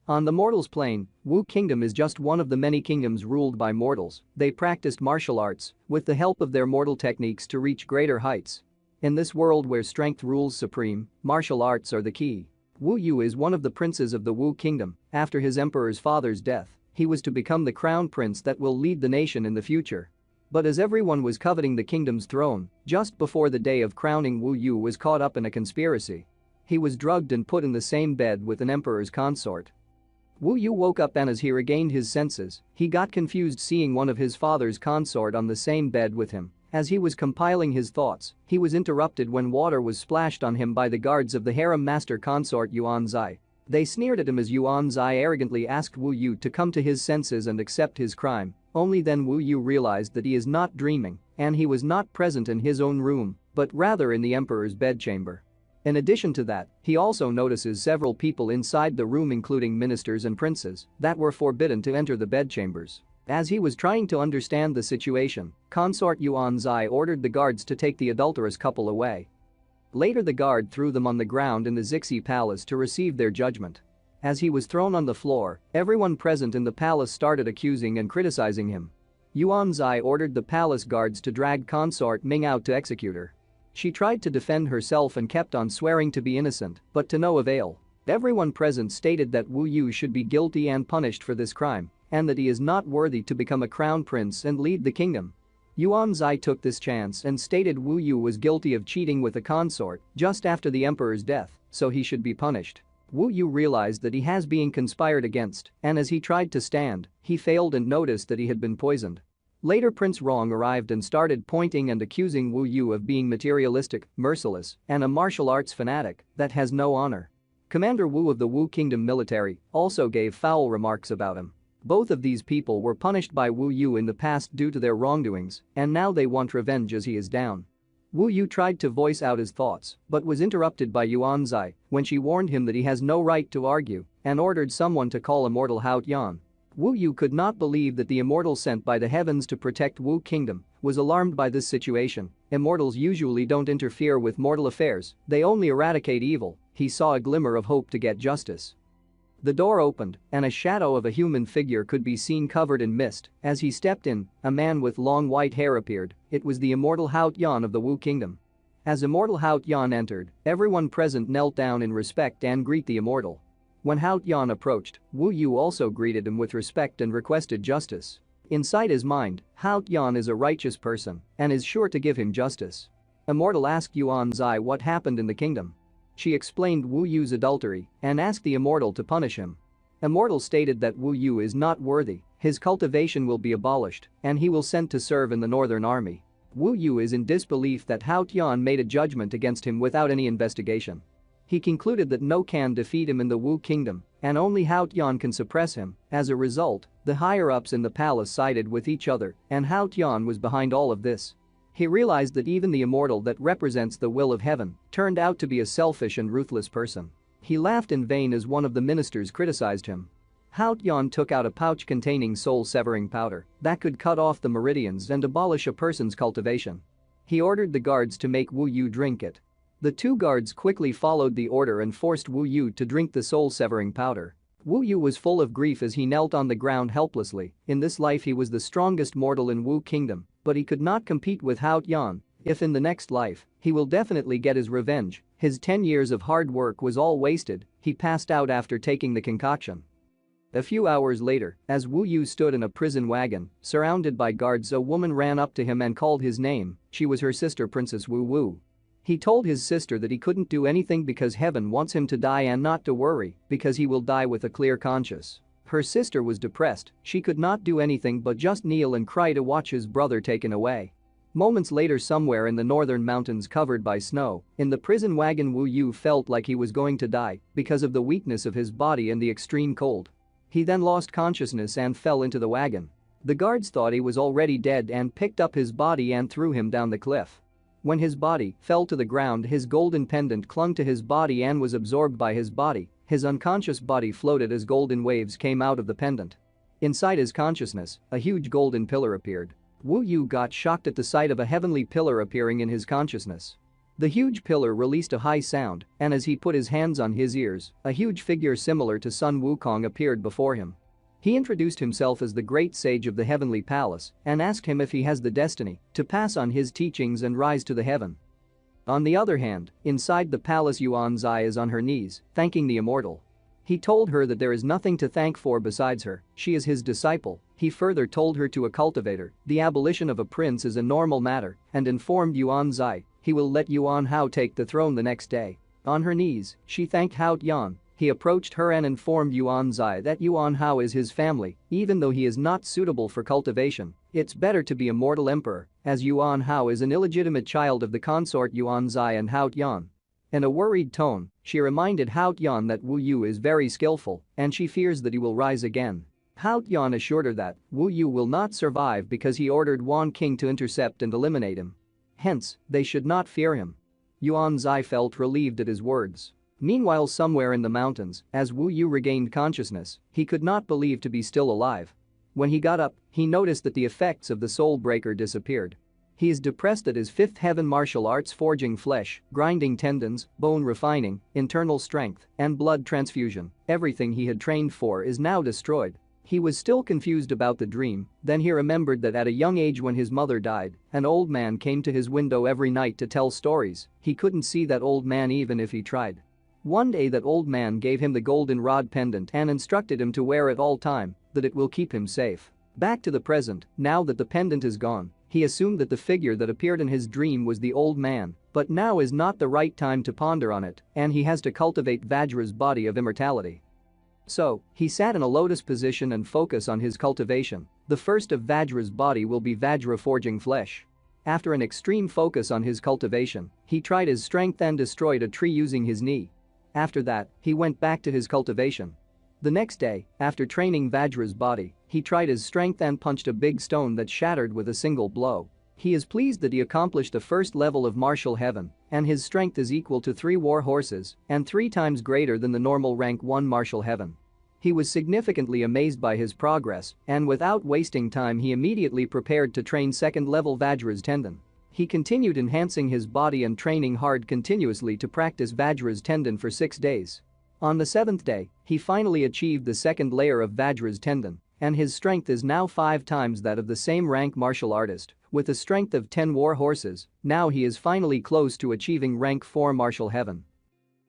On the mortals' plane, Wu Kingdom is just one of the many kingdoms ruled by mortals. They practiced martial arts with the help of their mortal techniques to reach greater heights. In this world where strength rules supreme, martial arts are the key. Wu Yu is one of the princes of the Wu Kingdom. After his emperor's father's death, he was to become the crown prince that will lead the nation in the future. But as everyone was coveting the kingdom's throne, just before the day of crowning, Wu Yu was caught up in a conspiracy. He was drugged and put in the same bed with an emperor's consort. Wu Yu woke up, and as he regained his senses, he got confused seeing one of his father's consort on the same bed with him. As he was compiling his thoughts, he was interrupted when water was splashed on him by the guards of the harem master consort Yuan Zai. They sneered at him as Yuan Zai arrogantly asked Wu Yu to come to his senses and accept his crime. Only then Wu Yu realized that he is not dreaming, and he was not present in his own room, but rather in the emperor's bedchamber. In addition to that, he also notices several people inside the room, including ministers and princes, that were forbidden to enter the bedchambers. As he was trying to understand the situation, consort Yuan Zai ordered the guards to take the adulterous couple away. Later the guard threw them on the ground in the Zixi palace to receive their judgment. As he was thrown on the floor, everyone present in the palace started accusing and criticizing him. Yuan Zai ordered the palace guards to drag consort Ming out to execute her. She tried to defend herself and kept on swearing to be innocent, but to no avail. Everyone present stated that Wu Yu should be guilty and punished for this crime, and that he is not worthy to become a crown prince and lead the kingdom. Yuan Zai took this chance and stated Wu Yu was guilty of cheating with a consort just after the emperor's death, so he should be punished. Wu Yu realized that he has being conspired against, and as he tried to stand, he failed and noticed that he had been poisoned. Later Prince Rong arrived and started pointing and accusing Wu Yu of being materialistic, merciless, and a martial arts fanatic that has no honor. Commander Wu of the Wu Kingdom military also gave foul remarks about him. Both of these people were punished by Wu Yu in the past due to their wrongdoings, and now they want revenge as he is down. Wu Yu tried to voice out his thoughts but was interrupted by Yuan Zai when she warned him that he has no right to argue and ordered someone to call immortal Hao Yan. Wu Yu could not believe that the immortal sent by the heavens to protect Wu Kingdom was alarmed by this situation. Immortals usually don't interfere with mortal affairs, they only eradicate evil. He saw a glimmer of hope to get justice. The door opened, and a shadow of a human figure could be seen covered in mist. As he stepped in, a man with long white hair appeared. It was the immortal Hao Yan of the Wu Kingdom. As immortal Hao Yan entered, everyone present knelt down in respect and greet the immortal. When Hao Yan approached, Wu Yu also greeted him with respect and requested justice. Inside his mind, Hao Yan is a righteous person and is sure to give him justice. Immortal asked Yuan Zai what happened in the kingdom. She explained Wu Yu's adultery and asked the immortal to punish him. Immortal stated that Wu Yu is not worthy, his cultivation will be abolished, and he will sent to serve in the Northern Army. Wu Yu is in disbelief that Hao Yan made a judgment against him without any investigation. He concluded that no can defeat him in the Wu Kingdom, and only Hao Yan can suppress him. As a result, the higher-ups in the palace sided with each other, and Hao Yan was behind all of this. He realized that even the immortal that represents the will of heaven turned out to be a selfish and ruthless person. He laughed in vain as one of the ministers criticized him. Hao Yan took out a pouch containing soul-severing powder that could cut off the meridians and abolish a person's cultivation. He ordered the guards to make Wu Yu drink it. The two guards quickly followed the order and forced Wu Yu to drink the soul-severing powder. Wu Yu was full of grief as he knelt on the ground helplessly. In this life he was the strongest mortal in Wu Kingdom, but he could not compete with Hao Yan. If in the next life, he will definitely get his revenge. His 10 years of hard work was all wasted. He passed out after taking the concoction. A few hours later, as Wu Yu stood in a prison wagon, surrounded by guards, a woman ran up to him and called his name. She was her sister, Princess Wu Wu. He told his sister that he couldn't do anything because heaven wants him to die and not to worry because he will die with a clear conscience. Her sister was depressed, she could not do anything but just kneel and cry to watch his brother taken away. Moments later, somewhere in the northern mountains covered by snow, in the prison wagon, Wu Yu felt like he was going to die because of the weakness of his body and the extreme cold. He then lost consciousness and fell into the wagon. The guards thought he was already dead and picked up his body and threw him down the cliff. When his body fell to the ground, his golden pendant clung to his body and was absorbed by his body. His unconscious body floated as golden waves came out of the pendant. Inside his consciousness, a huge golden pillar appeared. Wu Yu got shocked at the sight of a heavenly pillar appearing in his consciousness. The huge pillar released a high sound, and as he put his hands on his ears, a huge figure similar to Sun Wukong appeared before him. He introduced himself as the great sage of the heavenly palace and asked him if he has the destiny to pass on his teachings and rise to the heaven. On the other hand, inside the palace Yuan Zai is on her knees, thanking the immortal. He told her that there is nothing to thank for besides her, she is his disciple. He further told her to a cultivator, the abolition of a prince is a normal matter, and informed Yuan Zai he will let Yuan Hao take the throne the next day. On her knees, she thanked Hao Tian. He approached her and informed Yuan Zai that Yuan Hao is his family, even though he is not suitable for cultivation. It's better to be a mortal emperor, as Yuan Hao is an illegitimate child of the consort Yuan Zai and Hao Tian. In a worried tone, she reminded Hao Tian that Wu Yu is very skillful and she fears that he will rise again. Hao Tian assured her that Wu Yu will not survive because he ordered Wan King to intercept and eliminate him. Hence, they should not fear him. Yuan Zai felt relieved at his words. Meanwhile, somewhere in the mountains, as Wu Yu regained consciousness, he could not believe to be still alive. When he got up, he noticed that the effects of the soul breaker disappeared. He is depressed at his fifth heaven martial arts forging flesh, grinding tendons, bone refining, internal strength, and blood transfusion. Everything he had trained for is now destroyed. He was still confused about the dream, then he remembered that at a young age when his mother died, an old man came to his window every night to tell stories. He couldn't see that old man even if he tried. One day that old man gave him the golden rod pendant and instructed him to wear it all time, that it will keep him safe. Back to the present, now that the pendant is gone, he assumed that the figure that appeared in his dream was the old man, but now is not the right time to ponder on it, and he has to cultivate Vajra's body of immortality. So, he sat in a lotus position and focus on his cultivation. The first of Vajra's body will be Vajra forging flesh. After an extreme focus on his cultivation, he tried his strength and destroyed a tree using his knee. After that, he went back to his cultivation. The next day, after training Vajra's body, he tried his strength and punched a big stone that shattered with a single blow. He is pleased that he accomplished the first level of martial heaven, and his strength is equal to 3 war horses and 3 times greater than the normal rank 1 martial heaven. He was significantly amazed by his progress, and without wasting time he immediately prepared to train second level Vajra's tendon. He continued enhancing his body and training hard continuously to practice Vajra's tendon for 6 days. On the 7th day, he finally achieved the second layer of Vajra's tendon, and his strength is now 5 times that of the same rank martial artist, with a strength of 10 war horses. Now he is finally close to achieving rank 4 martial heaven.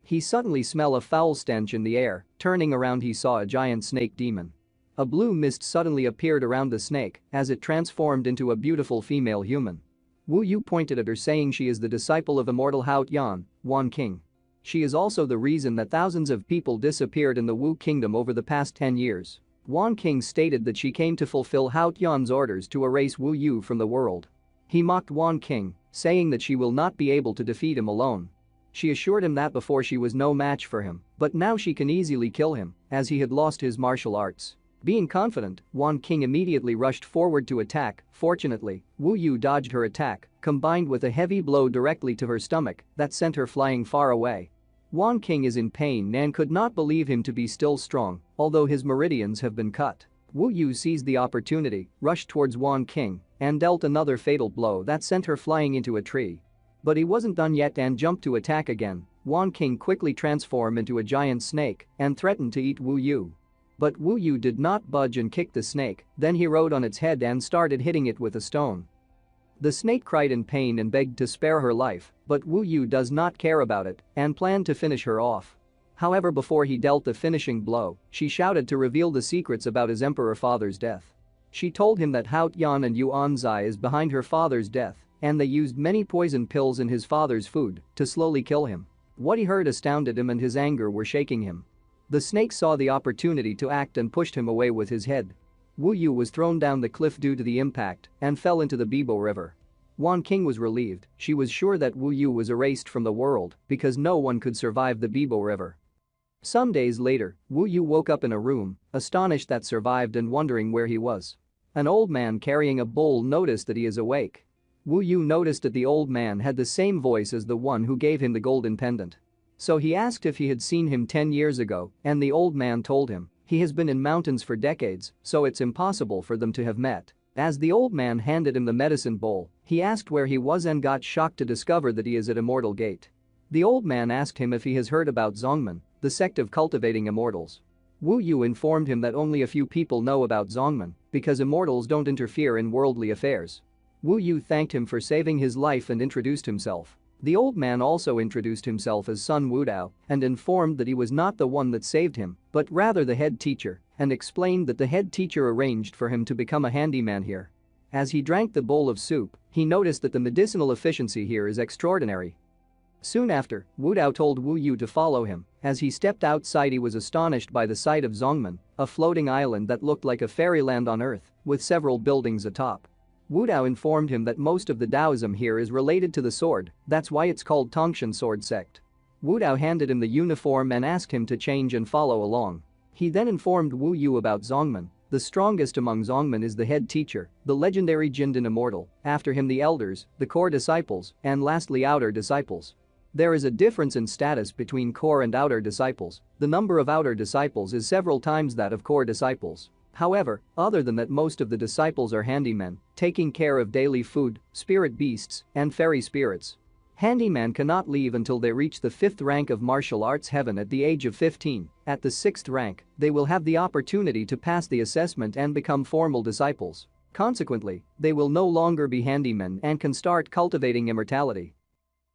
He suddenly smelled a foul stench in the air. Turning around, he saw a giant snake demon. A blue mist suddenly appeared around the snake as it transformed into a beautiful female human. Wu Yu pointed at her, saying she is the disciple of immortal Hao Tian, Wan King. She is also the reason that thousands of people disappeared in the Wu Kingdom over the past 10 years. Wan King stated that she came to fulfill Hao Tian's orders to erase Wu Yu from the world. He mocked Wan King, saying that she will not be able to defeat him alone. She assured him that before she was no match for him, but now she can easily kill him, as he had lost his martial arts. Being confident, Wan King immediately rushed forward to attack. Fortunately, Wu Yu dodged her attack, combined with a heavy blow directly to her stomach that sent her flying far away. Wan King is in pain and could not believe him to be still strong, although his meridians have been cut. Wu Yu seized the opportunity, rushed towards Wan King, and dealt another fatal blow that sent her flying into a tree. But he wasn't done yet and jumped to attack again. Wan King quickly transformed into a giant snake and threatened to eat Wu Yu. But Wu Yu did not budge and kicked the snake, then he rode on its head and started hitting it with a stone. The snake cried in pain and begged to spare her life, but Wu Yu does not care about it and planned to finish her off. However, before he dealt the finishing blow, she shouted to reveal the secrets about his emperor father's death. She told him that Hao Tian and Yuan Zai is behind her father's death, and they used many poison pills in his father's food to slowly kill him. What he heard astounded him and his anger were shaking him. The snake saw the opportunity to act and pushed him away with his head. Wu Yu was thrown down the cliff due to the impact and fell into the Bibo River. Wan King was relieved. She was sure that Wu Yu was erased from the world because no one could survive the Bibo River. Some days later, Wu Yu woke up in a room, astonished that survived and wondering where he was. An old man carrying a bowl noticed that he is awake. Wu Yu noticed that the old man had the same voice as the one who gave him the golden pendant. So he asked if he had seen him 10 years ago, and the old man told him he has been in mountains for decades, so it's impossible for them to have met. As the old man handed him the medicine bowl, He asked where he was and got shocked to discover that he is at Immortal Gate. The old man asked him if he has heard about Zongmen, the sect of cultivating immortals. Wu Yu informed him that only a few people know about Zongmen because immortals don't interfere in worldly affairs. Wu Yu thanked him for saving his life and introduced himself. The old man also introduced himself as Sun Wudao and informed that he was not the one that saved him, but rather the head teacher, and explained that the head teacher arranged for him to become a handyman here. As he drank the bowl of soup, he noticed that the medicinal efficiency here is extraordinary. Soon after, Wudao told Wu Yu to follow him. As he stepped outside, he was astonished by the sight of Zongmen, a floating island that looked like a fairyland on earth, with several buildings atop. Wudao informed him that most of the Taoism here is related to the sword, that's why it's called Tongshan Sword Sect. Wudao handed him the uniform and asked him to change and follow along. He then informed Wu Yu about Zongmen. The strongest among Zongmen is the head teacher, the legendary Jindan Immortal, after him the elders, the core disciples, and lastly outer disciples. There is a difference in status between core and outer disciples. The number of outer disciples is several times that of core disciples. However, other than that, most of the disciples are handymen, taking care of daily food, spirit beasts, and fairy spirits. Handyman cannot leave until they reach the 5th rank of martial arts heaven at the age of 15. At the 6th rank, they will have the opportunity to pass the assessment and become formal disciples. Consequently, they will no longer be handymen and can start cultivating immortality.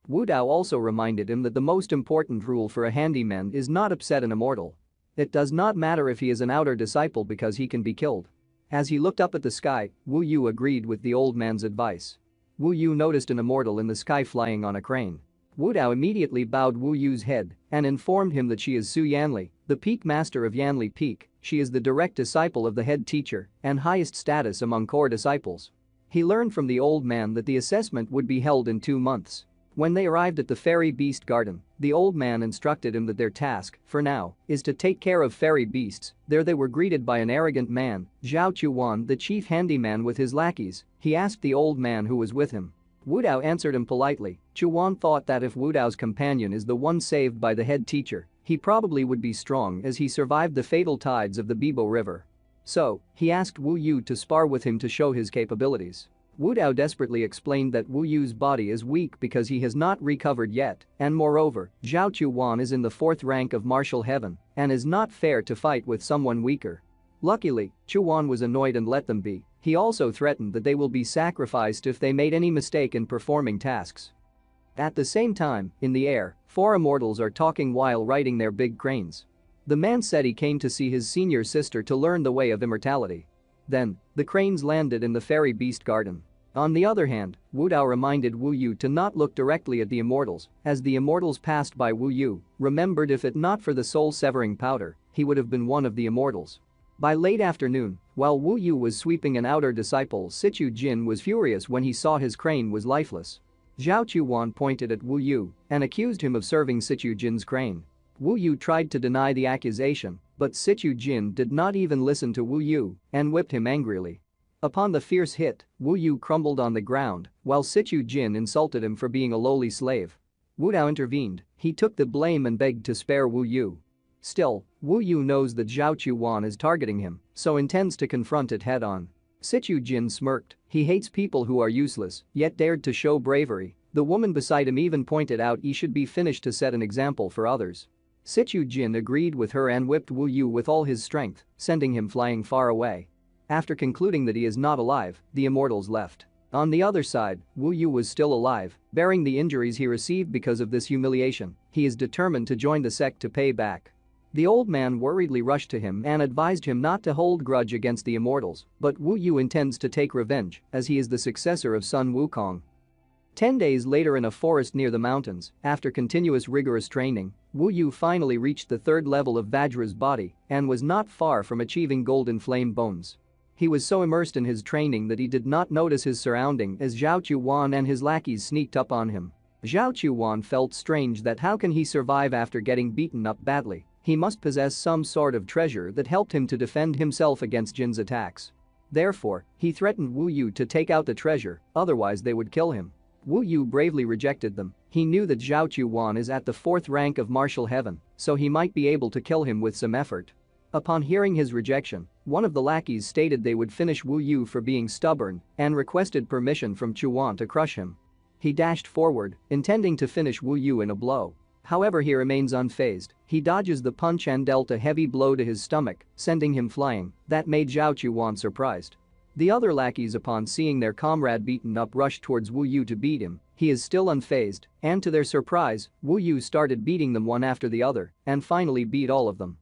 Wudao also reminded him that the most important rule for a handyman is not upset an immortal. It does not matter if he is an outer disciple because he can be killed. As he looked up at the sky, Wu Yu agreed with the old man's advice. Wu Yu noticed an immortal in the sky flying on a crane. Wudao immediately bowed Wu Yu's head and informed him that she is Su Yanli, the peak master of Yanli Peak. She is the direct disciple of the head teacher and highest status among core disciples. He learned from the old man that the assessment would be held in 2 months. When they arrived at the fairy beast garden, the old man instructed him that their task, for now, is to take care of fairy beasts. There they were greeted by an arrogant man, Zhao Chuan, the chief handyman, with his lackeys. He asked the old man who was with him. Wudao answered him politely. Chuan thought that if Wudao's companion is the one saved by the head teacher, he probably would be strong as he survived the fatal tides of the Bibo River. So, he asked Wu Yu to spar with him to show his capabilities. Wudao desperately explained that Wu Yu's body is weak because he has not recovered yet, and moreover, Zhao Chuan is in the 4th rank of martial heaven and is not fair to fight with someone weaker. Luckily, Chuan was annoyed and let them be. He also threatened that they will be sacrificed if they made any mistake in performing tasks. At the same time, in the air, 4 immortals are talking while riding their big cranes. The man said he came to see his senior sister to learn the way of immortality. Then, the cranes landed in the fairy beast garden. On the other hand, Wudao reminded Wu Yu to not look directly at the immortals. As the immortals passed by, Wu Yu remembered if it not for the soul-severing powder, he would have been one of the immortals. By late afternoon, while Wu Yu was sweeping an outer disciple, Sichu Jin was furious when he saw his crane was lifeless. Zhao Chuan pointed at Wu Yu and accused him of serving Sichu Jin's crane. Wu Yu tried to deny the accusation, but Sichu Jin did not even listen to Wu Yu and whipped him angrily. Upon the fierce hit, Wu Yu crumbled on the ground while Sichu Jin insulted him for being a lowly slave. Wudao intervened. He took the blame and begged to spare Wu Yu. Still, Wu Yu knows that Zhao Chuan is targeting him, so intends to confront it head-on. Sichu Jin smirked. He hates people who are useless, yet dared to show bravery. The woman beside him even pointed out he should be finished to set an example for others. Sichu Jin agreed with her and whipped Wu Yu with all his strength, sending him flying far away. After concluding that he is not alive, the immortals left. On the other side, Wu Yu was still alive, bearing the injuries he received because of this humiliation. He is determined to join the sect to pay back. The old man worriedly rushed to him and advised him not to hold grudge against the immortals, but Wu Yu intends to take revenge as he is the successor of Sun Wukong. 10 days later, in a forest near the mountains, after continuous rigorous training, Wu Yu finally reached the 3rd level of Vajra's body and was not far from achieving golden flame bones. He was so immersed in his training that he did not notice his surrounding as Zhao Chuan and his lackeys sneaked up on him. Zhao Chuan felt strange that how can he survive after getting beaten up badly? He must possess some sort of treasure that helped him to defend himself against Jin's attacks. Therefore, he threatened Wu Yu to take out the treasure, otherwise they would kill him. Wu Yu bravely rejected them. He knew that Zhao Chuan is at the 4th rank of martial heaven, so he might be able to kill him with some effort. Upon hearing his rejection, one of the lackeys stated they would finish Wu Yu for being stubborn and requested permission from Chuan to crush him. He dashed forward, intending to finish Wu Yu in a blow. However, he remains unfazed. He dodges the punch and dealt a heavy blow to his stomach, sending him flying. That made Zhao Chuan surprised. The other lackeys, upon seeing their comrade beaten up, rushed towards Wu Yu to beat him. He is still unfazed, and to their surprise, Wu Yu started beating them one after the other and finally beat all of them.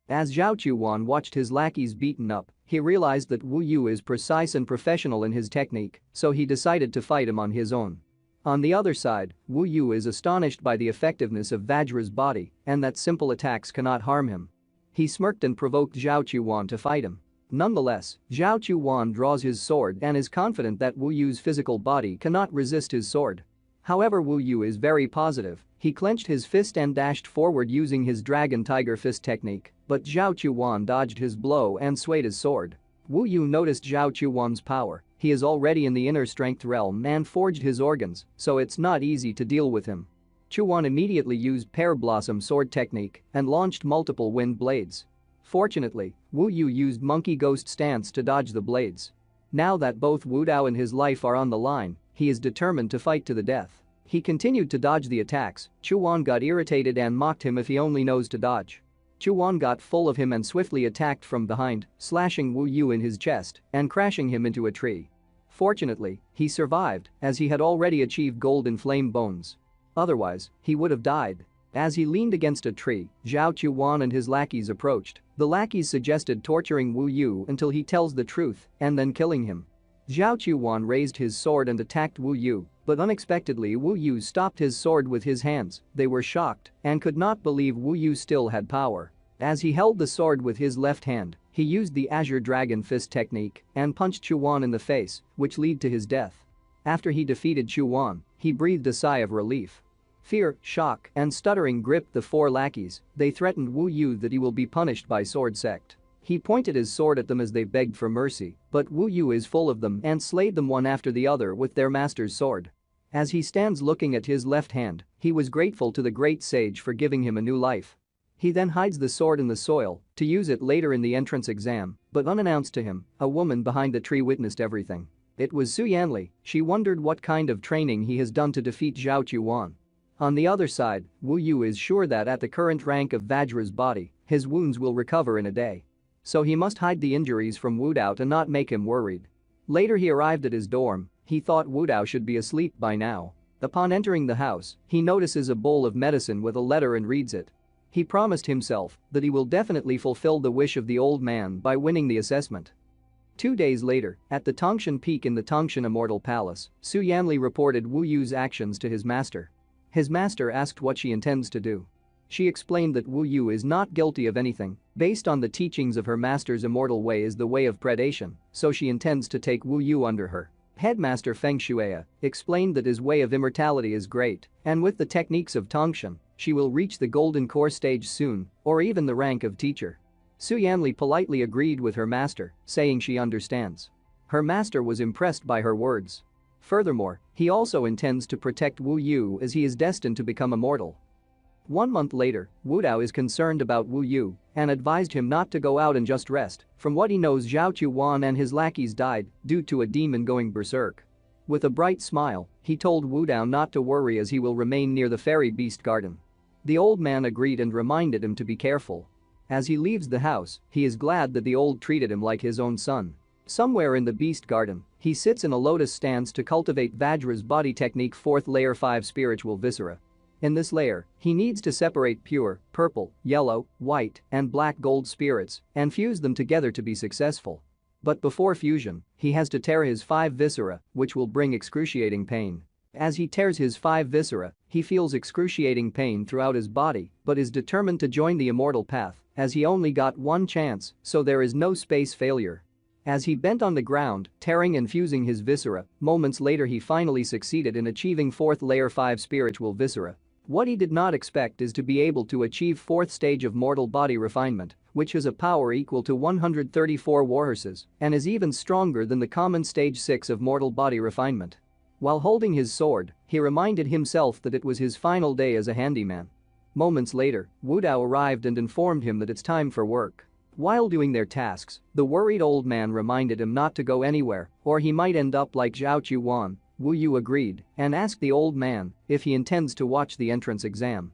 As Zhao Chuan watched his lackeys beaten up, he realized that Wu Yu is precise and professional in his technique, so he decided to fight him on his own. On the other side, Wu Yu is astonished by the effectiveness of Vajra's body and that simple attacks cannot harm him. He smirked and provoked Zhao Chuan to fight him. Nonetheless, Zhao Chuan draws his sword and is confident that Wu Yu's physical body cannot resist his sword. However, Wu Yu is very positive. He clenched his fist and dashed forward using his Dragon Tiger Fist technique, but Zhao Chuan dodged his blow and swayed his sword. Wu Yu noticed Zhao Chuan's power. He is already in the inner strength realm and forged his organs, so it's not easy to deal with him. Chuan immediately used Pear Blossom sword technique and launched multiple wind blades. Fortunately, Wu Yu used Monkey Ghost stance to dodge the blades. Now that both Wu Dao and his life are on the line, he is determined to fight to the death. He continued to dodge the attacks. Chuan got irritated and mocked him if he only knows to dodge. Chuan got full of him and swiftly attacked from behind, slashing Wu Yu in his chest and crashing him into a tree. Fortunately, he survived as he had already achieved golden flame bones. Otherwise, he would have died. As he leaned against a tree, Zhao Chuan and his lackeys approached. The lackeys suggested torturing Wu Yu until he tells the truth and then killing him. Zhao Chuan raised his sword and attacked Wu Yu, but unexpectedly Wu Yu stopped his sword with his hands. They were shocked and could not believe Wu Yu still had power. As he held the sword with his left hand, he used the Azure Dragon Fist technique and punched Chuan in the face, which led to his death. After he defeated Chuan, he breathed a sigh of relief. Fear, shock, and stuttering gripped the four lackeys. They threatened Wu Yu that he will be punished by Sword Sect. He pointed his sword at them as they begged for mercy, but Wu Yu is full of them and slayed them one after the other with their master's sword. As he stands looking at his left hand, he was grateful to the great sage for giving him a new life. He then hides the sword in the soil to use it later in the entrance exam, but unannounced to him, a woman behind the tree witnessed everything. It was Su Yanli. She wondered what kind of training he has done to defeat Zhao Chuan. On the other side, Wu Yu is sure that at the current rank of Vajra's body, his wounds will recover in a day. So he must hide the injuries from Wu Dao to not make him worried. Later he arrived at his dorm. He thought Wu Dao should be asleep by now. Upon entering the house, he notices a bowl of medicine with a letter and reads it. He promised himself that he will definitely fulfill the wish of the old man by winning the assessment. 2 days later, at the Tongshan Peak in the Tongshan Immortal Palace, Su Yanli reported Wu Yu's actions to his master. His master asked what she intends to do. She explained that Wu Yu is not guilty of anything, based on the teachings of her master's immortal way is the way of predation, so she intends to take Wu Yu under her. Headmaster Feng Shueya explained that his way of immortality is great, and with the techniques of Tongshan, she will reach the golden core stage soon, or even the rank of teacher. Su Yanli politely agreed with her master, saying she understands. Her master was impressed by her words. Furthermore, he also intends to protect Wu Yu as he is destined to become immortal. 1 month later, Wu Dao is concerned about Wu Yu and advised him not to go out and just rest. From what he knows, Zhao Chuan and his lackeys died due to a demon going berserk. With a bright smile, he told Wu Dao not to worry as he will remain near the fairy beast garden. The old man agreed and reminded him to be careful. As he leaves the house, he is glad that the old treated him like his own son. Somewhere in the beast garden, he sits in a lotus stance to cultivate Vajra's body technique 4th layer 5 spiritual viscera. In this layer, he needs to separate pure, purple, yellow, white, and black gold spirits and fuse them together to be successful. But before fusion, he has to tear his 5 viscera, which will bring excruciating pain. As he tears his 5 viscera, he feels excruciating pain throughout his body but is determined to join the immortal path as he only got 1 chance, so there is no space failure. As he bent on the ground, tearing and fusing his viscera, moments later he finally succeeded in achieving 4th layer 5 spiritual viscera. What he did not expect is to be able to achieve 4th stage of mortal body refinement, which has a power equal to 134 warhorses and is even stronger than the common stage 6 of mortal body refinement. While holding his sword, he reminded himself that it was his final day as a handyman. Moments later, Wu Dao arrived and informed him that it's time for work. While doing their tasks, the worried old man reminded him not to go anywhere or he might end up like Zhao Chuan. Wu Yu agreed and asked the old man if he intends to watch the entrance exam.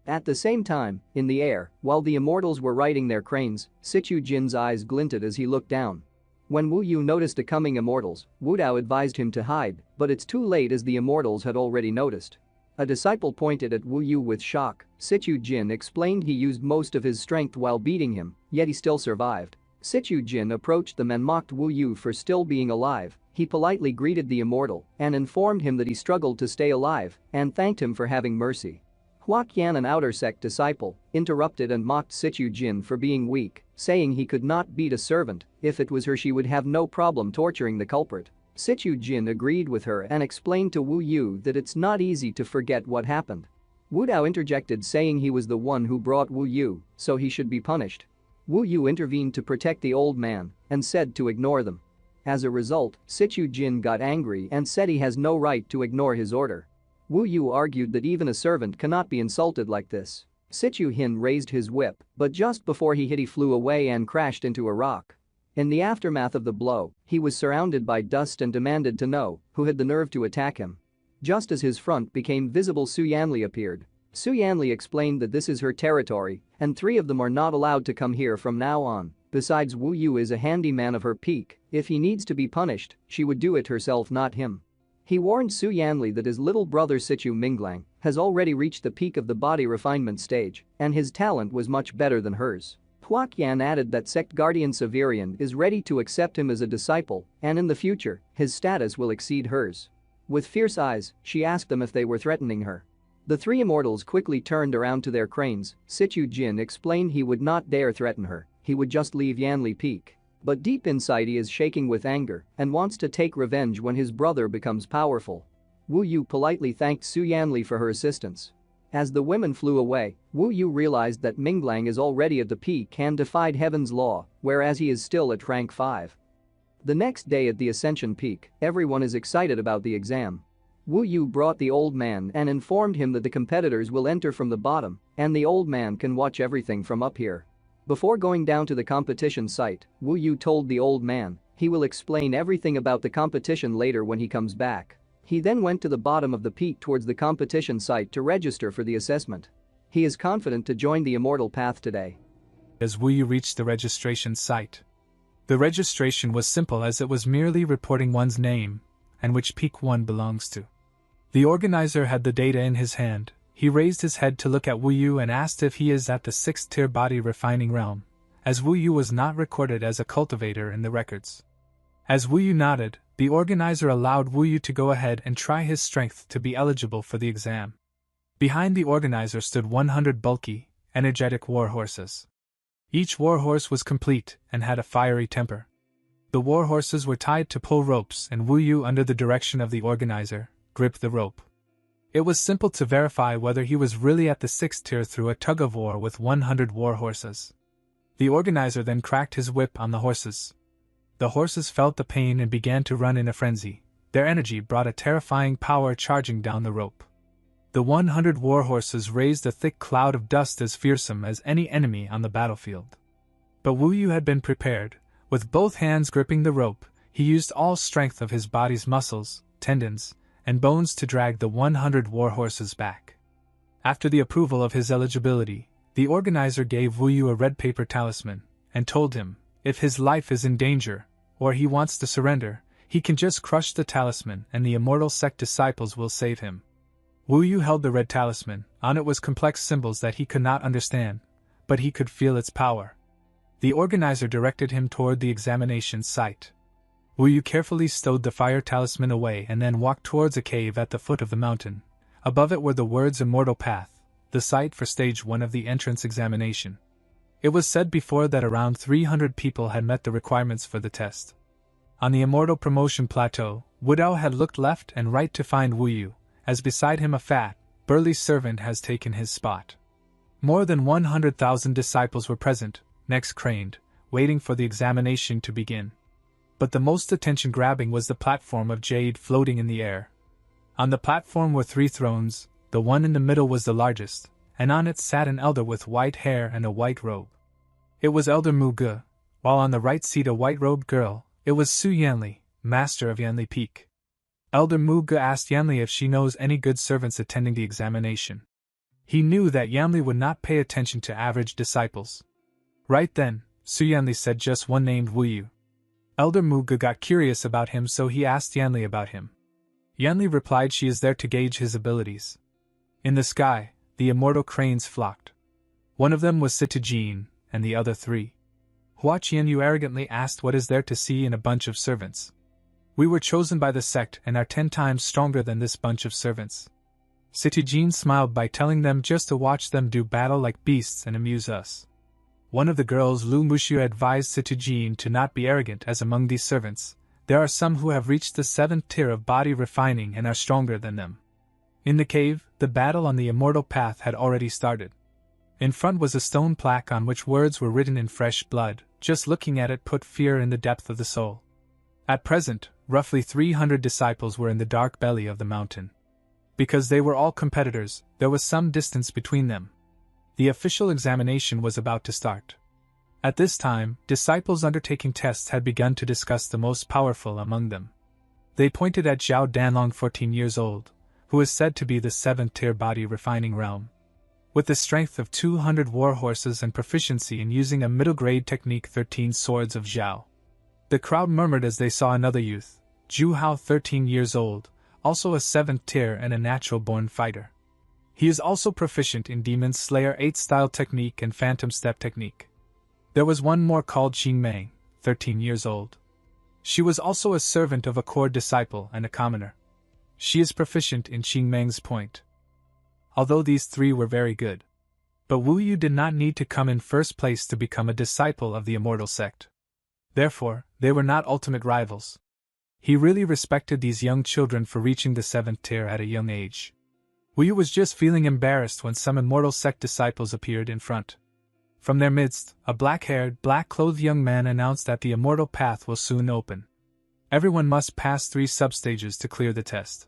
At the same time, in the air, while the immortals were riding their cranes, Sichu Jin's eyes glinted as he looked down. When Wu Yu noticed the coming immortals, Wu Dao advised him to hide, but it's too late as the immortals had already noticed. A disciple pointed at Wu Yu with shock. Sichu Jin explained he used most of his strength while beating him, yet he still survived. Sichu Jin approached them and mocked Wu Yu for still being alive. He politely greeted the immortal and informed him that he struggled to stay alive and thanked him for having mercy. Hua Qian, an outer sect disciple, interrupted and mocked Sichu Jin for being weak, saying he could not beat a servant. If it was her, she would have no problem torturing the culprit. Sichu Jin agreed with her and explained to Wu Yu that it's not easy to forget what happened. Wu Dao interjected, saying he was the one who brought Wu Yu, so he should be punished. Wu Yu intervened to protect the old man and said to ignore them. As a result, Sichu Jin got angry and said he has no right to ignore his order. Wu Yu argued that even a servant cannot be insulted like this. Sichu Hin raised his whip, but just before he hit, he flew away and crashed into a rock. In the aftermath of the blow, he was surrounded by dust and demanded to know who had the nerve to attack him. Just as his front became visible, Su Yanli appeared. Su Yanli explained that this is her territory and 3 of them are not allowed to come here from now on. Besides, Wu Yu is a handyman of her peak. If he needs to be punished, she would do it herself, not him. He warned Su Yanli that his little brother Sichu Minglang has already reached the peak of the body refinement stage and his talent was much better than hers. Hua Qian added that sect guardian Severian is ready to accept him as a disciple and in the future, his status will exceed hers. With fierce eyes, she asked them if they were threatening her. The 3 immortals quickly turned around to their cranes. Sichu Jin explained he would not dare threaten her, he would just leave Yanli Peak. But deep inside he is shaking with anger and wants to take revenge when his brother becomes powerful. Wu Yu politely thanked Su Yanli for her assistance. As the women flew away, Wu Yu realized that Minglang is already at the peak and defied heaven's law, whereas he is still at rank 5. The next day at the Ascension Peak, everyone is excited about the exam. Wu Yu brought the old man and informed him that the competitors will enter from the bottom and the old man can watch everything from up here. Before going down to the competition site, Wu Yu told the old man he will explain everything about the competition later when he comes back. He then went to the bottom of the peak towards the competition site to register for the assessment. He is confident to join the immortal path today. As Wu Yu reached the registration site, the registration was simple as it was merely reporting one's name and which peak one belongs to. The organizer had the data in his hand. He raised his head to look at Wu Yu and asked if he is at the 6th tier body refining realm, as Wu Yu was not recorded as a cultivator in the records. As Wu Yu nodded, the organizer allowed Wu Yu to go ahead and try his strength to be eligible for the exam. Behind the organizer stood 100 bulky, energetic war horses. Each war horse was complete and had a fiery temper. The war horses were tied to pull ropes and Wu Yu, under the direction of the organizer, gripped the rope. It was simple to verify whether he was really at the 6th tier through a tug-of-war with 100 war horses. The organizer then cracked his whip on the horses. The horses felt the pain and began to run in a frenzy. Their energy brought a terrifying power charging down the rope. The 100 war horses raised a thick cloud of dust as fearsome as any enemy on the battlefield. But Wu Yu had been prepared. With both hands gripping the rope, he used all strength of his body's muscles, tendons, and bones to drag the 100 war horses back. After the approval of his eligibility, the organizer gave Wu Yu a red paper talisman and told him, if his life is in danger, or he wants to surrender, he can just crush the talisman and the immortal sect disciples will save him. Wu Yu held the red talisman. On it was complex symbols that he could not understand, but he could feel its power. The organizer directed him toward the examination site. Wu Yu carefully stowed the fire talisman away and then walked towards a cave at the foot of the mountain. Above it were the words Immortal Path, the site for stage 1 of the entrance examination. It was said before that around 300 people had met the requirements for the test. On the Immortal Promotion Plateau, Wu Dao had looked left and right to find Wu Yu, as beside him a fat, burly servant has taken his spot. More than 100,000 disciples were present, necks craned, waiting for the examination to begin. But the most attention-grabbing was the platform of jade floating in the air. On the platform were 3 thrones, the one in the middle was the largest, and on it sat an elder with white hair and a white robe. It was Elder Muge, while on the right seat a white-robed girl, it was Su Yanli, master of Yanli Peak. Elder Muge asked Yanli if she knows any good servants attending the examination. He knew that Yanli would not pay attention to average disciples. Right then, Su Yanli said just one named Wuyu. Elder Muge got curious about him, so he asked Yanli about him. Yanli replied she is there to gauge his abilities. In the sky, the immortal cranes flocked. One of them was Citijin, and the other 3. Hua Qianyu arrogantly asked what is there to see in a bunch of servants. We were chosen by the sect and are 10 times stronger than this bunch of servants. Citijin smiled by telling them just to watch them do battle like beasts and amuse us. One of the girls, Lu Mushu, advised Citijin to not be arrogant, as among these servants, there are some who have reached the 7th tier of body refining and are stronger than them. In the cave, the battle on the immortal path had already started. In front was a stone plaque on which words were written in fresh blood. Just looking at it put fear in the depth of the soul. At present, roughly 300 disciples were in the dark belly of the mountain. Because they were all competitors, there was some distance between them. The official examination was about to start. At this time, disciples undertaking tests had begun to discuss the most powerful among them. They pointed at Zhao Danlong, 14 years old, who is said to be the 7th tier body refining realm. With the strength of 200 war horses and proficiency in using a middle-grade technique, 13 swords of Zhao. The crowd murmured as they saw another youth, Zhu Hao, 13 years old, also a 7th tier and a natural-born fighter. He is also proficient in Demon Slayer 8 style technique and Phantom Step technique. There was one more called Xingmei, 13 years old. She was also a servant of a core disciple and a commoner. She is proficient in Xingmei's point. Although these 3 were very good. But Wu Yu did not need to come in first place to become a disciple of the immortal sect. Therefore, they were not ultimate rivals. He really respected these young children for reaching the 7th tier at a young age. Wu Yu was just feeling embarrassed when some immortal sect disciples appeared in front. From their midst, a black-haired, black-clothed young man announced that the immortal path will soon open. Everyone must pass 3 substages to clear the test.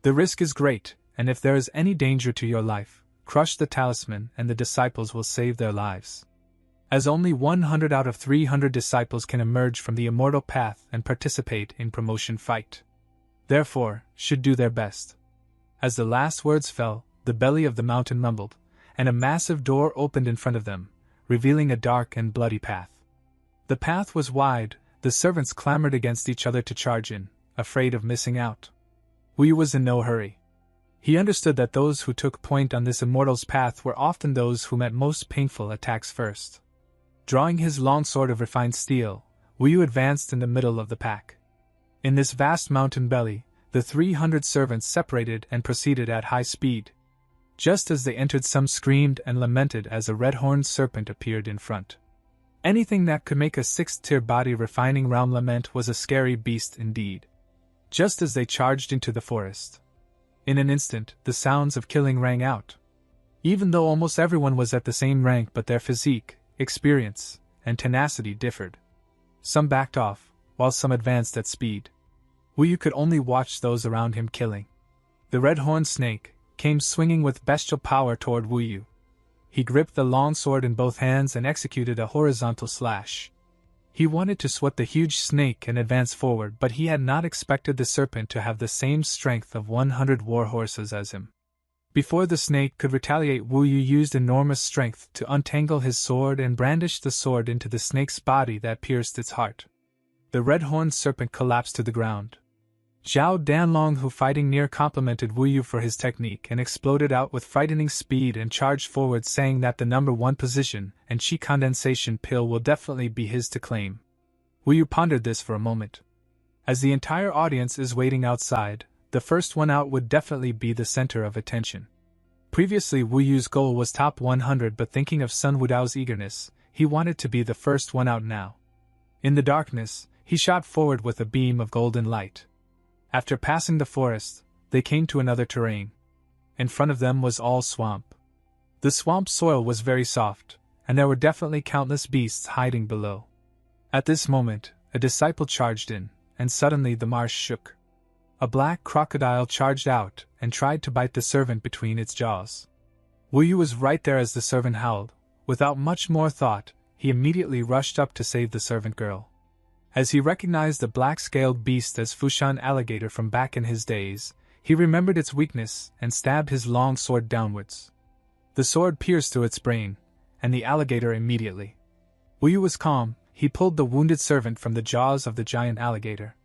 The risk is great, and if there is any danger to your life, crush the talisman and the disciples will save their lives. As only 100 out of 300 disciples can emerge from the immortal path and participate in promotion fight. Therefore, should do their best. As the last words fell, the belly of the mountain mumbled, and a massive door opened in front of them, revealing a dark and bloody path. The path was wide, the servants clamored against each other to charge in, afraid of missing out. Wu Yu was in no hurry. He understood that those who took point on this immortal's path were often those who met most painful attacks first. Drawing his long sword of refined steel, Wu Yu advanced in the middle of the pack. In this vast mountain belly, the 300 servants separated and proceeded at high speed. Just as they entered, some screamed and lamented as a red-horned serpent appeared in front. Anything that could make a 6th-tier body refining realm lament was a scary beast indeed. Just as they charged into the forest. In an instant, the sounds of killing rang out. Even though almost everyone was at the same rank, but their physique, experience, and tenacity differed. Some backed off, while some advanced at speed. Wu Yu could only watch those around him killing. The red-horned snake came swinging with bestial power toward Wu Yu. He gripped the long sword in both hands and executed a horizontal slash. He wanted to swat the huge snake and advance forward, but he had not expected the serpent to have the same strength of 100 war horses as him. Before the snake could retaliate, Wu Yu used enormous strength to untangle his sword and brandished the sword into the snake's body that pierced its heart. The red-horned serpent collapsed to the ground. Zhao Danlong, who fighting near, complimented Wu Yu for his technique and exploded out with frightening speed and charged forward, saying that the number 1 position and chi condensation pill will definitely be his to claim. Wu Yu pondered this for a moment. As the entire audience is waiting outside, the first one out would definitely be the center of attention. Previously, Wu Yu's goal was top 100, but thinking of Sun Wudao's eagerness, he wanted to be the first one out now. In the darkness, he shot forward with a beam of golden light. After passing the forest, they came to another terrain. In front of them was all swamp. The swamp soil was very soft, and there were definitely countless beasts hiding below. At this moment, a disciple charged in, and suddenly the marsh shook. A black crocodile charged out and tried to bite the servant between its jaws. Wu Yu was right there as the servant howled. Without much more thought, he immediately rushed up to save the servant girl. As he recognized the black-scaled beast as Fushan alligator from back in his days, he remembered its weakness and stabbed his long sword downwards. The sword pierced through its brain, and the alligator immediately. Wu Yu was calm. He pulled the wounded servant from the jaws of the giant alligator.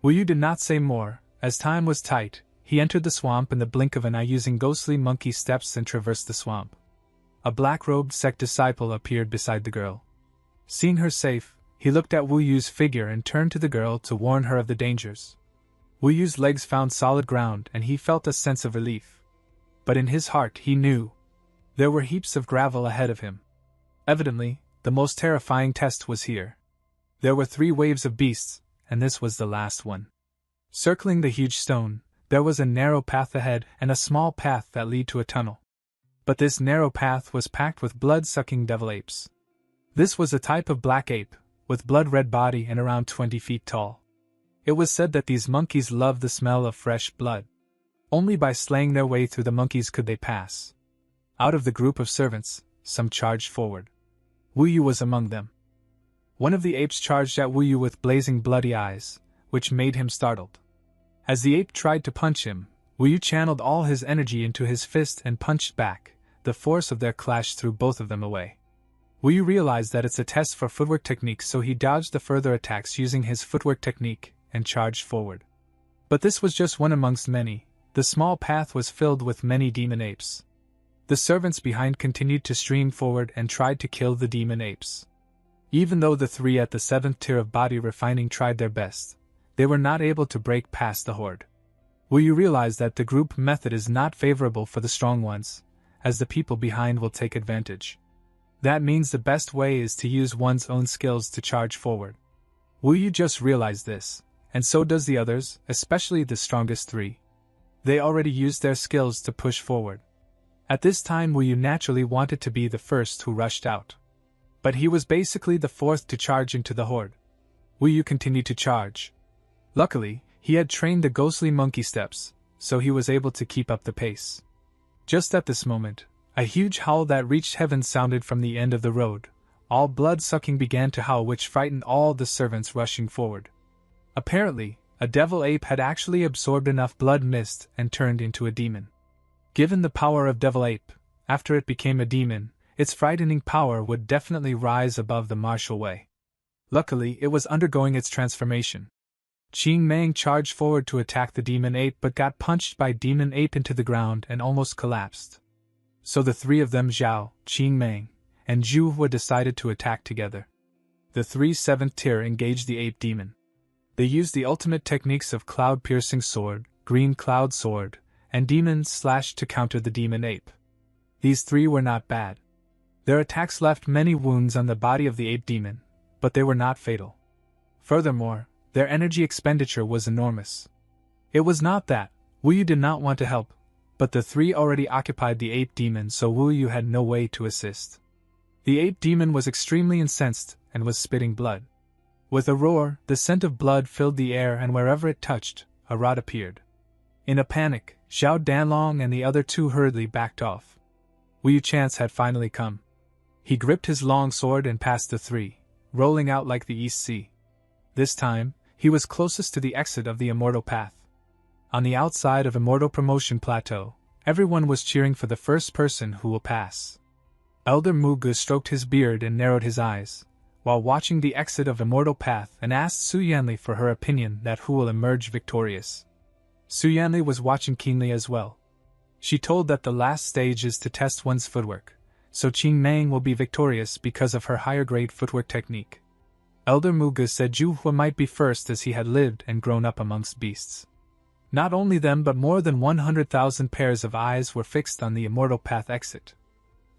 Wu Yu did not say more. As time was tight, he entered the swamp in the blink of an eye using ghostly monkey steps and traversed the swamp. A black-robed sect disciple appeared beside the girl. Seeing her safe, he looked at Wu Yu's figure and turned to the girl to warn her of the dangers. Wu Yu's legs found solid ground and he felt a sense of relief. But in his heart he knew there were heaps of gravel ahead of him. Evidently, the most terrifying test was here. There were 3 waves of beasts, and this was the last one. Circling the huge stone, there was a narrow path ahead and a small path that led to a tunnel. But this narrow path was packed with blood-sucking devil apes. This was a type of black ape, with blood-red body and around 20 feet tall. It was said that these monkeys loved the smell of fresh blood. Only by slaying their way through the monkeys could they pass. Out of the group of servants, some charged forward. Wu Yu was among them. One of the apes charged at Wu Yu with blazing bloody eyes, which made him startled. As the ape tried to punch him, Wu Yu channeled all his energy into his fist and punched back. The force of their clash threw both of them away. Wu Yu realized that it's a test for footwork technique, so he dodged the further attacks using his footwork technique and charged forward. But this was just one amongst many. The small path was filled with many demon apes. The servants behind continued to stream forward and tried to kill the demon apes. Even though the 3 at the 7th tier of body refining tried their best, they were not able to break past the horde. Wu Yu realized that the group method is not favorable for the strong ones, as the people behind will take advantage. That means the best way is to use one's own skills to charge forward. Wu Yu just realized this, and so does the others, especially the strongest 3. They already used their skills to push forward. At this time Wu Yu naturally wanted to be the first who rushed out. But he was basically the 4th to charge into the horde. Wu Yu continued to charge. Luckily, he had trained the ghostly monkey steps, so he was able to keep up the pace. Just at this moment, a huge howl that reached heaven sounded from the end of the road. All blood-sucking began to howl, which frightened all the servants rushing forward. Apparently, a devil ape had actually absorbed enough blood mist and turned into a demon. Given the power of devil ape, after it became a demon, its frightening power would definitely rise above the martial way. Luckily, it was undergoing its transformation. Qing Mang charged forward to attack the demon ape but got punched by demon ape into the ground and almost collapsed. So the 3 of them, Zhao, Qing Mang, and Zhu Hua, decided to attack together. The 3 7th tier engaged the ape demon. They used the ultimate techniques of cloud-piercing sword, green cloud sword, and demon slash to counter the demon ape. These 3 were not bad. Their attacks left many wounds on the body of the ape demon, but they were not fatal. Furthermore, their energy expenditure was enormous. It was not that Wu Yu did not want to help, but the 3 already occupied the ape demon, so Wu Yu had no way to assist. The ape demon was extremely incensed and was spitting blood. With a roar, the scent of blood filled the air, and wherever it touched, a rot appeared. In a panic, Xiao Danlong and the other 2 hurriedly backed off. Wu Yu's chance had finally come. He gripped his long sword and passed the 3, rolling out like the East Sea. This time, he was closest to the exit of the Immortal Path. On the outside of Immortal Promotion Plateau, everyone was cheering for the first person who will pass. Elder Mugu stroked his beard and narrowed his eyes, while watching the exit of Immortal Path, and asked Su Yanli for her opinion that who will emerge victorious. Su Yanli was watching keenly as well. She told that the last stage is to test one's footwork, so Qing Mang will be victorious because of her higher grade footwork technique. Elder Mugu said Zhu Hua might be first as he had lived and grown up amongst beasts. Not only them, but more than 100,000 pairs of eyes were fixed on the Immortal Path exit.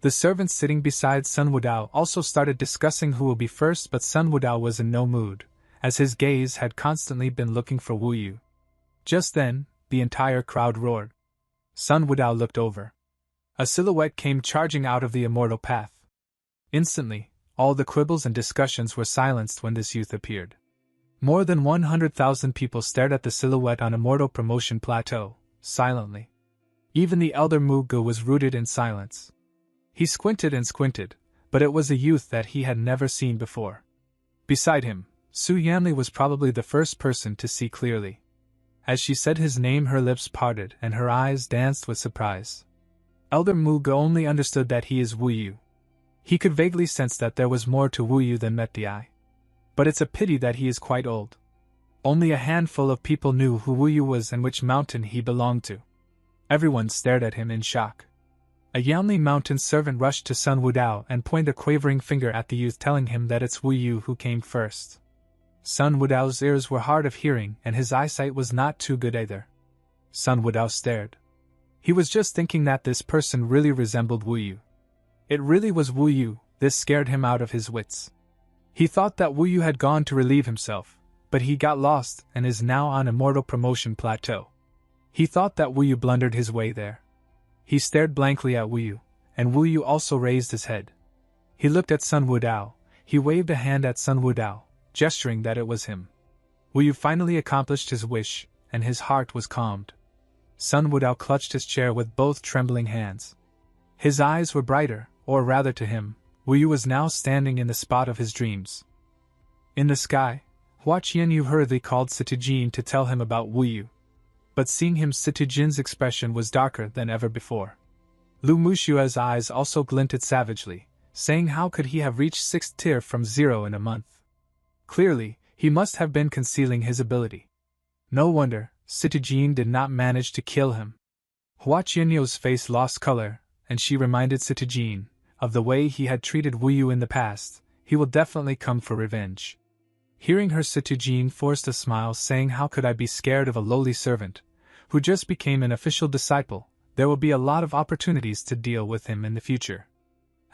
The servants sitting beside Sun Wudao also started discussing who will be first, but Sun Wudao was in no mood, as his gaze had constantly been looking for Wu Yu. Just then, the entire crowd roared. Sun Wudao looked over. A silhouette came charging out of the Immortal Path. Instantly, all the quibbles and discussions were silenced when this youth appeared. More than 100,000 people stared at the silhouette on Immortal Promotion Plateau, silently. Even the Elder Mugu was rooted in silence. He squinted and squinted, but it was a youth that he had never seen before. Beside him, Su Yanli was probably the first person to see clearly. As she said his name, her lips parted and her eyes danced with surprise. Elder Muge only understood that he is Wu Yu. He could vaguely sense that there was more to Wu Yu than met the eye. But it's a pity that he is quite old. Only a handful of people knew who Wu Yu was and which mountain he belonged to. Everyone stared at him in shock. A Yanli mountain servant rushed to Sun Wudao and pointed a quavering finger at the youth, telling him that it's Wu Yu who came first. Sun Wudao's ears were hard of hearing and his eyesight was not too good either. Sun Wudao stared. He was just thinking that this person really resembled Wu Yu. It really was Wu Yu. This scared him out of his wits. He thought that Wu Yu had gone to relieve himself, but he got lost and is now on Immortal Promotion Plateau. He thought that Wu Yu blundered his way there. He stared blankly at Wu Yu, and Wu Yu also raised his head. He looked at Sun Wudao. He waved a hand at Sun Wudao, gesturing that it was him. Wu Yu finally accomplished his wish, and his heart was calmed. Sun Wudao clutched his chair with both trembling hands. His eyes were brighter, or rather to him, Wu Yu was now standing in the spot of his dreams. In the sky, Hua Qianyu hurriedly called Situjin to tell him about Wu Yu. But seeing him, Situjin's expression was darker than ever before. Lu Mushua's eyes also glinted savagely, saying how could he have reached 6th tier from 0 in a month? Clearly, he must have been concealing his ability. No wonder Situjin did not manage to kill him. Hua Qianyu's face lost color, and she reminded Situjin of the way he had treated Wu Yu in the past. He will definitely come for revenge. Hearing her, Situjin forced a smile, saying how could I be scared of a lowly servant, who just became an official disciple? There will be a lot of opportunities to deal with him in the future,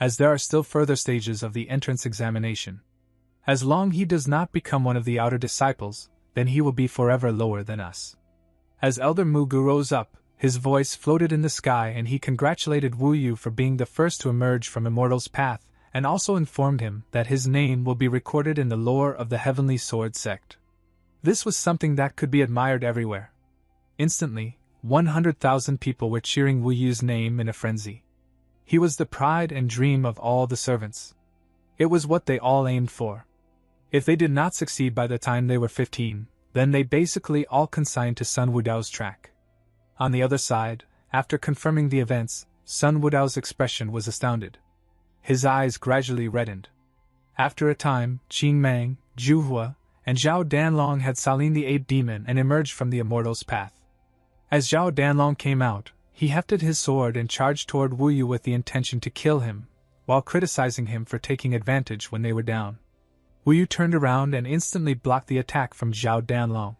as there are still further stages of the entrance examination. As long he does not become one of the outer disciples, then he will be forever lower than us. As Elder Mugu rose up, his voice floated in the sky and he congratulated Wu Yu for being the first to emerge from Immortal's path, and also informed him that his name will be recorded in the lore of the Heavenly Sword sect. This was something that could be admired everywhere. Instantly, 100,000 people were cheering Wu Yu's name in a frenzy. He was the pride and dream of all the servants. It was what they all aimed for. If they did not succeed by the time they were 15, then they basically all consigned to Sun Wudao's track. On the other side, after confirming the events, Sun Wudao's expression was astounded. His eyes gradually reddened. After a time, Qing Mang, Zhu Hua, and Zhao Danlong had Salin the Ape Demon and emerged from the Immortal's path. As Zhao Danlong came out, he hefted his sword and charged toward Wu Yu with the intention to kill him, while criticizing him for taking advantage when they were down. Wu Yu turned around and instantly blocked the attack from Zhao Danlong.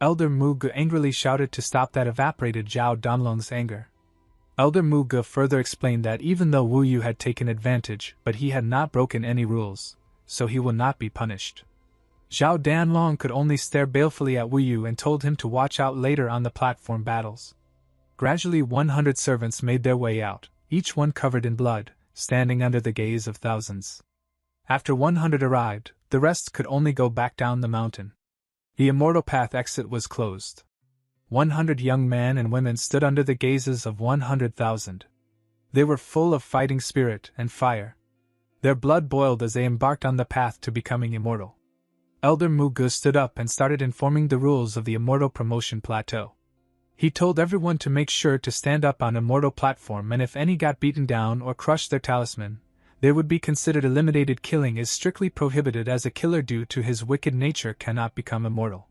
Elder Muge angrily shouted to stop that evaporated Zhao Danlong's anger. Elder Muge further explained that even though Wu Yu had taken advantage, but he had not broken any rules, so he will not be punished. Zhao Danlong could only stare balefully at Wu Yu and told him to watch out later on the platform battles. Gradually 100 servants made their way out, each one covered in blood, standing under the gaze of thousands. After 100 arrived, the rest could only go back down the mountain. The Immortal Path exit was closed. 100 young men and women stood under the gazes of 100,000. They were full of fighting spirit and fire. Their blood boiled as they embarked on the path to becoming immortal. Elder Mugu stood up and started informing the rules of the Immortal Promotion Plateau. He told everyone to make sure to stand up on Immortal Platform, and if any got beaten down or crushed their talisman, they would be considered eliminated. Killing is strictly prohibited, as a killer due to his wicked nature cannot become immortal.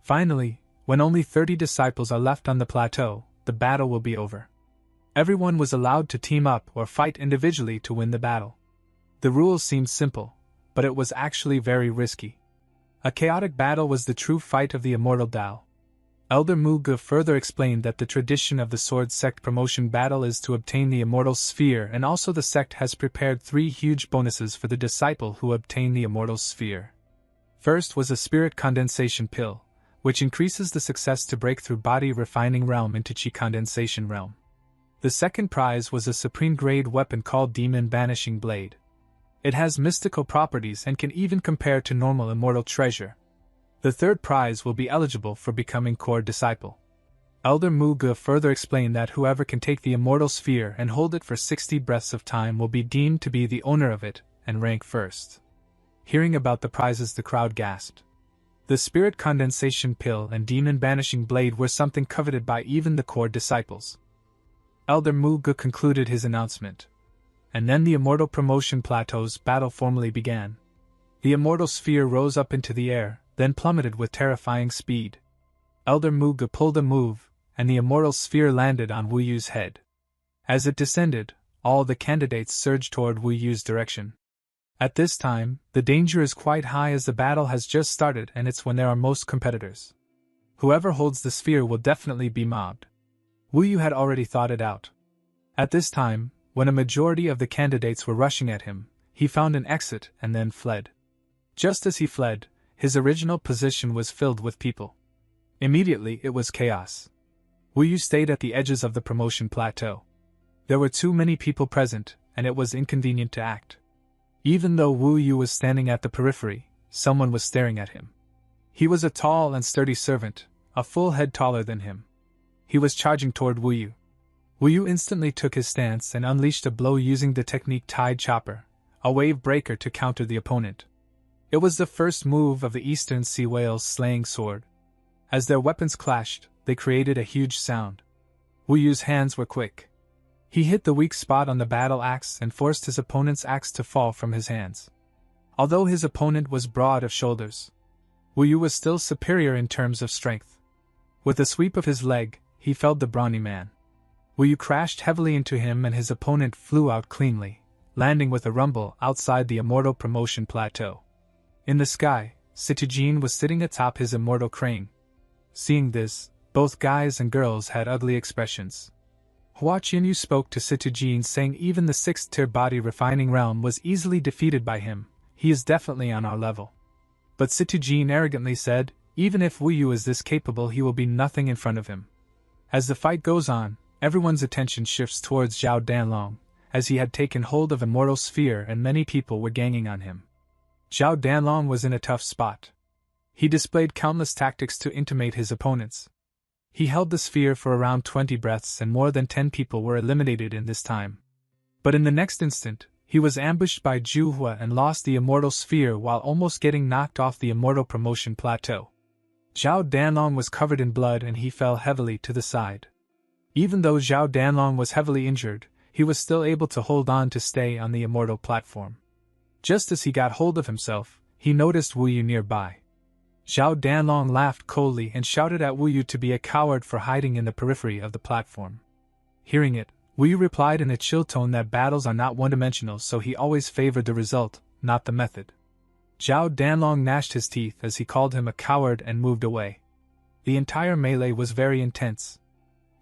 Finally, when only 30 disciples are left on the plateau, the battle will be over. Everyone was allowed to team up or fight individually to win the battle. The rules seemed simple, but it was actually very risky. A chaotic battle was the true fight of the Immortal Tao. Elder Mugu further explained that the tradition of the Sword Sect promotion battle is to obtain the Immortal Sphere, and also the sect has prepared 3 huge bonuses for the disciple who obtain the Immortal Sphere. First was a Spirit Condensation Pill, which increases the success to break through Body Refining Realm into Chi Condensation Realm. The second prize was a supreme-grade weapon called Demon Banishing Blade. It has mystical properties and can even compare to normal immortal treasure. The third prize will be eligible for becoming core disciple. Elder Muga further explained that whoever can take the immortal sphere and hold it for 60 breaths of time will be deemed to be the owner of it and rank first. Hearing about the prizes, the crowd gasped. The spirit condensation pill and demon banishing blade were something coveted by even the core disciples. Elder Muga concluded his announcement. And then the immortal promotion plateau's battle formally began. The immortal sphere rose up into the air, then plummeted with terrifying speed. Elder Muga pulled a move, and the immortal sphere landed on Wu Yu's head. As it descended, all the candidates surged toward Wu Yu's direction. At this time, the danger is quite high as the battle has just started and it's when there are most competitors. Whoever holds the sphere will definitely be mobbed. Wu Yu had already thought it out. At this time, when a majority of the candidates were rushing at him, he found an exit and then fled. Just as he fled, his original position was filled with people. Immediately it was chaos. Wu Yu stayed at the edges of the promotion plateau. There were too many people present, and it was inconvenient to act. Even though Wu Yu was standing at the periphery, someone was staring at him. He was a tall and sturdy servant, a full head taller than him. He was charging toward Wu Yu. Wu Yu instantly took his stance and unleashed a blow using the technique Tide Chopper, a wave breaker to counter the opponent. It was the first move of the Eastern Sea Whale's slaying sword. As their weapons clashed, they created a huge sound. Wu Yu's hands were quick. He hit the weak spot on the battle axe and forced his opponent's axe to fall from his hands. Although his opponent was broad of shoulders, Wu Yu was still superior in terms of strength. With a sweep of his leg, he felled the brawny man. Wu Yu crashed heavily into him and his opponent flew out cleanly, landing with a rumble outside the immortal promotion plateau. In the sky, Citujin was sitting atop his immortal crane. Seeing this, both guys and girls had ugly expressions. Hua Qianyu spoke to Citujin saying even the 6th-tier body refining realm was easily defeated by him. He is definitely on our level. But Citujin arrogantly said, even if Wu Yu is this capable, he will be nothing in front of him. As the fight goes on, everyone's attention shifts towards Zhao Danlong, as he had taken hold of Immortal Sphere and many people were ganging on him. Zhao Danlong was in a tough spot. He displayed countless tactics to intimidate his opponents. He held the sphere for around 20 breaths and more than 10 people were eliminated in this time. But in the next instant, he was ambushed by Zhu Hua and lost the Immortal Sphere while almost getting knocked off the Immortal Promotion Plateau. Zhao Danlong was covered in blood and he fell heavily to the side. Even though Zhao Danlong was heavily injured, he was still able to hold on to stay on the Immortal platform. Just as he got hold of himself, he noticed Wu Yu nearby. Zhao Danlong laughed coldly and shouted at Wu Yu to be a coward for hiding in the periphery of the platform. Hearing it, Wu Yu replied in a chill tone that battles are not one-dimensional, so he always favored the result, not the method. Zhao Danlong gnashed his teeth as he called him a coward and moved away. The entire melee was very intense.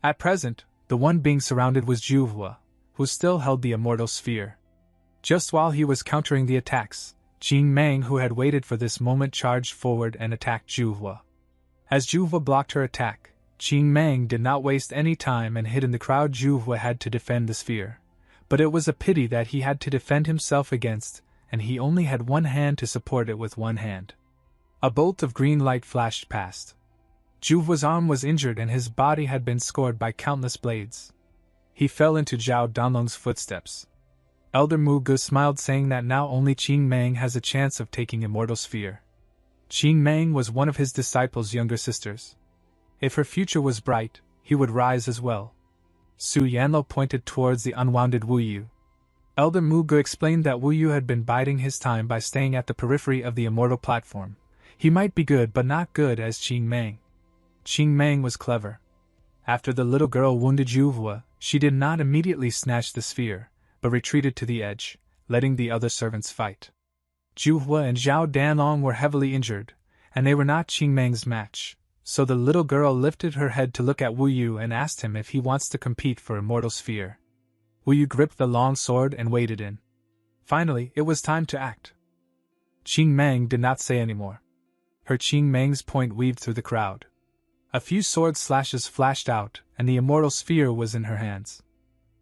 At present, the one being surrounded was Zhu Hua, who still held the Immortal Sphere. Just while he was countering the attacks, Jing Meng, who had waited for this moment, charged forward and attacked Zhu Hua. As Zhu Hua blocked her attack, Jing Meng did not waste any time and hid in the crowd. Zhu Hua had to defend the sphere. But it was a pity that he had to defend himself against, and he only had one hand to support it with one hand. A bolt of green light flashed past. Zhu Hua's arm was injured and his body had been scored by countless blades. He fell into Zhao Danlong's footsteps. Elder Mu Ge smiled, saying that now only Qing Meng has a chance of taking Immortal Sphere. Qing Meng was one of his disciples' younger sisters. If her future was bright, he would rise as well. Su Yanlo pointed towards the unwounded Wu Yu. Elder Mu Ge explained that Wu Yu had been biding his time by staying at the periphery of the Immortal platform. He might be good but not good as Qing Meng. Qing Meng was clever. After the little girl wounded Zhu Hua, she did not immediately snatch the sphere, but retreated to the edge, letting the other servants fight. Zhu Hua and Zhao Danlong were heavily injured, and they were not Qing Meng's match, so the little girl lifted her head to look at Wu Yu and asked him if he wants to compete for Immortal Sphere. Wu Yu gripped the long sword and waded in. Finally, it was time to act. Qing Meng did not say any more. Her Qing Meng's point weaved through the crowd. A few sword slashes flashed out, and the Immortal Sphere was in her hands.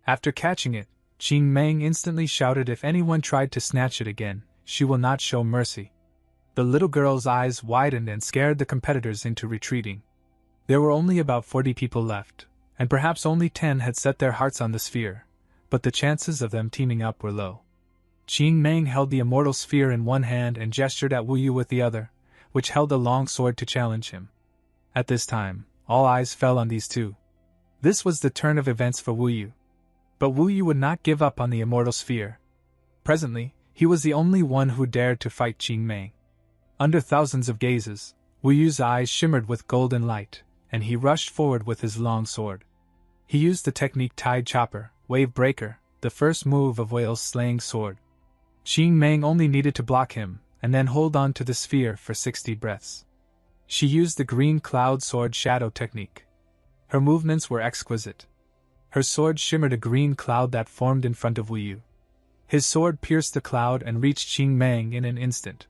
After catching it, Qing Meng instantly shouted, if anyone tried to snatch it again, she will not show mercy. The little girl's eyes widened and scared the competitors into retreating. There were only about 40 people left, and perhaps only 10 had set their hearts on the sphere, but the chances of them teaming up were low. Qing Meng held the immortal sphere in one hand and gestured at Wu Yu with the other, which held a long sword to challenge him. At this time, all eyes fell on these two. This was the turn of events for Wu Yu. But Wu Yu would not give up on the immortal sphere. Presently, he was the only one who dared to fight Qing Meng. Under thousands of gazes, Wu Yu's eyes shimmered with golden light, and he rushed forward with his long sword. He used the technique Tide Chopper, Wave Breaker, the first move of Whale's slaying sword. Qing Meng only needed to block him, and then hold on to the sphere for 60 breaths. She used the green cloud sword shadow technique. Her movements were exquisite. Her sword shimmered a green cloud that formed in front of Wu Yu. His sword pierced the cloud and reached Qing Meng in an instant.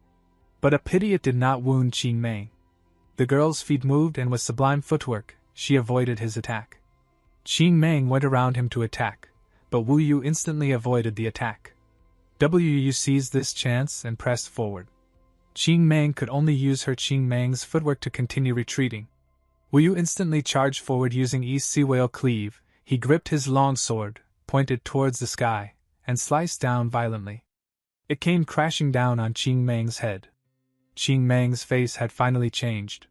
But a pity it did not wound Qing Meng. The girl's feet moved, and with sublime footwork, she avoided his attack. Qing Meng went around him to attack, but Wu Yu instantly avoided the attack. Wu Yu seized this chance and pressed forward. Qing Meng could only use her Qing Meng's footwork to continue retreating. Wu Yu instantly charged forward using East Sea Whale Cleave. He gripped his long sword, pointed towards the sky, and sliced down violently. It came crashing down on Qing Meng's head. Qing Meng's face had finally changed.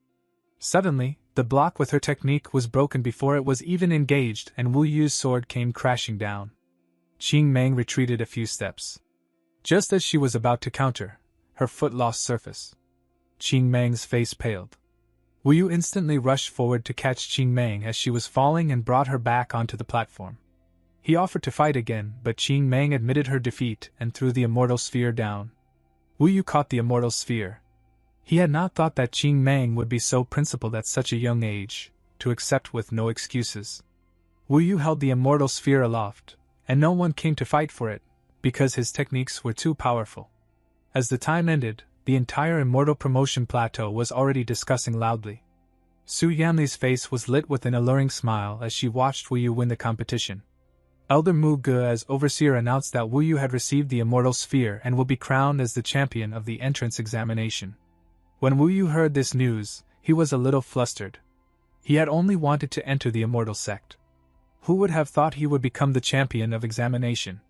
Suddenly, the block with her technique was broken before it was even engaged, and Wu Yu's sword came crashing down. Qing Meng retreated a few steps. Just as she was about to counter, her foot lost surface. Qing Meng's face paled. Wu Yu instantly rushed forward to catch Qing Meng as she was falling and brought her back onto the platform. He offered to fight again, but Qing Meng admitted her defeat and threw the immortal sphere down. Wu Yu caught the immortal sphere. He had not thought that Qing Meng would be so principled at such a young age, to accept with no excuses. Wu Yu held the immortal sphere aloft, and no one came to fight for it, because his techniques were too powerful. As the time ended, the entire immortal promotion plateau was already discussing loudly. Su Yanli's face was lit with an alluring smile as she watched Wu Yu win the competition. Elder Mu Ge as overseer announced that Wu Yu had received the immortal sphere and will be crowned as the champion of the entrance examination. When Wu Yu heard this news, he was a little flustered. He had only wanted to enter the immortal sect. Who would have thought he would become the champion of examination?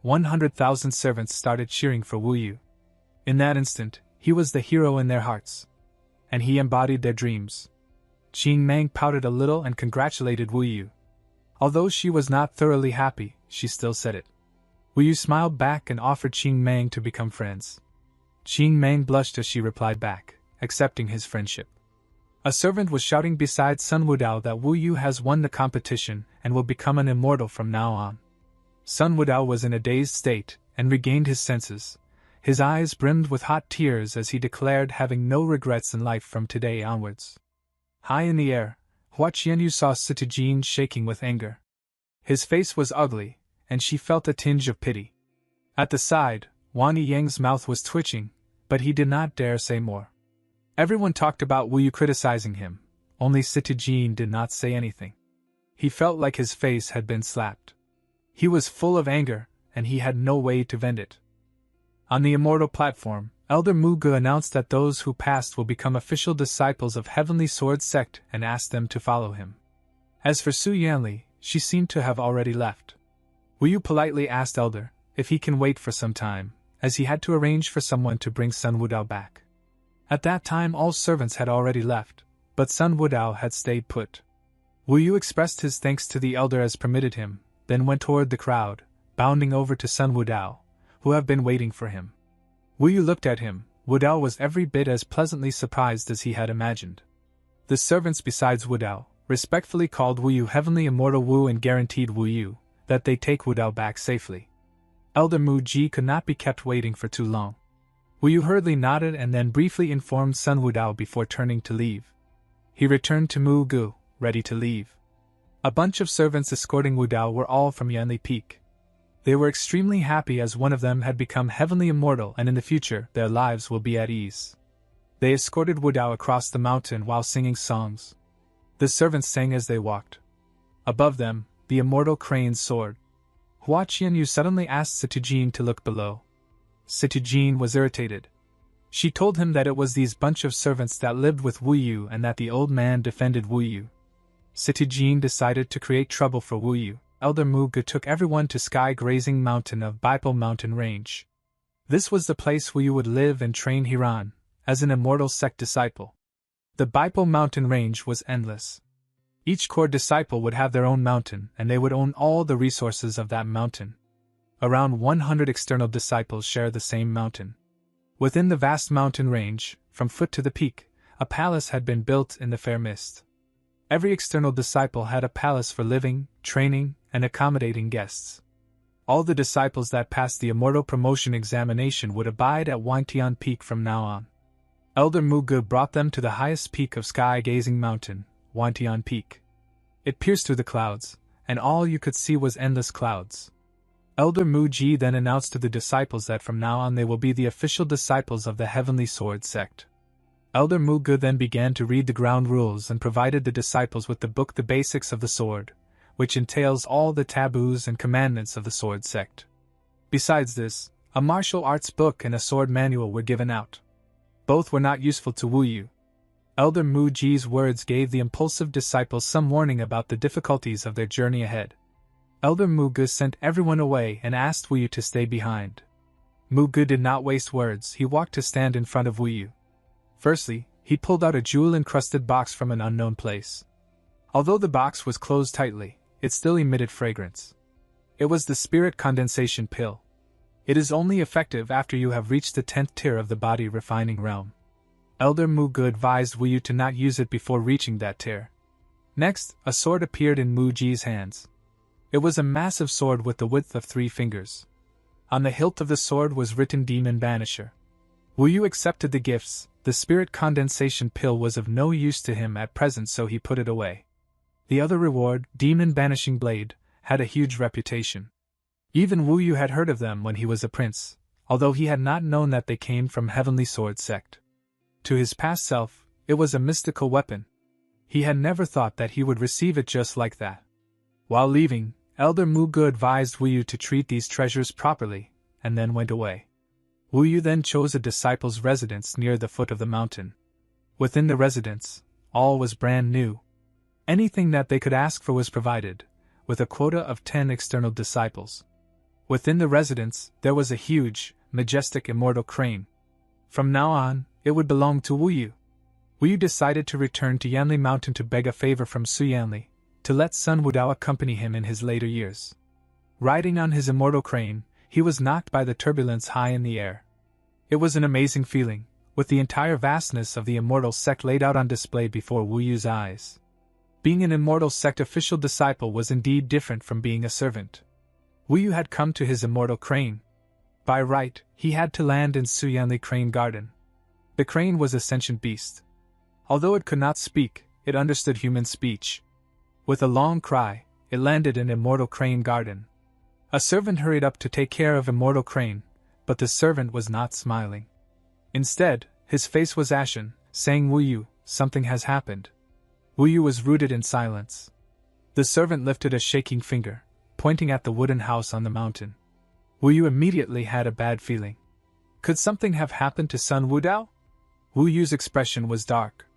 100,000 servants started cheering for Wu Yu. In that instant, he was the hero in their hearts. And he embodied their dreams. Qing Meng pouted a little and congratulated Wu Yu. Although she was not thoroughly happy, she still said it. Wu Yu smiled back and offered Qing Meng to become friends. Qing Meng blushed as she replied back, accepting his friendship. A servant was shouting beside Sun Wudao that Wu Yu has won the competition and will become an immortal from now on. Sun Wudao was in a dazed state and regained his senses. His eyes brimmed with hot tears as he declared having no regrets in life from today onwards. High in the air, Hua Qianyu saw Sitijin shaking with anger. His face was ugly, and she felt a tinge of pity. At the side, Wang Yang's mouth was twitching, but he did not dare say more. Everyone talked about Wu Yu criticizing him, only Sitijin did not say anything. He felt like his face had been slapped. He was full of anger, and he had no way to vent it. On the immortal platform, Elder Mu Ge announced that those who passed will become official disciples of Heavenly Sword Sect and asked them to follow him. As for Su Yanli, she seemed to have already left. Wu Yu politely asked Elder if he can wait for some time, as he had to arrange for someone to bring Sun Wudao back. At that time all servants had already left, but Sun Wudao had stayed put. Wu Yu expressed his thanks to the Elder as permitted him, then went toward the crowd, bounding over to Sun Wudao, who had been waiting for him. Wu Yu looked at him. Wudao was every bit as pleasantly surprised as he had imagined. The servants besides Wudao respectfully called Wu Yu Heavenly Immortal Wu and guaranteed Wu Yu that they take Wudao back safely. Elder Mu Ji could not be kept waiting for too long. Wu Yu hurriedly nodded and then briefly informed Sun Wudao before turning to leave. He returned to Mu Ge, ready to leave. A bunch of servants escorting Wudao were all from Yanli Peak. They were extremely happy as one of them had become heavenly immortal and in the future their lives will be at ease. They escorted Wudao across the mountain while singing songs. The servants sang as they walked. Above them, the immortal crane soared. Hua Qianyu suddenly asked Sitijin to look below. Sitijin was irritated. She told him that it was these bunch of servants that lived with Wu Yu and that the old man defended Wu Yu. Sitijin decided to create trouble for Wu Yu. Elder Muga took everyone to Sky Grazing Mountain of Bipal Mountain Range. This was the place Wu Yu would live and train Hiran, as an immortal sect disciple. The Bipal Mountain Range was endless. Each core disciple would have their own mountain and they would own all the resources of that mountain. Around 100 external disciples share the same mountain. Within the vast mountain range, from foot to the peak, a palace had been built in the fair mist. Every external disciple had a palace for living, training, and accommodating guests. All the disciples that passed the Immortal Promotion examination would abide at Wangtian Peak from now on. Elder Mugu brought them to the highest peak of Sky Gazing Mountain, Wangtian Peak. It pierced through the clouds, and all you could see was endless clouds. Elder Muji then announced to the disciples that from now on they will be the official disciples of the Heavenly Sword sect. Elder Mugu then began to read the ground rules and provided the disciples with the book The Basics of the Sword, which entails all the taboos and commandments of the sword sect. Besides this, a martial arts book and a sword manual were given out. Both were not useful to Wu Yu. Elder Muji's words gave the impulsive disciples some warning about the difficulties of their journey ahead. Elder Mugu sent everyone away and asked Wu Yu to stay behind. Mugu did not waste words, he walked to stand in front of Wu Yu. Firstly, he pulled out a jewel-encrusted box from an unknown place. Although the box was closed tightly, it still emitted fragrance. It was the spirit condensation pill. It is only effective after you have reached the 10th tier of the body refining realm. Elder Mugu advised Wu Yu to not use it before reaching that tier. Next, a sword appeared in Muji's hands. It was a massive sword with the width of 3 fingers. On the hilt of the sword was written Demon Banisher. Wu Yu accepted the gifts. The spirit condensation pill was of no use to him at present, so he put it away. The other reward, Demon Banishing Blade, had a huge reputation. Even Wu Yu had heard of them when he was a prince, although he had not known that they came from Heavenly Sword sect. To his past self, it was a mystical weapon. He had never thought that he would receive it just like that. While leaving, Elder Mugu advised Wu Yu to treat these treasures properly, and then went away. Wu Yu then chose a disciple's residence near the foot of the mountain. Within the residence, all was brand new. Anything that they could ask for was provided, with a quota of 10 external disciples. Within the residence, there was a huge, majestic immortal crane. From now on, it would belong to Wu Yu. Wu Yu decided to return to Yanli Mountain to beg a favor from Su Yanli, to let Sun Wudao accompany him in his later years. Riding on his immortal crane, he was knocked by the turbulence high in the air. It was an amazing feeling, with the entire vastness of the immortal sect laid out on display before Wu Yu's eyes. Being an immortal sect official disciple was indeed different from being a servant. Wu Yu had come to his immortal crane. By right, he had to land in Su Yanli Crane Garden. The crane was a sentient beast. Although it could not speak, it understood human speech. With a long cry, it landed in Immortal Crane Garden. A servant hurried up to take care of Immortal Crane, but the servant was not smiling. Instead, his face was ashen, saying, "Wu Yu, something has happened." Wu Yu was rooted in silence. The servant lifted a shaking finger, pointing at the wooden house on the mountain. Wu Yu immediately had a bad feeling. Could something have happened to Sun Wudao? Wu Yu's expression was dark.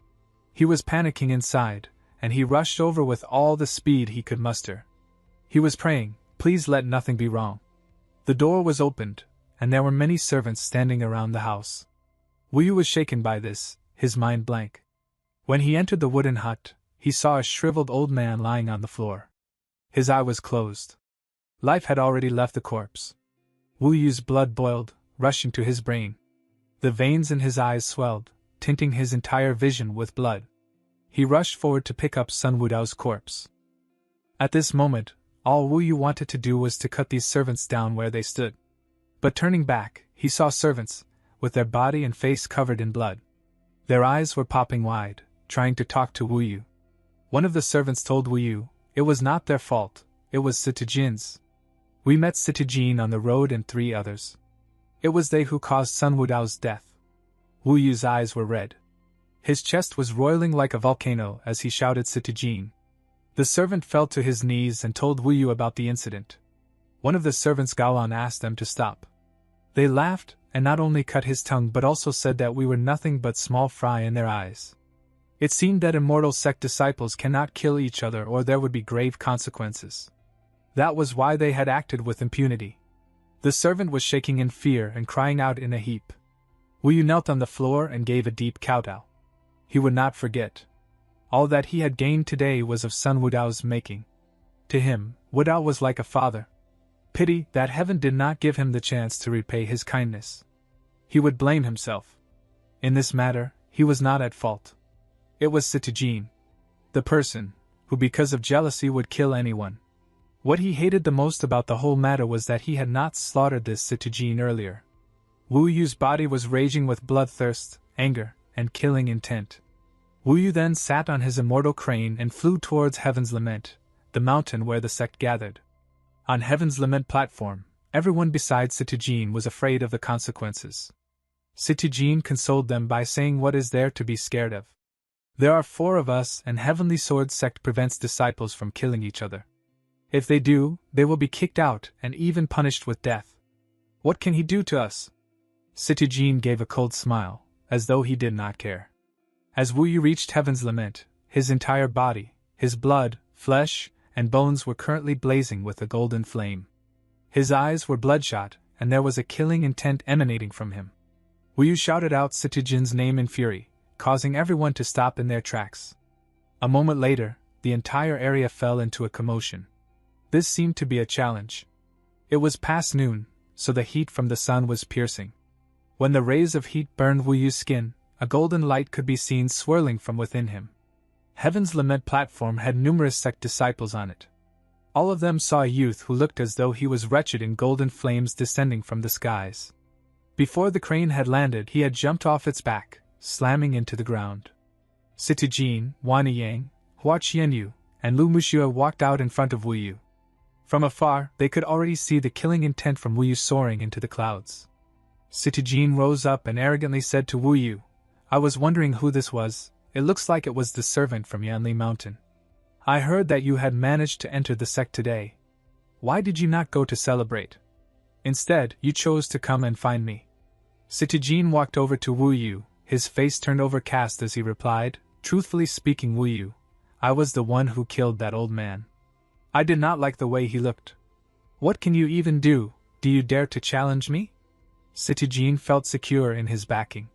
He was panicking inside, and he rushed over with all the speed he could muster. He was praying, "Please let nothing be wrong." The door was opened, and there were many servants standing around the house. Wu Yu was shaken by this, his mind blank. When he entered the wooden hut, he saw a shriveled old man lying on the floor. His eye was closed. Life had already left the corpse. Wu Yu's blood boiled, rushing to his brain. The veins in his eyes swelled, tinting his entire vision with blood. He rushed forward to pick up Sun Wudao's corpse. At this moment, all Wu Yu wanted to do was to cut these servants down where they stood. But turning back, he saw servants, with their body and face covered in blood. Their eyes were popping wide, trying to talk to Wu Yu. One of the servants told Wu Yu, it was not their fault, it was Sitijin's. We met Sitijin on the road and 3 others. It was they who caused Sun Wudao's death. Wu Yu's eyes were red. His chest was roiling like a volcano as he shouted Sitijin. The servant fell to his knees and told Wu Yu about the incident. One of the servants Gaoan asked them to stop. They laughed, and not only cut his tongue but also said that we were nothing but small fry in their eyes. It seemed that immortal sect disciples cannot kill each other or there would be grave consequences. That was why they had acted with impunity. The servant was shaking in fear and crying out in a heap. Wu Yu knelt on the floor and gave a deep kowtow. He would not forget. All that he had gained today was of son Wu Dao's making. To him, Wu Dao was like a father. Pity that heaven did not give him the chance to repay his kindness. He would blame himself. In this matter, he was not at fault. It was Citijin, the person, who because of jealousy would kill anyone. What he hated the most about the whole matter was that he had not slaughtered this Citijin earlier. Wu Yu's body was raging with bloodthirst, anger, and killing intent. Wu Yu then sat on his immortal crane and flew towards Heaven's Lament, the mountain where the sect gathered. On Heaven's Lament platform, everyone besides Citijin was afraid of the consequences. Citijin consoled them by saying, "What is there to be scared of? There are 4 of us, and Heavenly Sword sect prevents disciples from killing each other. If they do, they will be kicked out and even punished with death. What can he do to us?" Citijin gave a cold smile, as though he did not care. As Wu Yu reached Heaven's Lament, his entire body, his blood, flesh, and bones were currently blazing with a golden flame. His eyes were bloodshot, and there was a killing intent emanating from him. Wu Yu shouted out Citijin's name in fury, causing everyone to stop in their tracks. A moment later, the entire area fell into a commotion. This seemed to be a challenge. It was past noon, so the heat from the sun was piercing. When the rays of heat burned Wu Yu's skin, a golden light could be seen swirling from within him. Heaven's Lament platform had numerous sect disciples on it. All of them saw a youth who looked as though he was wretched in golden flames descending from the skies. Before the crane had landed, he had jumped off its back, slamming into the ground. Citijin, Wani Yang, Hua Qianyu, and Lu Muxue walked out in front of Wu Yu. From afar, they could already see the killing intent from Wu Yu soaring into the clouds. Citijin rose up and arrogantly said to Wu Yu, "I was wondering who this was. It looks like it was the servant from Yanli Mountain. I heard that you had managed to enter the sect today. Why did you not go to celebrate? Instead, you chose to come and find me." Citijin walked over to Wu Yu, his face turned overcast as he replied, "Truthfully speaking, Wu Yu, I was the one who killed that old man. I did not like the way he looked. What can you even do? Do you dare to challenge me?" Citijin felt secure in his backing.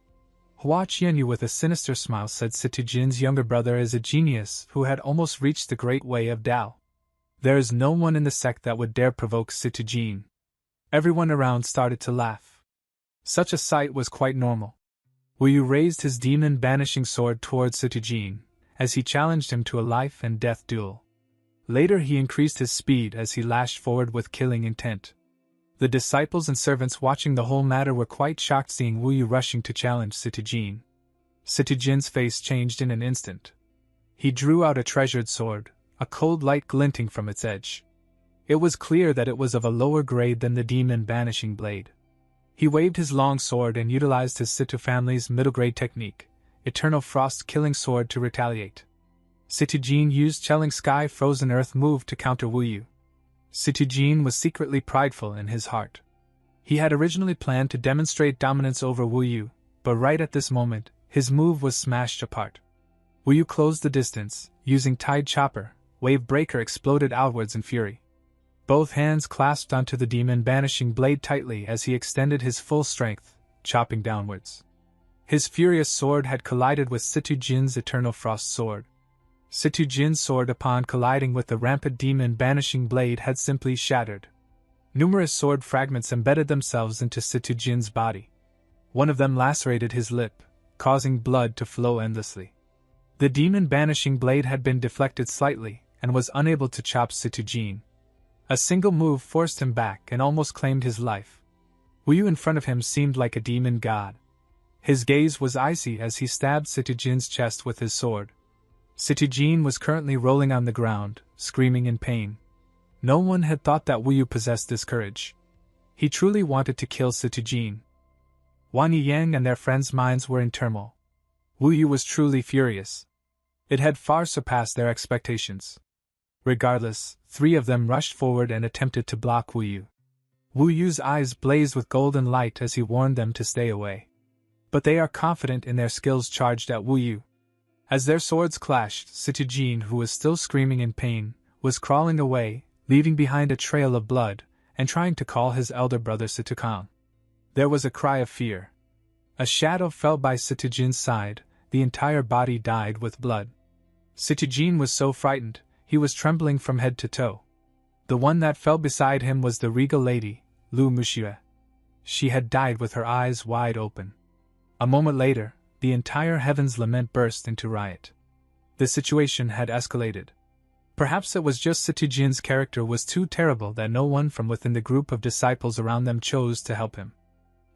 Hua Qianyu with a sinister smile said Citijin's younger brother is a genius who had almost reached the great way of Tao. There is no one in the sect that would dare provoke Citijin. Everyone around started to laugh. Such a sight was quite normal. Wu Yu raised his demon-banishing sword towards Citijin, as he challenged him to a life-and-death duel. Later he increased his speed as he lashed forward with killing intent. The disciples and servants watching the whole matter were quite shocked seeing Wu Yu rushing to challenge Citijin. Citijin's face changed in an instant. He drew out a treasured sword, a cold light glinting from its edge. It was clear that it was of a lower grade than the demon-banishing blade. He waved his long sword and utilized his Situ family's middle-grade technique, Eternal Frost Killing Sword, to retaliate. Citijin used Chilling Sky Frozen Earth move to counter Wu Yu. Citijin was secretly prideful in his heart. He had originally planned to demonstrate dominance over Wu Yu, but right at this moment, his move was smashed apart. Wu Yu closed the distance, using Tide Chopper. Wave Breaker exploded outwards in fury. Both hands clasped onto the demon-banishing blade tightly as he extended his full strength, chopping downwards. His furious sword had collided with Citijin's Eternal Frost sword. Citijin's sword, upon colliding with the rampant demon-banishing blade, had simply shattered. Numerous sword fragments embedded themselves into Citijin's body. One of them lacerated his lip, causing blood to flow endlessly. The demon-banishing blade had been deflected slightly, and was unable to chop Citijin. A single move forced him back and almost claimed his life. Wu Yu in front of him seemed like a demon god. His gaze was icy as he stabbed Citijin's chest with his sword. Citijin was currently rolling on the ground, screaming in pain. No one had thought that Wu Yu possessed this courage. He truly wanted to kill Citijin. Wang Yang and their friends' minds were in turmoil. Wu Yu was truly furious. It had far surpassed their expectations. Regardless, 3 of them rushed forward and attempted to block Wu Yu. Wu Yu's eyes blazed with golden light as he warned them to stay away. But they are confident in their skills, charged at Wu Yu. As their swords clashed, Situjin, who was still screaming in pain, was crawling away, leaving behind a trail of blood, and trying to call his elder brother Situkang. There was a cry of fear. A shadow fell by Situjin's side, the entire body dyed with blood. Situjin was so frightened, he was trembling from head to toe. The one that fell beside him was the regal lady, Lu Muxue. She had died with her eyes wide open. A moment later, the entire heaven's lament burst into riot. The situation had escalated. Perhaps it was just Situjin's character was too terrible that no one from within the group of disciples around them chose to help him.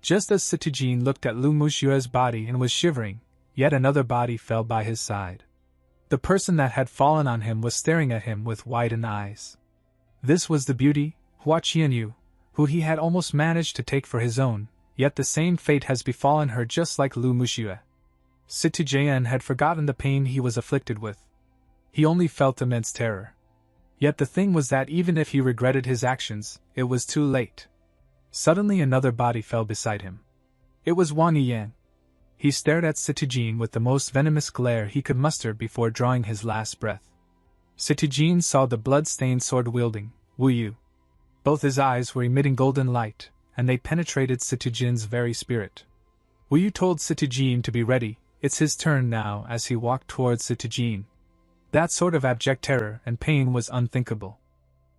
Just as Situjin looked at Lu Muxue's body and was shivering, yet another body fell by his side. The person that had fallen on him was staring at him with widened eyes. This was the beauty, Hua Qianyu, who he had almost managed to take for his own, yet the same fate has befallen her just like Lu Muxue. Situjin had forgotten the pain he was afflicted with. He only felt immense terror. Yet the thing was that even if he regretted his actions, it was too late. Suddenly another body fell beside him. It was Wang Yiyan. He stared at Situjin with the most venomous glare he could muster before drawing his last breath. Situjin saw the blood-stained sword-wielding Wu Yu. Both his eyes were emitting golden light, and they penetrated Situjin's very spirit. Wu Yu told Situjin to be ready, it's his turn now, as he walked towards Situjin. That sort of abject terror and pain was unthinkable.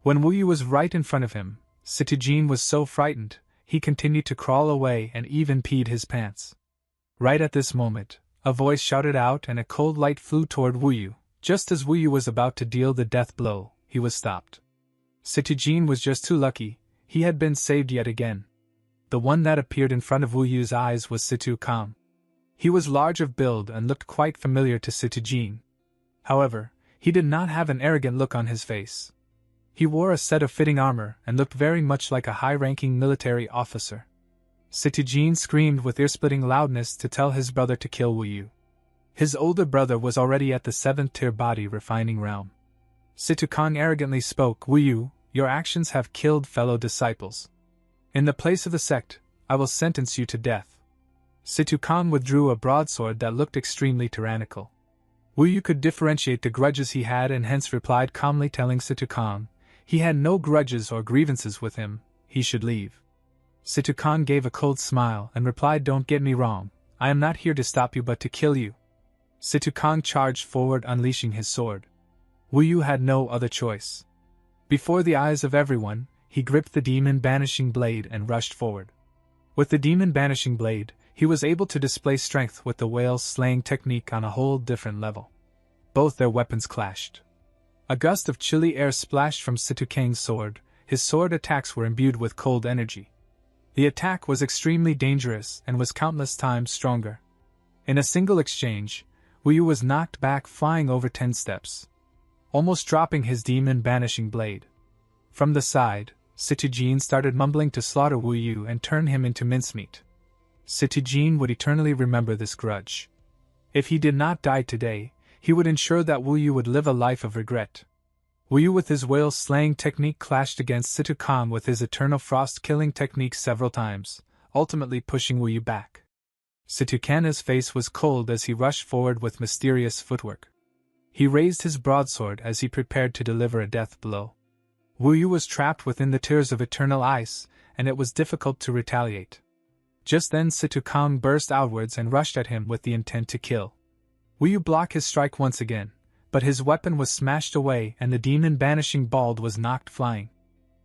When Wu Yu was right in front of him, Situjin was so frightened, he continued to crawl away and even peed his pants. Right at this moment, a voice shouted out and a cold light flew toward Wu Yu. Just as Wu Yu was about to deal the death blow, he was stopped. Situjin was just too lucky, he had been saved yet again. The one that appeared in front of Wu Yu's eyes was Situkang. He was large of build and looked quite familiar to Situjin. However, he did not have an arrogant look on his face. He wore a set of fitting armor and looked very much like a high-ranking military officer. Situjin screamed with ear-splitting loudness to tell his brother to kill Wu Yu. His older brother was already at the 7th-tier body refining realm. Situkang arrogantly spoke, Wu Yu, your actions have killed fellow disciples. In the place of the sect, I will sentence you to death. Situkang withdrew a broadsword that looked extremely tyrannical. Wu Yu could differentiate the grudges he had and hence replied calmly, telling Situkang he had no grudges or grievances with him, he should leave. Situkang gave a cold smile and replied, don't get me wrong, I am not here to stop you but to kill you. Situkang charged forward, unleashing his sword. Wu Yu had no other choice. Before the eyes of everyone, he gripped the demon banishing blade and rushed forward. With the demon banishing blade, he was able to display strength with the whale's slaying technique on a whole different level. Both their weapons clashed. A gust of chilly air splashed from Situkang's sword, his sword attacks were imbued with cold energy. The attack was extremely dangerous and was countless times stronger. In a single exchange, Wu Yu was knocked back, flying over 10 steps, almost dropping his demon-banishing blade. From the side, Situjin started mumbling to slaughter Wu Yu and turn him into mincemeat. Situjin would eternally remember this grudge. If he did not die today, he would ensure that Wu Yu would live a life of regret. Wu Yu with his whale-slaying technique clashed against Situkang with his eternal frost-killing technique several times, ultimately pushing Wu Yu back. Situkang's face was cold as he rushed forward with mysterious footwork. He raised his broadsword as he prepared to deliver a death blow. Wu Yu was trapped within the tiers of eternal ice, and it was difficult to retaliate. Just then Situkang burst outwards and rushed at him with the intent to kill. Wu Yu blocked his strike once again, but his weapon was smashed away and the demon-banishing bald was knocked flying.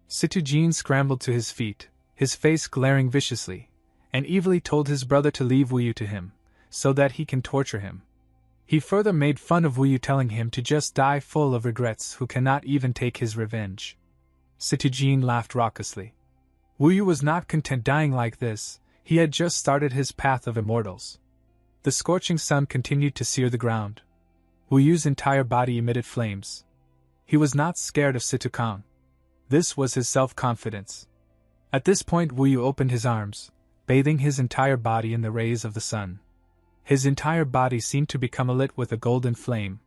Situjin scrambled to his feet, his face glaring viciously, and evilly told his brother to leave Wu Yu to him, so that he can torture him. He further made fun of Wu Yu, telling him to just die full of regrets who cannot even take his revenge. Situjin laughed raucously. Wu Yu was not content dying like this, he had just started his path of immortals. The scorching sun continued to sear the ground. Wu Yu's entire body emitted flames. He was not scared of Situkang. This was his self-confidence. At this point Wu Yu opened his arms, bathing his entire body in the rays of the sun. His entire body seemed to become alit with a golden flame.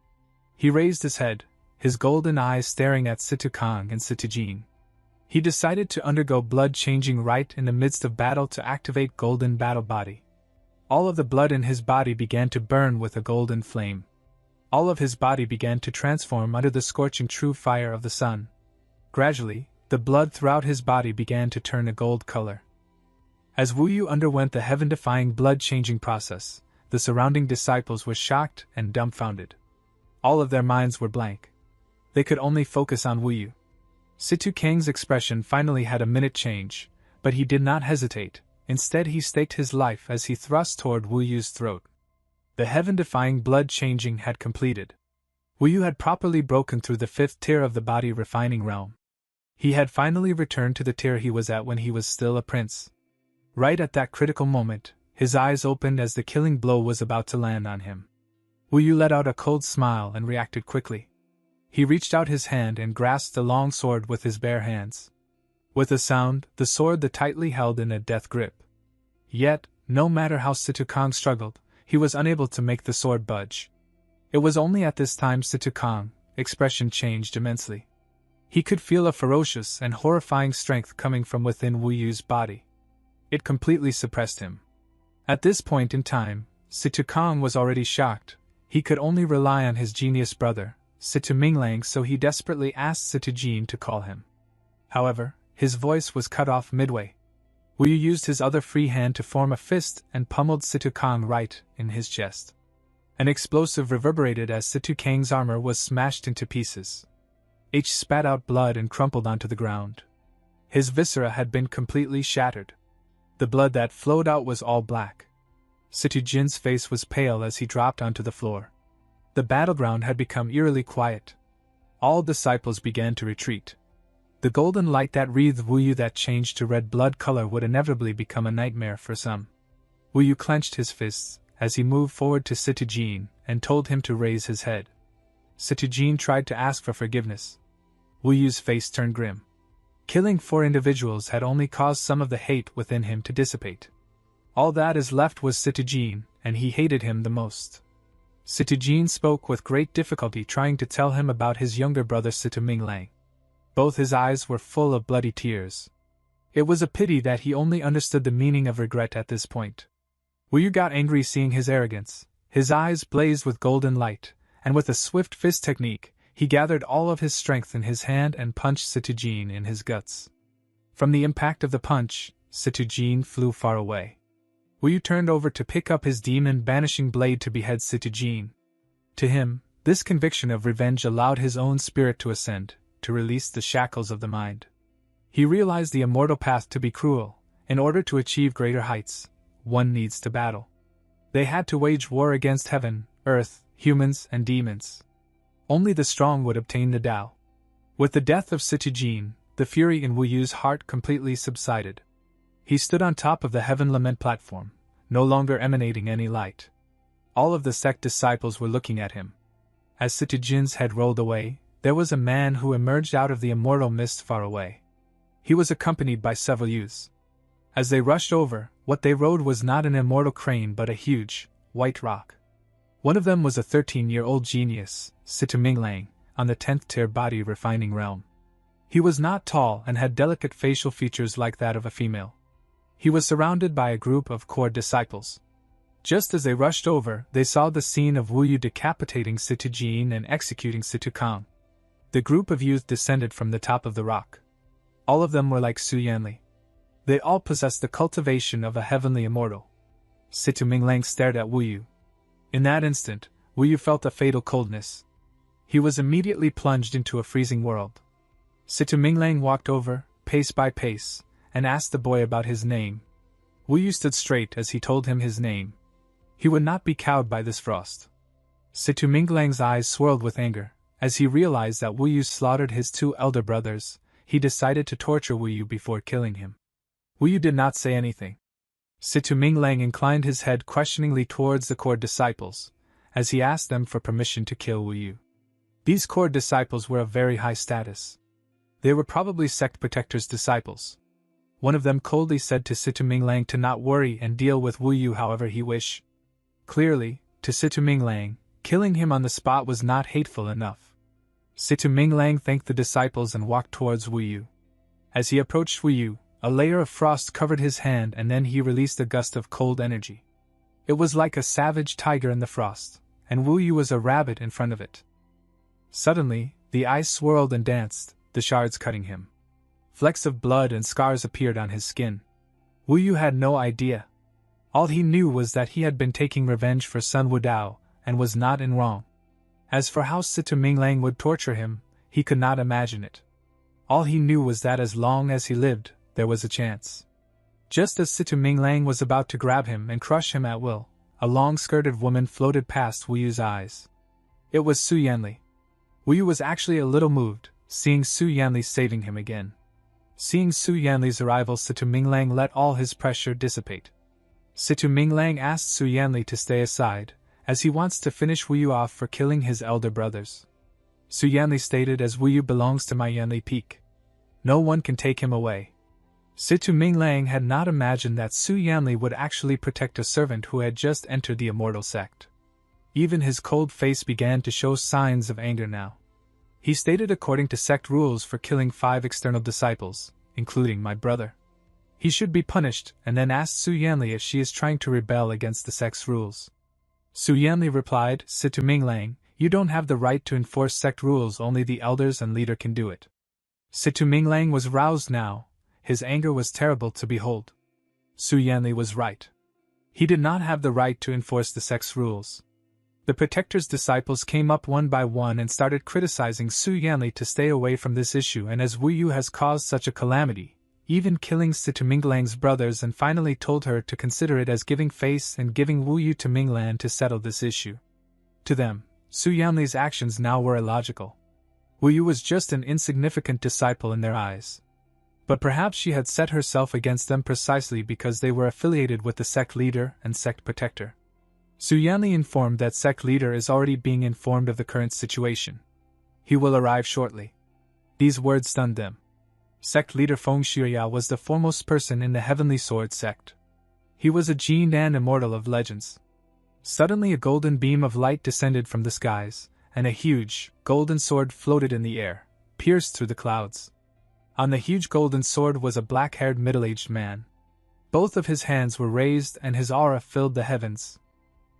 He raised his head, his golden eyes staring at Situkang and Situjin. He decided to undergo blood-changing rite in the midst of battle to activate golden battle body. All of the blood in his body began to burn with a golden flame. All of his body began to transform under the scorching true fire of the sun. Gradually, the blood throughout his body began to turn a gold color. As Wu Yu underwent the heaven-defying blood-changing process, the surrounding disciples were shocked and dumbfounded. All of their minds were blank. They could only focus on Wu Yu. Situ Kang's expression finally had a minute change, but he did not hesitate. Instead, he staked his life as he thrust toward Wu Yu's throat. The heaven-defying blood-changing had completed. Wu Yu had properly broken through the 5th tier of the body-refining realm. He had finally returned to the tier he was at when he was still a prince. Right at that critical moment, his eyes opened as the killing blow was about to land on him. Wu Yu let out a cold smile and reacted quickly. He reached out his hand and grasped the long sword with his bare hands. With a sound, the sword that tightly held in a death grip. Yet, no matter how Situ Kang struggled, he was unable to make the sword budge. It was only at this time Situ Kang's expression changed immensely. He could feel a ferocious and horrifying strength coming from within Wu Yu's body. It completely suppressed him. At this point in time, Situ Kang was already shocked. He could only rely on his genius brother, Situ Minglang, so he desperately asked Situ Jin to call him. However, his voice was cut off midway. Wu Yu used his other free hand to form a fist and pummeled Situ Kang right in his chest. An explosive reverberated as Situ Kang's armor was smashed into pieces. H spat out blood and crumpled onto the ground. His viscera had been completely shattered. The blood that flowed out was all black. Situ Jin's face was pale as he dropped onto the floor. The battleground had become eerily quiet. All disciples began to retreat. The golden light that wreathed Wu Yu that changed to red blood color would inevitably become a nightmare for some. Wu Yu clenched his fists as he moved forward to Situ Jin and told him to raise his head. Situ Jin tried to ask for forgiveness. Wu Yu's face turned grim. Killing 4 individuals had only caused some of the hate within him to dissipate. All that is left was Situ Jin, and he hated him the most. Situ Jin spoke with great difficulty, trying to tell him about his younger brother Situ Minglang. Both his eyes were full of bloody tears. It was a pity that he only understood the meaning of regret at this point. Wu Yu got angry seeing his arrogance. His eyes blazed with golden light, and with a swift fist technique, he gathered all of his strength in his hand and punched Situ Jin in his guts. From the impact of the punch, Situ Jin flew far away. Wu Yu turned over to pick up his demon banishing blade to behead Situ Jin. To him, this conviction of revenge allowed his own spirit to ascend, to release the shackles of the mind. He realized the immortal path to be cruel. In order to achieve greater heights, one needs to battle. They had to wage war against heaven, earth, humans, and demons. Only the strong would obtain the Tao. With the death of Situ Jin, the fury in Wu Yu's heart completely subsided. He stood on top of the Heaven Lament platform, no longer emanating any light. All of the sect disciples were looking at him. As Situ Jin's head rolled away, there was a man who emerged out of the immortal mist far away. He was accompanied by several youths. As they rushed over, what they rode was not an immortal crane but a huge, white rock. One of them was a 13-year-old genius, Situ Minglang, on the 10th tier body refining realm. He was not tall and had delicate facial features like that of a female. He was surrounded by a group of core disciples. Just as they rushed over, they saw the scene of Wu Yu decapitating Situ Jin and executing Situ Kang. The group of youth descended from the top of the rock. All of them were like Su Yanli. They all possessed the cultivation of a heavenly immortal. Situ Minglang stared at Wu Yu. In that instant, Wu Yu felt a fatal coldness. He was immediately plunged into a freezing world. Situ Minglang walked over, pace by pace, and asked the boy about his name. Wu Yu stood straight as he told him his name. He would not be cowed by this frost. Situ Minglang's eyes swirled with anger. As he realized that Wu Yu slaughtered his 2 elder brothers, he decided to torture Wu Yu before killing him. Wu Yu did not say anything. Situ Minglang inclined his head questioningly towards the core disciples, as he asked them for permission to kill Wu Yu. These core disciples were of very high status. They were probably sect protectors' disciples. One of them coldly said to Situ Minglang to not worry and deal with Wu Yu however he wished. Clearly, to Situ Minglang, killing him on the spot was not hateful enough. Situ Minglang thanked the disciples and walked towards Wu Yu. As he approached Wu Yu, a layer of frost covered his hand and then he released a gust of cold energy. It was like a savage tiger in the frost, and Wu Yu was a rabbit in front of it. Suddenly, the ice swirled and danced, the shards cutting him. Flecks of blood and scars appeared on his skin. Wu Yu had no idea. All he knew was that he had been taking revenge for Sun Wudao, and was not in wrong. As for how Situ Minglang would torture him, he could not imagine it. All he knew was that as long as he lived, there was a chance. Just as Situ Minglang was about to grab him and crush him at will, a long-skirted woman floated past Wu Yu's eyes. It was Su Yanli. Wu Yu was actually a little moved, seeing Su Yanli saving him again. Seeing Su Yanli's arrival, Situ Minglang let all his pressure dissipate. Situ Minglang asked Su Yanli to stay aside, as he wants to finish Wu Yu off for killing his elder brothers. Su Yanli stated, as Wu Yu belongs to my Yanli Peak. No one can take him away. Situ Minglang had not imagined that Su Yanli would actually protect a servant who had just entered the immortal sect. Even his cold face began to show signs of anger now. He stated, according to sect rules for killing 5 external disciples, including my brother, he should be punished, and then asked Su Yanli if she is trying to rebel against the sect's rules. Su Yanli replied, Situ Minglang, you don't have the right to enforce sect rules, only the elders and leader can do it. Situ Minglang was roused now. His anger was terrible to behold. Su Yanli was right. He did not have the right to enforce the sect's rules. The Protector's disciples came up one by one and started criticizing Su Yanli to stay away from this issue, and as Wu Yu has caused such a calamity, even killing Situ Minglang's brothers, and finally told her to consider it as giving face and giving Wu Yu to Minglan to settle this issue. To them, Su Yanli's actions now were illogical. Wu Yu was just an insignificant disciple in their eyes. But perhaps she had set herself against them precisely because they were affiliated with the sect leader and sect protector. Su Yanli informed that sect leader is already being informed of the current situation. He will arrive shortly. These words stunned them. Sect leader Feng Shuya was the foremost person in the Heavenly Sword sect. He was a Jinan immortal of legends. Suddenly a golden beam of light descended from the skies, and a huge, golden sword floated in the air, pierced through the clouds. On the huge golden sword was a black-haired middle-aged man. Both of his hands were raised and his aura filled the heavens.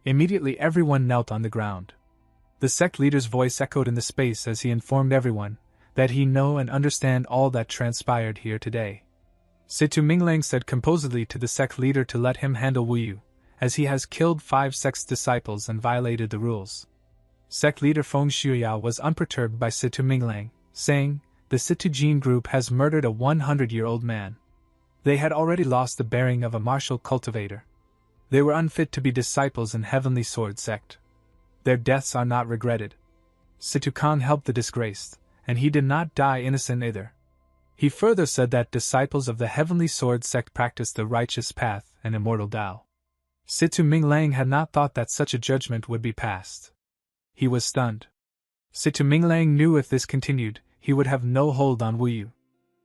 Immediately everyone knelt on the ground. The sect leader's voice echoed in the space as he informed everyone that he know and understand all that transpired here today. Situ Minglang said composedly to the sect leader to let him handle Wu Yu, as he has killed 5 sect's disciples and violated the rules. Sect leader Feng Shuya was unperturbed by Situ Minglang, saying, the Situ Jin group has murdered a 100-year-old man. They had already lost the bearing of a martial cultivator. They were unfit to be disciples in Heavenly Sword sect. Their deaths are not regretted. Situ Kang helped the disgraced, and he did not die innocent either. He further said that disciples of the Heavenly Sword sect practiced the righteous path and immortal Tao. Situ Minglang had not thought that such a judgment would be passed. He was stunned. Situ Minglang knew if this continued, he would have no hold on Wu Yu.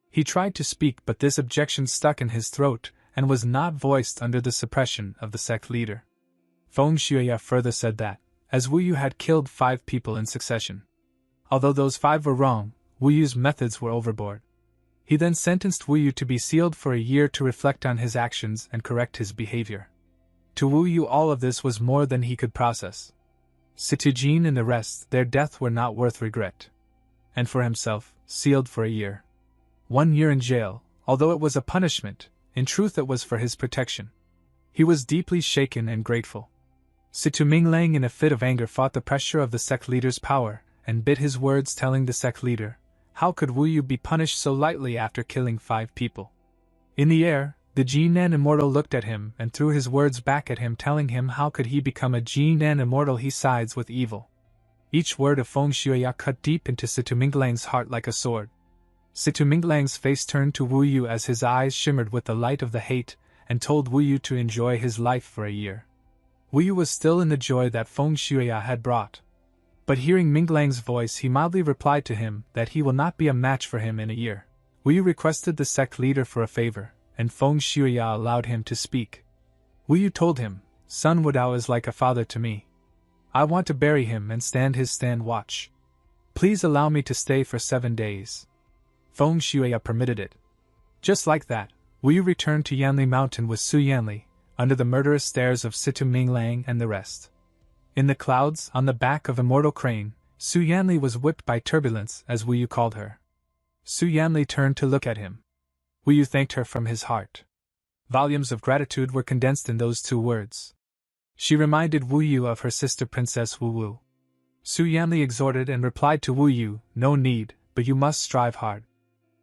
He tried to speak, but this objection stuck in his throat and was not voiced under the suppression of the sect leader. Feng Shuya further said that, as Wu Yu had killed 5 people in succession. Although those 5 were wrong, Wu Yu's methods were overboard. He then sentenced Wu Yu to be sealed for a year to reflect on his actions and correct his behavior. To Wu Yu all of this was more than he could process. Situ Jin and the rest, their death were not worth regret. And for himself, sealed for a year. 1 year in jail, although it was a punishment, in truth it was for his protection. He was deeply shaken and grateful. Situ Minglang in a fit of anger fought the pressure of the sect leader's power, and bit his words, telling the sect leader, how could Wu Yu be punished so lightly after killing 5 people? In the air, the Jinan immortal looked at him and threw his words back at him, telling him how could he become a Jinan immortal, he sides with evil. Each word of Feng Shuya cut deep into Situ Minglang's heart like a sword. Situ Minglang's face turned to Wu Yu as his eyes shimmered with the light of the hate, and told Wu Yu to enjoy his life for a year. Wu Yu was still in the joy that Feng Shuya had brought. But hearing Minglang's voice, he mildly replied to him that he will not be a match for him in a year. Wu Yu requested the sect leader for a favor, and Feng Shuya allowed him to speak. Wu Yu told him, Sun Wudao is like a father to me. I want to bury him and stand his stand watch. Please allow me to stay for 7 days. Feng Shuya permitted it. Just like that, Wu Yu returned to Yanli Mountain with Su Yanli, under the murderous stares of Situ Minglang and the rest. In the clouds, on the back of immortal crane, Su Yanli was whipped by turbulence, as Wu Yu called her. Su Yanli turned to look at him. Wu Yu thanked her from his heart. Volumes of gratitude were condensed in those 2 words. She reminded Wu Yu of her sister Princess Wu Wu. Su Yanli exhorted and replied to Wu Yu, "No need, but you must strive hard.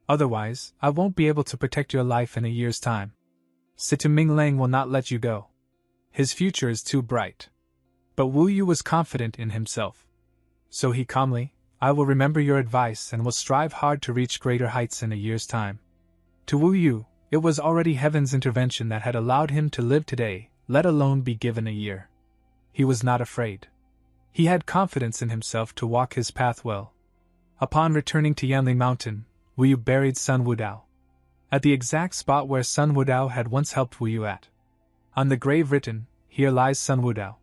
Otherwise, I won't be able to protect your life in a year's time. Situ Minglang will not let you go. His future is too bright." But Wu Yu was confident in himself. So he calmly, "I will remember your advice and will strive hard to reach greater heights in a year's time." To Wu Yu, it was already heaven's intervention that had allowed him to live today, let alone be given a year. He was not afraid. He had confidence in himself to walk his path well. Upon returning to Yanli Mountain, Wu Yu buried Sun Wudao at the exact spot where Sun Wudao had once helped Wu Yu at. On the grave written, "Here lies Sun Wudao."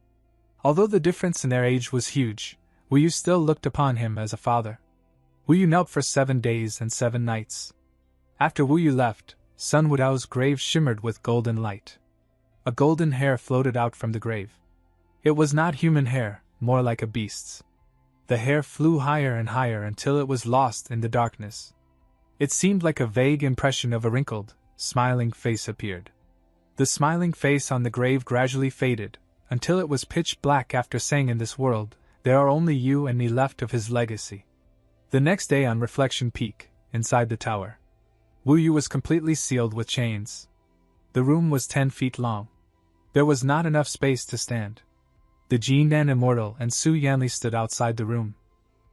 Although the difference in their age was huge, Wu Yu still looked upon him as a father. Wu Yu knelt for 7 days and 7 nights. After Wu Yu left, Sun Wudao's grave shimmered with golden light. A golden hair floated out from the grave. It was not human hair, more like a beast's. The hair flew higher and higher until it was lost in the darkness. It seemed like a vague impression of a wrinkled, smiling face appeared. The smiling face on the grave gradually faded, until it was pitch black after saying, "In this world, there are only you and me left of his legacy." The next day on Reflection Peak, inside the tower, Wu Yu was completely sealed with chains. The room was 10 feet long. There was not enough space to stand. The Jindan Immortal and Su Yanli stood outside the room.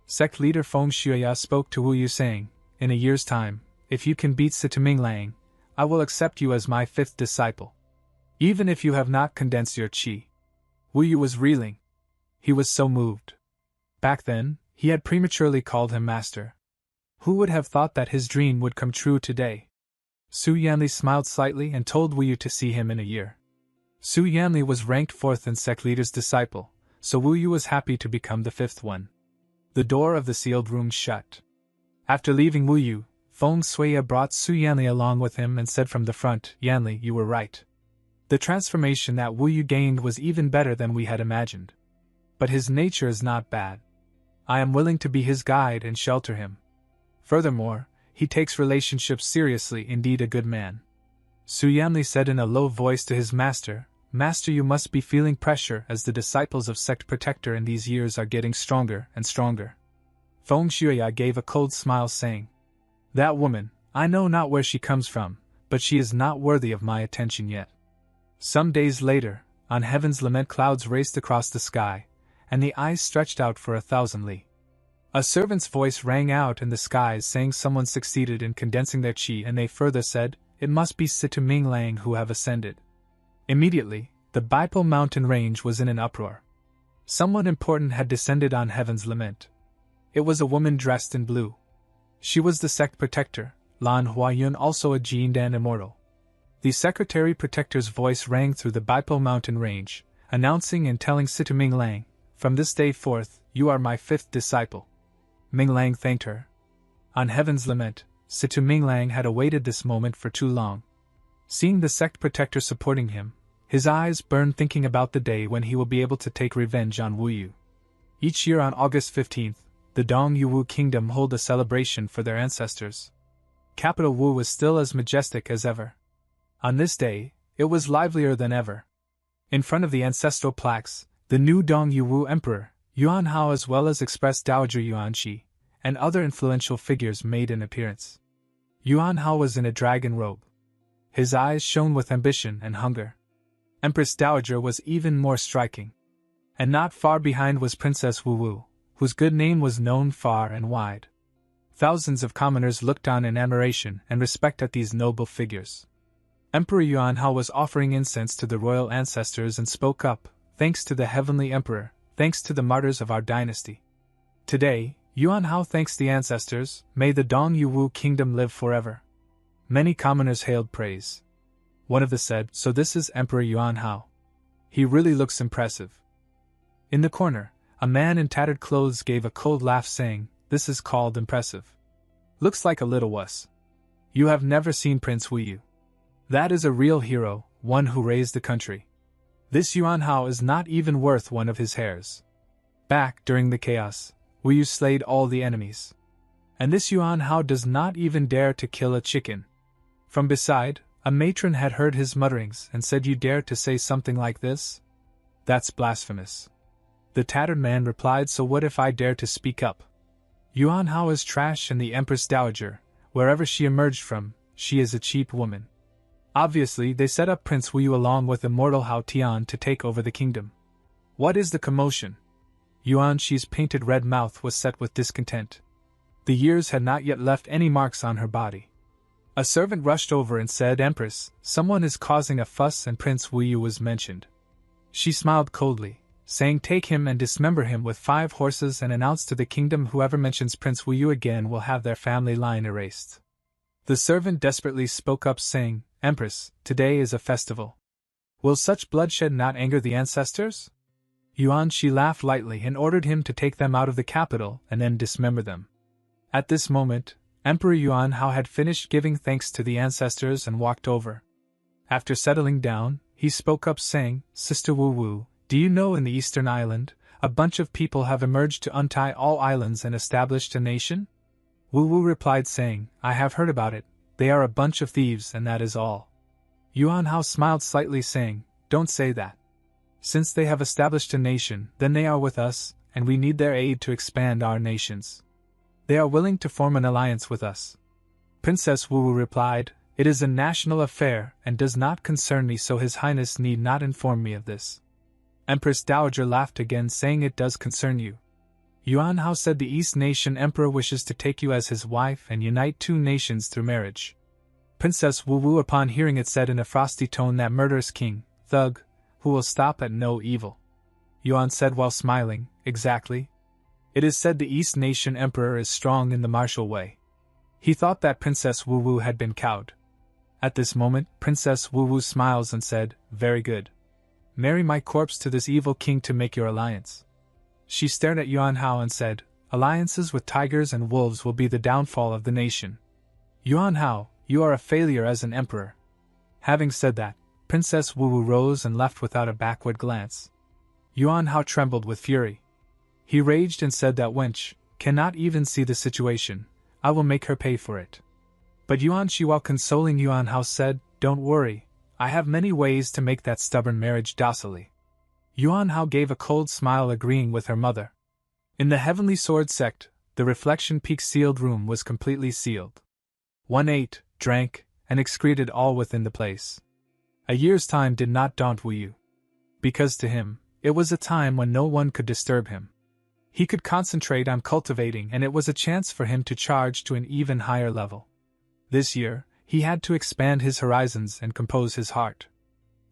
Sect leader Feng Shuya spoke to Wu Yu saying, "In a year's time, if you can beat Situ Minglang, I will accept you as my 5th disciple. Even if you have not condensed your qi." Wu Yu was reeling. He was so moved. Back then, he had prematurely called him master. Who would have thought that his dream would come true today? Su Yanli smiled slightly and told Wu Yu to see him in a year. Su Yanli was ranked 4th in sect leader's disciple, so Wu Yu was happy to become the 5th one. The door of the sealed room shut. After leaving Wu Yu, Feng Shuya brought Su Yanli along with him and said from the front, "Yanli, you were right. The transformation that Wu Yu gained was even better than we had imagined. But his nature is not bad. I am willing to be his guide and shelter him. Furthermore, he takes relationships seriously, indeed a good man." Su Yanli said in a low voice to his master, "Master, you must be feeling pressure as the disciples of Sect Protector in these years are getting stronger and stronger." Feng Shuya gave a cold smile saying, "That woman, I know not where she comes from, but she is not worthy of my attention yet." Some days later, on heaven's lament clouds raced across the sky, and the eyes stretched out for 1,000 li. A servant's voice rang out in the skies saying someone succeeded in condensing their qi, and they further said, "It must be Situ Minglang who have ascended." Immediately, the Bipal mountain range was in an uproar. Someone important had descended on heaven's lament. It was a woman dressed in blue. She was the sect protector, Lan Huayun, also a Jindan immortal. The secretary protector's voice rang through the Bipal mountain range, announcing and telling Situ Minglang, "From this day forth, you are my 5th disciple." Minglang thanked her. On heaven's lament, Situ Minglang had awaited this moment for too long. Seeing the sect protector supporting him, his eyes burned thinking about the day when he will be able to take revenge on Wu Yu. Each year on August 15th, the Dong Yu Wu kingdom hold a celebration for their ancestors. Capital Wu was still as majestic as ever. On this day, it was livelier than ever. In front of the ancestral plaques, the new Dong Yu Wu emperor, Yuan Hao, as well as Express Dowager Yuan Shi, and other influential figures made an appearance. Yuan Hao was in a dragon robe. His eyes shone with ambition and hunger. Empress Dowager was even more striking. And not far behind was Princess Wu Wu, whose good name was known far and wide. Thousands of commoners looked on in admiration and respect at these noble figures. Emperor Yuan Hao was offering incense to the royal ancestors and spoke up, "Thanks to the heavenly emperor, thanks to the martyrs of our dynasty. Today, Yuan Hao thanks the ancestors, may the Dong Yu Wu kingdom live forever." Many commoners hailed praise. One of them said, "So this is Emperor Yuan Hao. He really looks impressive." In the corner, a man in tattered clothes gave a cold laugh saying, "This is called impressive. Looks like a little wuss." You have never seen Prince Wu. That is a real hero, one who raised the country. This Yuan Hao is not even worth one of his hairs. Back during the chaos, Wu slayed all the enemies. And this Yuan Hao does not even dare to kill a chicken. From beside, a matron had heard his mutterings and said, "You dare to say something like this? That's blasphemous." The tattered man replied, "So what if I dare to speak up? Yuan Hao is trash, and the Empress Dowager, wherever she emerged from, she is a cheap woman." Obviously, they set up Prince Wu along with immortal Hao Tian to take over the kingdom. What is the commotion? Yuan Shi's painted red mouth was set with discontent. The years had not yet left any marks on her body. A servant rushed over and said, "Empress, someone is causing a fuss and Prince Wu was mentioned." She smiled coldly, saying, "Take him and dismember him with 5 horses and announce to the kingdom whoever mentions Prince Wu again will have their family line erased." The servant desperately spoke up, saying, "Empress, today is a festival. Will such bloodshed not anger the ancestors?" Yuan Shi laughed lightly and ordered him to take them out of the capital and then dismember them. At this moment, Emperor Yuan Hao had finished giving thanks to the ancestors and walked over. After settling down, he spoke up, saying, "Sister Wu, do you know in the Eastern Island, a bunch of people have emerged to untie all islands and established a nation?" Wu replied, saying, "I have heard about it. They are a bunch of thieves and that is all." Yuan Hao smiled slightly, saying, "Don't say that. Since they have established a nation, then they are with us, and we need their aid to expand our nations. They are willing to form an alliance with us." Princess Wu replied, "It is a national affair and does not concern me, so His Highness need not inform me of this." Empress Dowager laughed again, saying, "It does concern you. Yuan Hao said the East Nation Emperor wishes to take you as his wife and unite 2 nations through marriage." Princess Wu upon hearing it said in a frosty tone, "That murderous king, thug, who will stop at no evil." Yuan said while smiling, "Exactly. It is said the East Nation Emperor is strong in the martial way." He thought that Princess Wu had been cowed. At this moment, Princess Wu smiles and said, "Very good. Marry my corpse to this evil king to make your alliance." She stared at Yuan Hao and said, "Alliances with tigers and wolves will be the downfall of the nation. Yuan Hao, you are a failure as an emperor." Having said that, Princess Wu rose and left without a backward glance. Yuan Hao trembled with fury. He raged and said, "That wench cannot even see the situation. I will make her pay for it." But Yuan Shi, while consoling Yuan Hao, said, "Don't worry, I have many ways to make that stubborn marriage docilely." Yuan Hao gave a cold smile, agreeing with her mother. In the Heavenly Sword sect, the Reflection Peak sealed room was completely sealed. One ate, drank, and excreted all within the place. A year's time did not daunt Wu, because to him, it was a time when no one could disturb him. He could concentrate on cultivating, and it was a chance for him to charge to an even higher level. This year, he had to expand his horizons and compose his heart.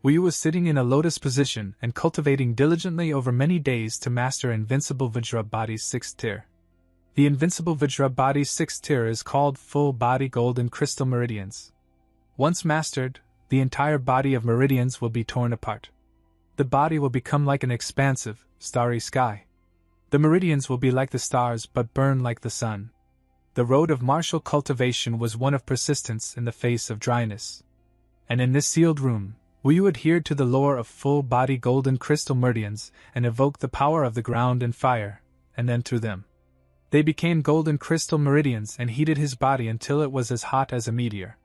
Wu was sitting in a lotus position and cultivating diligently over many days to master Invincible Vajra Body's 6th tier. The Invincible Vajra Body's 6th tier is called Full Body Golden Crystal Meridians. Once mastered, the entire body of meridians will be torn apart. The body will become like an expansive, starry sky. The meridians will be like the stars but burn like the sun. The road of martial cultivation was one of persistence in the face of dryness. And in this sealed room, Wu adhered to the lore of full-body golden crystal meridians and evoked the power of the ground and fire, and then through them, they became golden crystal meridians and heated his body until it was as hot as a meteor.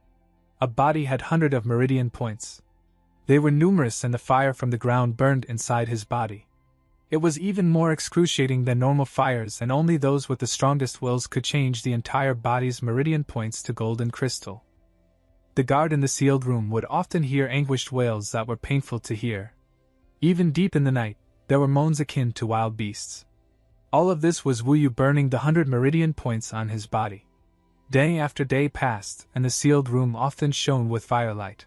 A body had hundreds of meridian points. They were numerous and the fire from the ground burned inside his body. It was even more excruciating than normal fires, and only those with the strongest wills could change the entire body's meridian points to golden crystal. The guard in the sealed room would often hear anguished wails that were painful to hear. Even deep in the night, there were moans akin to wild beasts. All of this was Wu burning the 100 meridian points on his body. Day after day passed, and the sealed room often shone with firelight.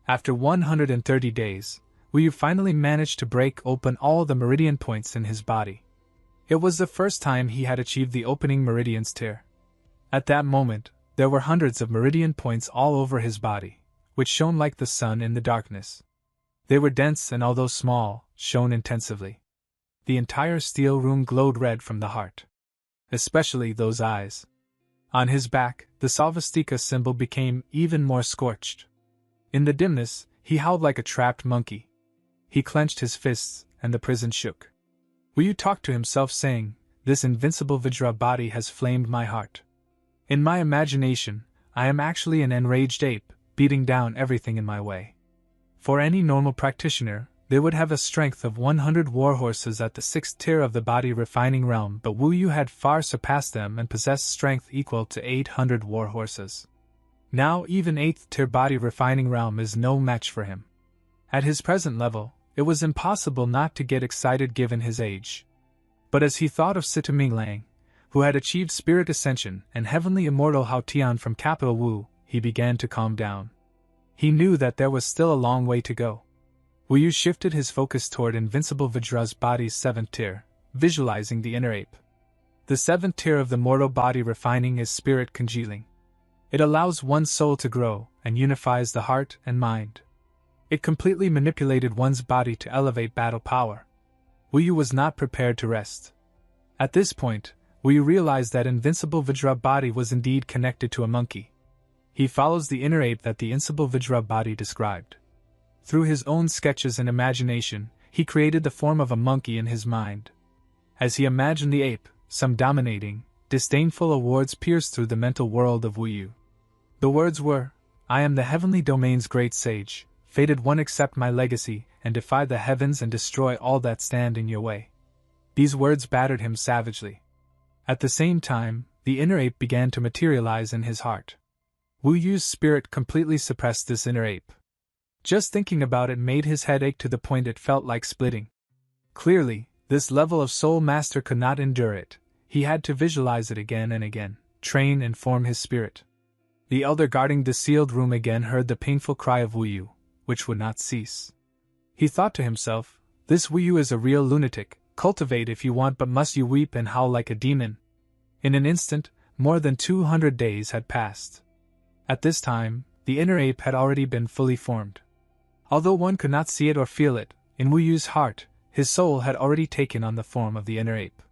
After 130 days, Wu finally managed to break open all the meridian points in his body. It was the first time he had achieved the opening meridians tier. At that moment, there were hundreds of meridian points all over his body, which shone like the sun in the darkness. They were dense and, although small, shone intensively. The entire steel room glowed red from the heart. Especially those eyes. On his back, the Salvastika symbol became even more scorched. In the dimness, he howled like a trapped monkey. He clenched his fists, and the prison shook. Wu Yu talked to himself saying, "This invincible Vajra body has flamed my heart. In my imagination, I am actually an enraged ape, beating down everything in my way." For any normal practitioner, they would have a strength of 100 warhorses at the 6th tier of the body refining realm, but Wu Yu had far surpassed them and possessed strength equal to 800 warhorses. Now even 8th tier body refining realm is no match for him. At his present level, it was impossible not to get excited given his age. But as he thought of Sita Minglang, who had achieved spirit ascension, and heavenly immortal Hao Tian from capital Wu, he began to calm down. He knew that there was still a long way to go. Wu Yu shifted his focus toward invincible Vajra's body's 7th tier, visualizing the inner ape. The 7th tier of the mortal body refining is spirit congealing. It allows one's soul to grow and unifies the heart and mind. It completely manipulated one's body to elevate battle power. Wu Yu was not prepared to rest. At this point, Wu Yu realized that invincible Vajra body was indeed connected to a monkey. He follows the inner ape that the invincible Vajra body described. Through his own sketches and imagination, he created the form of a monkey in his mind. As he imagined the ape, some dominating, disdainful words pierced through the mental world of Wu Yu. The words were, "I am the heavenly domain's great sage, fated one, accept my legacy, and defy the heavens and destroy all that stand in your way." These words battered him savagely. At the same time, the inner ape began to materialize in his heart. Wu Yu's spirit completely suppressed this inner ape. Just thinking about it made his head ache to the point it felt like splitting. Clearly, this level of soul master could not endure it. He had to visualize it again and again, train and form his spirit. The elder guarding the sealed room again heard the painful cry of Wu Yu, which would not cease. He thought to himself, "This Wu Yu is a real lunatic, cultivate if you want, but must you weep and howl like a demon?" In an instant, more than 200 days had passed. At this time, the inner ape had already been fully formed. Although one could not see it or feel it, in Wu Yu's heart, his soul had already taken on the form of the inner ape.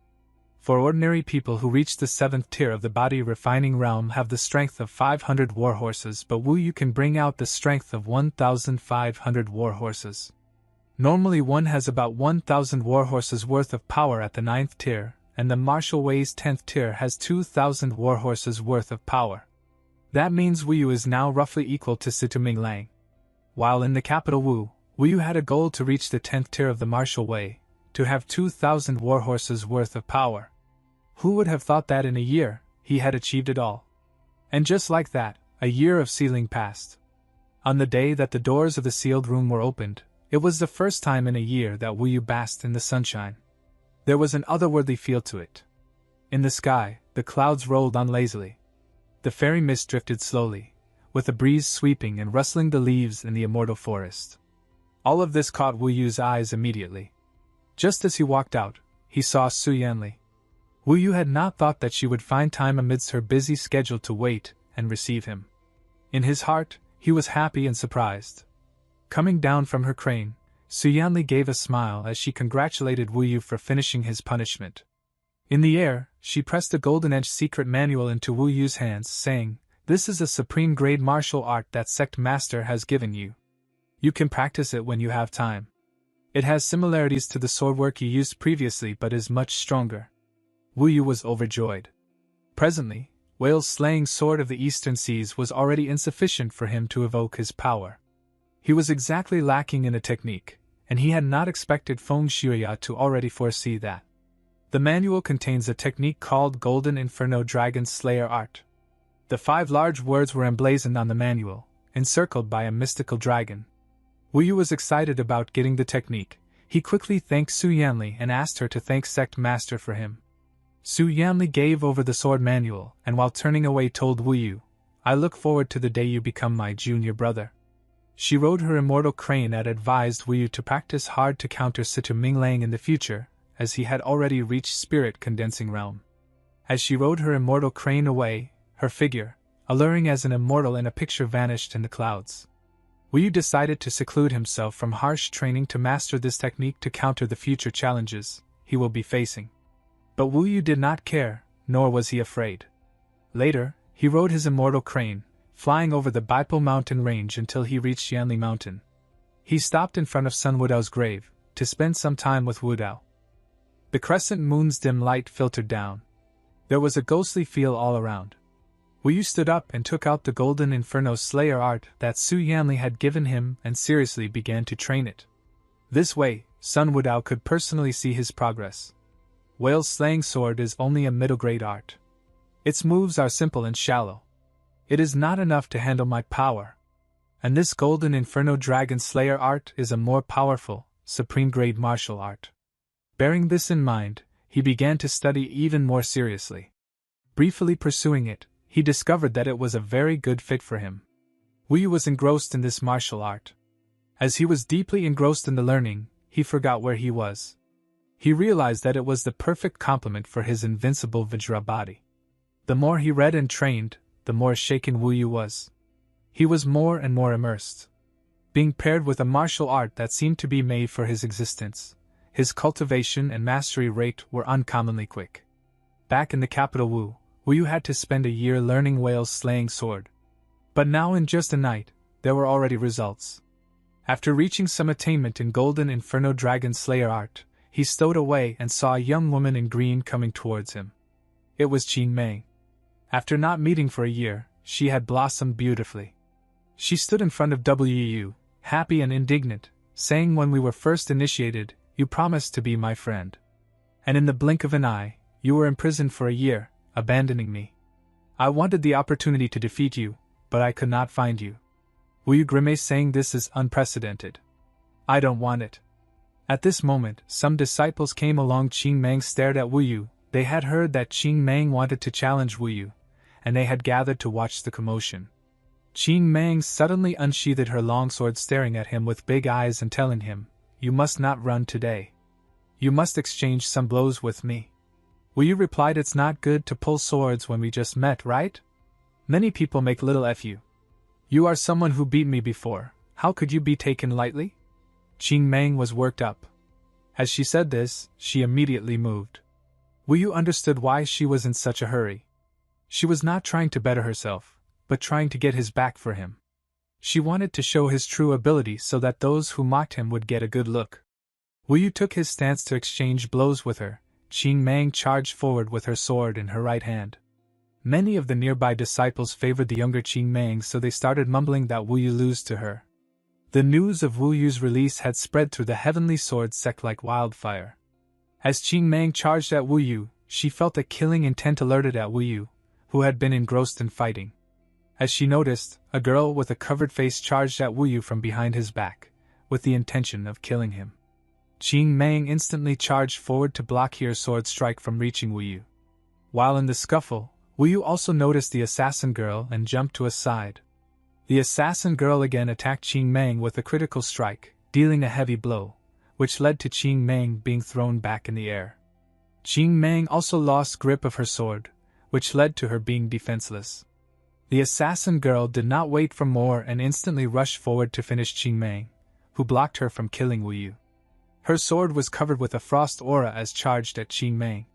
For ordinary people who reach the 7th tier of the body refining realm have the strength of 500 warhorses, but Wu Yu can bring out the strength of 1,500 warhorses. Normally one has about 1,000 warhorses worth of power at the 9th tier, and the martial way's 10th tier has 2,000 warhorses worth of power. That means Wu Yu is now roughly equal to Sita Minglang. While in the capital Wu, Wu Yu had a goal to reach the 10th tier of the martial way, to have 2,000 warhorses worth of power. Who would have thought that in a year, he had achieved it all? And just like that, a year of sealing passed. On the day that the doors of the sealed room were opened, it was the first time in a year that Wu Yu basked in the sunshine. There was an otherworldly feel to it. In the sky, the clouds rolled on lazily. The fairy mist drifted slowly, with a breeze sweeping and rustling the leaves in the immortal forest. All of this caught Wu Yu's eyes immediately. Just as he walked out, he saw Su Yanli. Wu Yu had not thought that she would find time amidst her busy schedule to wait and receive him. In his heart, he was happy and surprised. Coming down from her crane, Su Yanli gave a smile as she congratulated Wu Yu for finishing his punishment. In the air, she pressed the golden-edged secret manual into Wu Yu's hands, saying, "This is a supreme-grade martial art that sect master has given you. You can practice it when you have time. It has similarities to the swordwork you used previously but is much stronger." Wu Yu was overjoyed. Presently, Whale's slaying sword of the eastern seas was already insufficient for him to evoke his power. He was exactly lacking in a technique, and he had not expected Feng Shuya to already foresee that. The manual contains a technique called Golden Inferno Dragon Slayer Art. The 5 large words were emblazoned on the manual, encircled by a mystical dragon. Wu Yu was excited about getting the technique. He quickly thanked Su Yanli and asked her to thank Sect Master for him. Su Yanli gave over the sword manual, and while turning away told Wu Yu, "I look forward to the day you become my junior brother." She rode her immortal crane and advised Wu Yu to practice hard to counter Sita Minglang in the future, as he had already reached spirit condensing realm. As she rode her immortal crane away, her figure, alluring as an immortal in a picture, vanished in the clouds. Wu Yu decided to seclude himself from harsh training to master this technique to counter the future challenges he will be facing. But Wu Yu did not care, nor was he afraid. Later, he rode his immortal crane, flying over the Baipo mountain range until he reached Yanli Mountain. He stopped in front of Sun Wudao's grave, to spend some time with Wudao. The crescent moon's dim light filtered down. There was a ghostly feel all around. Wuyu stood up and took out the Golden Inferno Slayer art that Su Yanli had given him and seriously began to train it. This way, Sun Wudao could personally see his progress. Whale's slaying sword is only a middle-grade art. Its moves are simple and shallow. It is not enough to handle my power. And this Golden Inferno Dragon Slayer art is a more powerful, supreme-grade martial art. Bearing this in mind, he began to study even more seriously. Briefly pursuing it, he discovered that it was a very good fit for him. Wuyu was engrossed in this martial art. As he was deeply engrossed in the learning, he forgot where he was. He realized that it was the perfect complement for his invincible Vajra body. The more he read and trained, the more shaken Wuyu was. He was more and more immersed. Being paired with a martial art that seemed to be made for his existence, his cultivation and mastery rate were uncommonly quick. Back in the capital Wuyu had to spend a year learning Whale's slaying sword. But now in just a night, there were already results. After reaching some attainment in Golden Inferno Dragon Slayer art, he stowed away and saw a young woman in green coming towards him. It was Qin Mei. After not meeting for a year, she had blossomed beautifully. She stood in front of Wuyu, happy and indignant, saying, "When we were first initiated, you promised to be my friend. And in the blink of an eye, you were imprisoned for a year, abandoning me. I wanted the opportunity to defeat you, but I could not find you." Wuyu grimaced, saying, "This is unprecedented. I don't want it." At this moment, some disciples came along. Qin Mang stared at Wuyu. They had heard that Qin Mang wanted to challenge Wuyu, and they had gathered to watch the commotion. Qin Mang suddenly unsheathed her longsword, staring at him with big eyes and telling him, "You must not run today. You must exchange some blows with me." Wuyu replied, "It's not good to pull swords when we just met, right? Many people make little fu. You are someone who beat me before, how could you be taken lightly?" Qin Mang was worked up. As she said this, she immediately moved. Wuyu understood why she was in such a hurry. She was not trying to better herself, but trying to get his back for him. She wanted to show his true ability so that those who mocked him would get a good look. Wuyu took his stance to exchange blows with her. Qin Mang charged forward with her sword in her right hand. Many of the nearby disciples favored the younger Qin Mang, so they started mumbling that Wuyu lose to her. The news of Wuyu's release had spread through the heavenly sword sect like wildfire. As Qin Mang charged at Wuyu, she felt a killing intent alerted at Wuyu, who had been engrossed in fighting. As she noticed, a girl with a covered face charged at Wuyu from behind his back, with the intention of killing him. Qin Mang instantly charged forward to block her sword strike from reaching Wuyu. While in the scuffle, Wuyu also noticed the assassin girl and jumped to a side. The assassin girl again attacked Qin Mang with a critical strike, dealing a heavy blow, which led to Qin Mang being thrown back in the air. Qin Mang also lost grip of her sword, which led to her being defenseless. The assassin girl did not wait for more and instantly rushed forward to finish Qin Mang, who blocked her from killing Wuyu. Her sword was covered with a frost aura as charged at Qin Mang.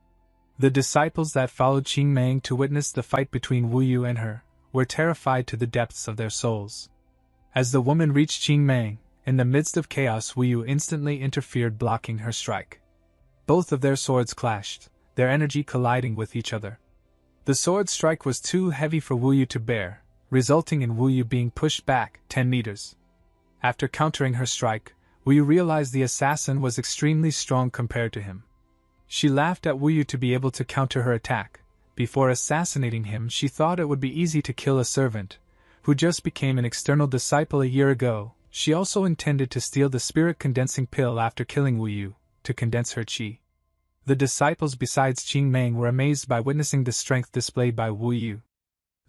The disciples that followed Qin Mang to witness the fight between Wuyu and her were terrified to the depths of their souls. As the woman reached Qin Mang, in the midst of chaos, Wuyu instantly interfered, blocking her strike. Both of their swords clashed, their energy colliding with each other. The sword strike was too heavy for Wuyu to bear, resulting in Wuyu being pushed back 10 meters. After countering her strike, Wuyu realized the assassin was extremely strong compared to him. She laughed at Wuyu to be able to counter her attack. Before assassinating him, she thought it would be easy to kill a servant, who just became an external disciple a year ago. She also intended to steal the spirit condensing pill after killing Wuyu, to condense her chi. The disciples besides Qin Mang were amazed by witnessing the strength displayed by Wuyu.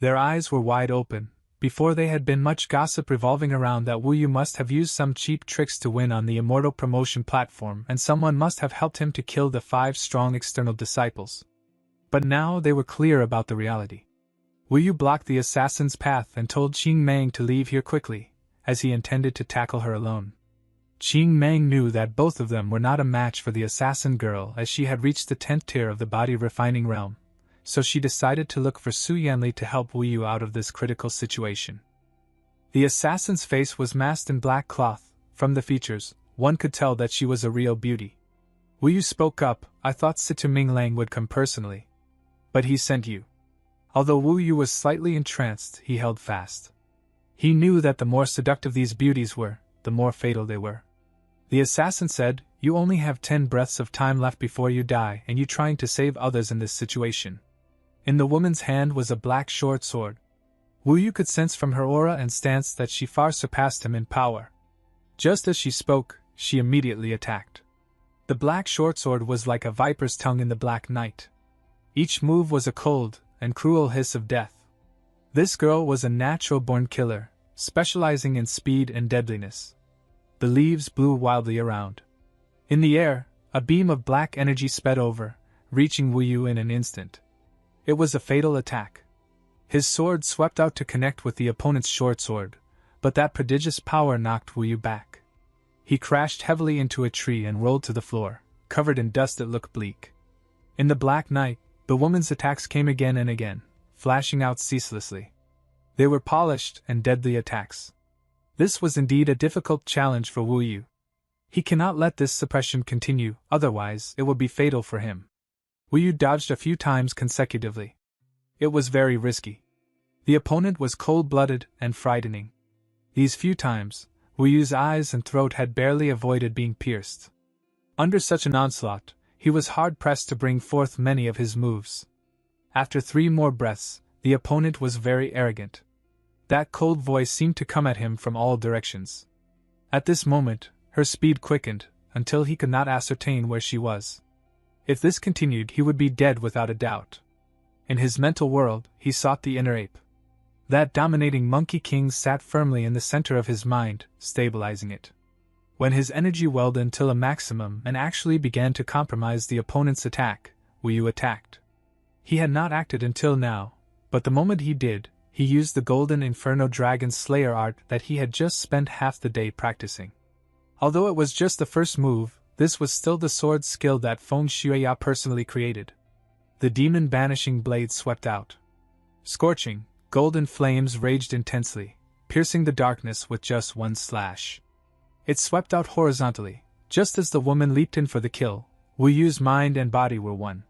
Their eyes were wide open. Before they had been much gossip revolving around that Wuyu must have used some cheap tricks to win on the Immortal Promotion platform, and someone must have helped him to kill the 5 strong external disciples. But now they were clear about the reality. Wuyu blocked the assassin's path and told Qin Mang to leave here quickly, as he intended to tackle her alone. Qin Mang knew that both of them were not a match for the assassin girl, as she had reached the 10th tier of the body refining realm. so she decided to look for Su Yanli to help Wu Yu out of this critical situation. The assassin's face was masked in black cloth. From the features, one could tell that she was a real beauty. Wu Yu spoke up. I thought Situ Minglang would come personally. But he sent you. Although Wu Yu was slightly entranced, he held fast. He knew that the more seductive these beauties were, the more fatal they were. The assassin said, you only have 10 breaths of time left before you die, and you trying to save others in this situation. In the woman's hand was a black short sword. Wu Yu could sense from her aura and stance that she far surpassed him in power. Just as she spoke, she immediately attacked. The black short sword was like a viper's tongue in the black night. Each move was a cold and cruel hiss of death. This girl was a natural-born killer, specializing in speed and deadliness. The leaves blew wildly around. In the air, a beam of black energy sped over, reaching Wu Yu in an instant. It was a fatal attack. His sword swept out to connect with the opponent's short sword, but that prodigious power knocked Wu Yu back. He crashed heavily into a tree and rolled to the floor, covered in dust that looked bleak. In the black night, the woman's attacks came again and again, flashing out ceaselessly. They were polished and deadly attacks. This was indeed a difficult challenge for Wu Yu. He cannot let this suppression continue, otherwise it would be fatal for him. Wu Yu dodged a few times consecutively. It was very risky. The opponent was cold-blooded and frightening. These few times, Wu Yu's eyes and throat had barely avoided being pierced. Under such an onslaught, he was hard-pressed to bring forth many of his moves. After 3 more breaths, the opponent was very arrogant. That cold voice seemed to come at him from all directions. At this moment, her speed quickened, until he could not ascertain where she was. If this continued, he would be dead without a doubt. In his mental world, he sought the inner ape. That dominating monkey king sat firmly in the center of his mind, stabilizing it. When his energy welled until a maximum and actually began to compromise the opponent's attack, Wu Yu attacked. He had not acted until now, but the moment he did, he used the Golden Inferno Dragon Slayer art that he had just spent half the day practicing. Although it was just the first move, this was still the sword skill that Feng Shuya personally created. The demon banishing blade swept out. Scorching, golden flames raged intensely, piercing the darkness with just one slash. It swept out horizontally, just as the woman leaped in for the kill. Wu Yu's mind and body were one.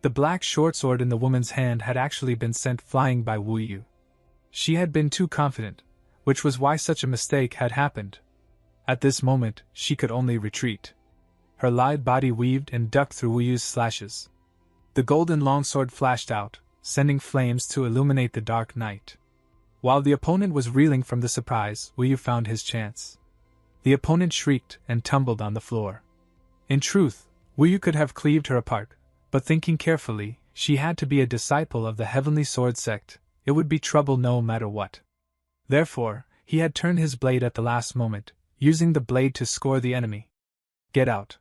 The black short sword in the woman's hand had actually been sent flying by Wu Yu. She had been too confident, which was why such a mistake had happened. At this moment, she could only retreat. Her lithe body weaved and ducked through Wu Yu's slashes. The golden longsword flashed out, sending flames to illuminate the dark night. While the opponent was reeling from the surprise, Wu Yu found his chance. The opponent shrieked and tumbled on the floor. In truth, Wu Yu could have cleaved her apart, but thinking carefully, she had to be a disciple of the Heavenly Sword sect. It would be trouble no matter what. Therefore, he had turned his blade at the last moment, using the blade to score the enemy. Get out.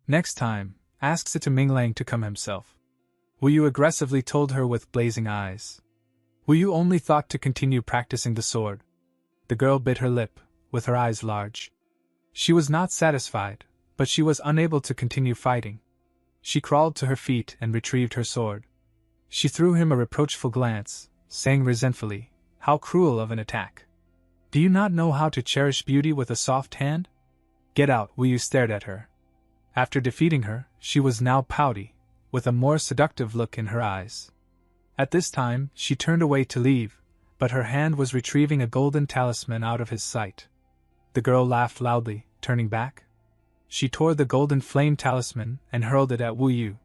Next time, ask Situ Minglang to come himself. Wu Yu aggressively told her with blazing eyes. Wu Yu only thought to continue practicing the sword. The girl bit her lip, with her eyes large. She was not satisfied, but she was unable to continue fighting. She crawled to her feet and retrieved her sword. She threw him a reproachful glance, saying resentfully, "How cruel of an attack. Do you not know how to cherish beauty with a soft hand? Get out." Wu Yu stared at her. After defeating her, she was now pouty, with a more seductive look in her eyes. At this time, she turned away to leave, but her hand was retrieving a golden talisman out of his sight. The girl laughed loudly, turning back. She tore the golden flame talisman and hurled it at Wu Yu.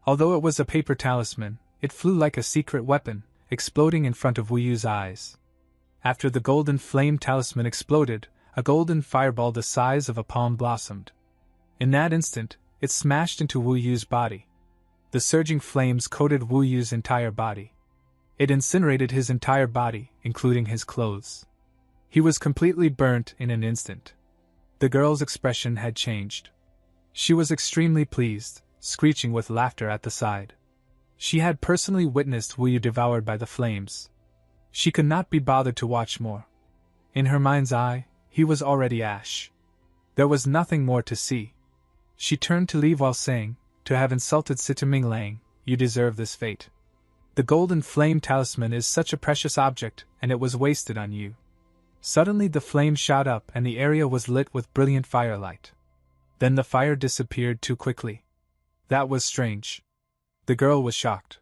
Although it was a paper talisman, it flew like a secret weapon, exploding in front of Wu Yu's eyes. After the golden flame talisman exploded, a golden fireball the size of a palm blossomed. In that instant, it smashed into Wu Yu's body. The surging flames coated Wu Yu's entire body. It incinerated his entire body, including his clothes. He was completely burnt in an instant. The girl's expression had changed. She was extremely pleased, screeching with laughter at the side. She had personally witnessed Wu Yu devoured by the flames. She could not be bothered to watch more. In her mind's eye, he was already ash. There was nothing more to see. She turned to leave while saying, "To have insulted Situ Minglang, you deserve this fate." The golden flame talisman is such a precious object, and it was wasted on you. Suddenly the flame shot up and the area was lit with brilliant firelight. Then the fire disappeared too quickly. That was strange. The girl was shocked.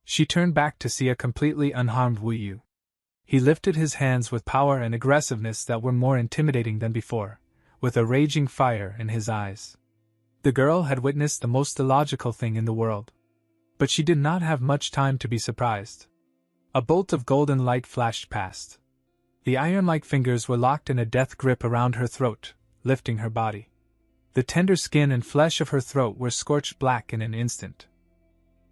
She turned back to see a completely unharmed Wu Yu. He lifted his hands with power and aggressiveness that were more intimidating than before, with a raging fire in his eyes. The girl had witnessed the most illogical thing in the world. But she did not have much time to be surprised. A bolt of golden light flashed past. The iron-like fingers were locked in a death grip around her throat, lifting her body. The tender skin and flesh of her throat were scorched black in an instant.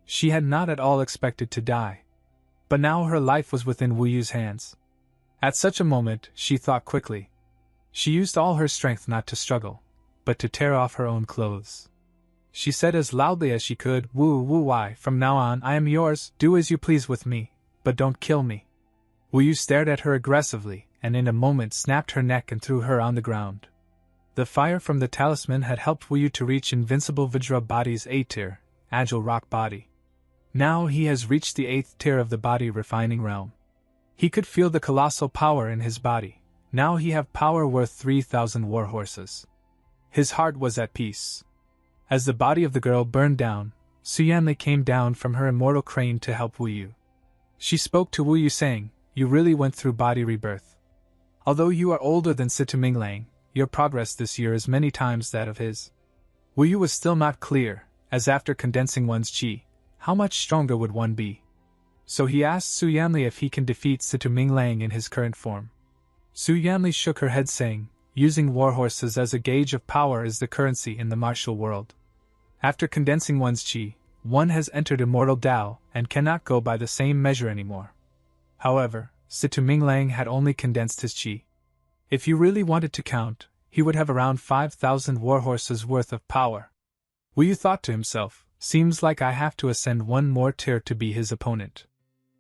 She had not at all expected to die. But now her life was within Wu Yu's hands. At such a moment, she thought quickly. She used all her strength not to struggle, but to tear off her own clothes. She said as loudly as she could, Wu why, from now on I am yours, do as you please with me, but don't kill me. Wu Yu stared at her aggressively, and in a moment snapped her neck and threw her on the ground. The fire from the talisman had helped Wu Yu to reach Invincible Vajra Body's 8th tier, Agile Rock Body. Now he has reached the 8th tier of the body refining realm. He could feel the colossal power in his body. Now he have power worth 3,000 war horses. His heart was at peace. As the body of the girl burned down, Su Yanli came down from her immortal crane to help Wu Yu. She spoke to Wu Yu saying, you really went through body rebirth. Although you are older than Situ Minglang, your progress this year is many times that of his. Wu Yu was still not clear, as after condensing one's chi, how much stronger would one be? So he asked Su Yanli if he can defeat Situ Minglang in his current form. Su Yanli shook her head saying, using warhorses as a gauge of power is the currency in the martial world. After condensing one's chi, one has entered immortal Tao and cannot go by the same measure anymore. However, Situ Minglang had only condensed his chi. If you really wanted to count, he would have around 5,000 warhorses worth of power. Wu Yu thought to himself, seems like I have to ascend one more tier to be his opponent.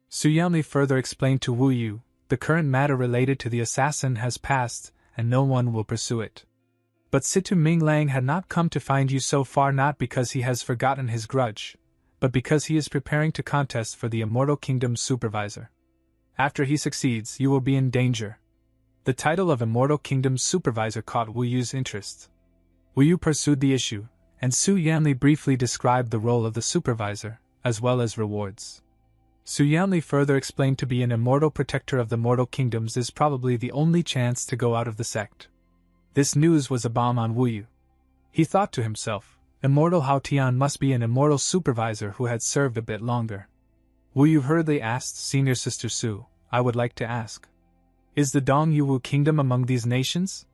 Su Yanli further explained to Wu Yu, the current matter related to the assassin has passed, and no one will pursue it. But Situ Minglang had not come to find you so far not because he has forgotten his grudge, but because he is preparing to contest for the Immortal Kingdom's supervisor. After he succeeds, you will be in danger. The title of Immortal Kingdom's supervisor caught Wu Yu's interest. Wu Yu pursued the issue, and Su Yanli briefly described the role of the supervisor, as well as rewards. Su Yanli further explained to be an immortal protector of the mortal kingdoms is probably the only chance to go out of the sect. This news was a bomb on Wu Yu. He thought to himself, Immortal Hao Tian must be an immortal supervisor who had served a bit longer. Wu Yu hurriedly asked Senior Sister Su, I would like to ask. Is the Dong Yu Wu kingdom among these nations?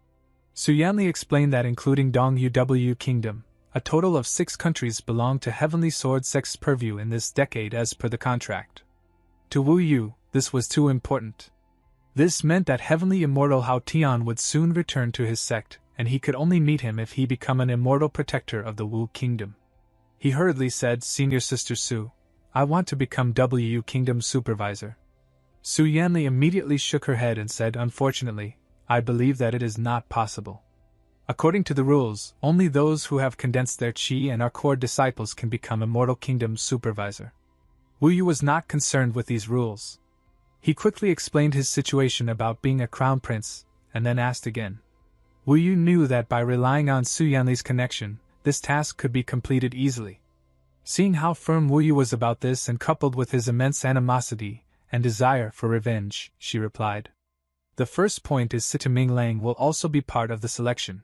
Su Yanli explained that including Dong Yu Wu kingdom, a total of 6 countries belong to Heavenly Sword Sect's purview in this decade as per the contract. To Wu Yu, this was too important. This meant that Heavenly Immortal Hao Tian would soon return to his sect, and he could only meet him if he become an immortal protector of the Wu kingdom. He hurriedly said, Senior Sister Su, I want to become WU Kingdom Supervisor. Su Yanli immediately shook her head and said, Unfortunately, I believe that it is not possible. According to the rules, only those who have condensed their chi and are core disciples can become Immortal Kingdom's supervisor. Wu Yu was not concerned with these rules. He quickly explained his situation about being a crown prince, and then asked again. Wu Yu knew that by relying on Su Yanli's connection, this task could be completed easily. Seeing how firm Wu Yu was about this and coupled with his immense animosity and desire for revenge, she replied. The first point is Situ Minglang will also be part of the selection.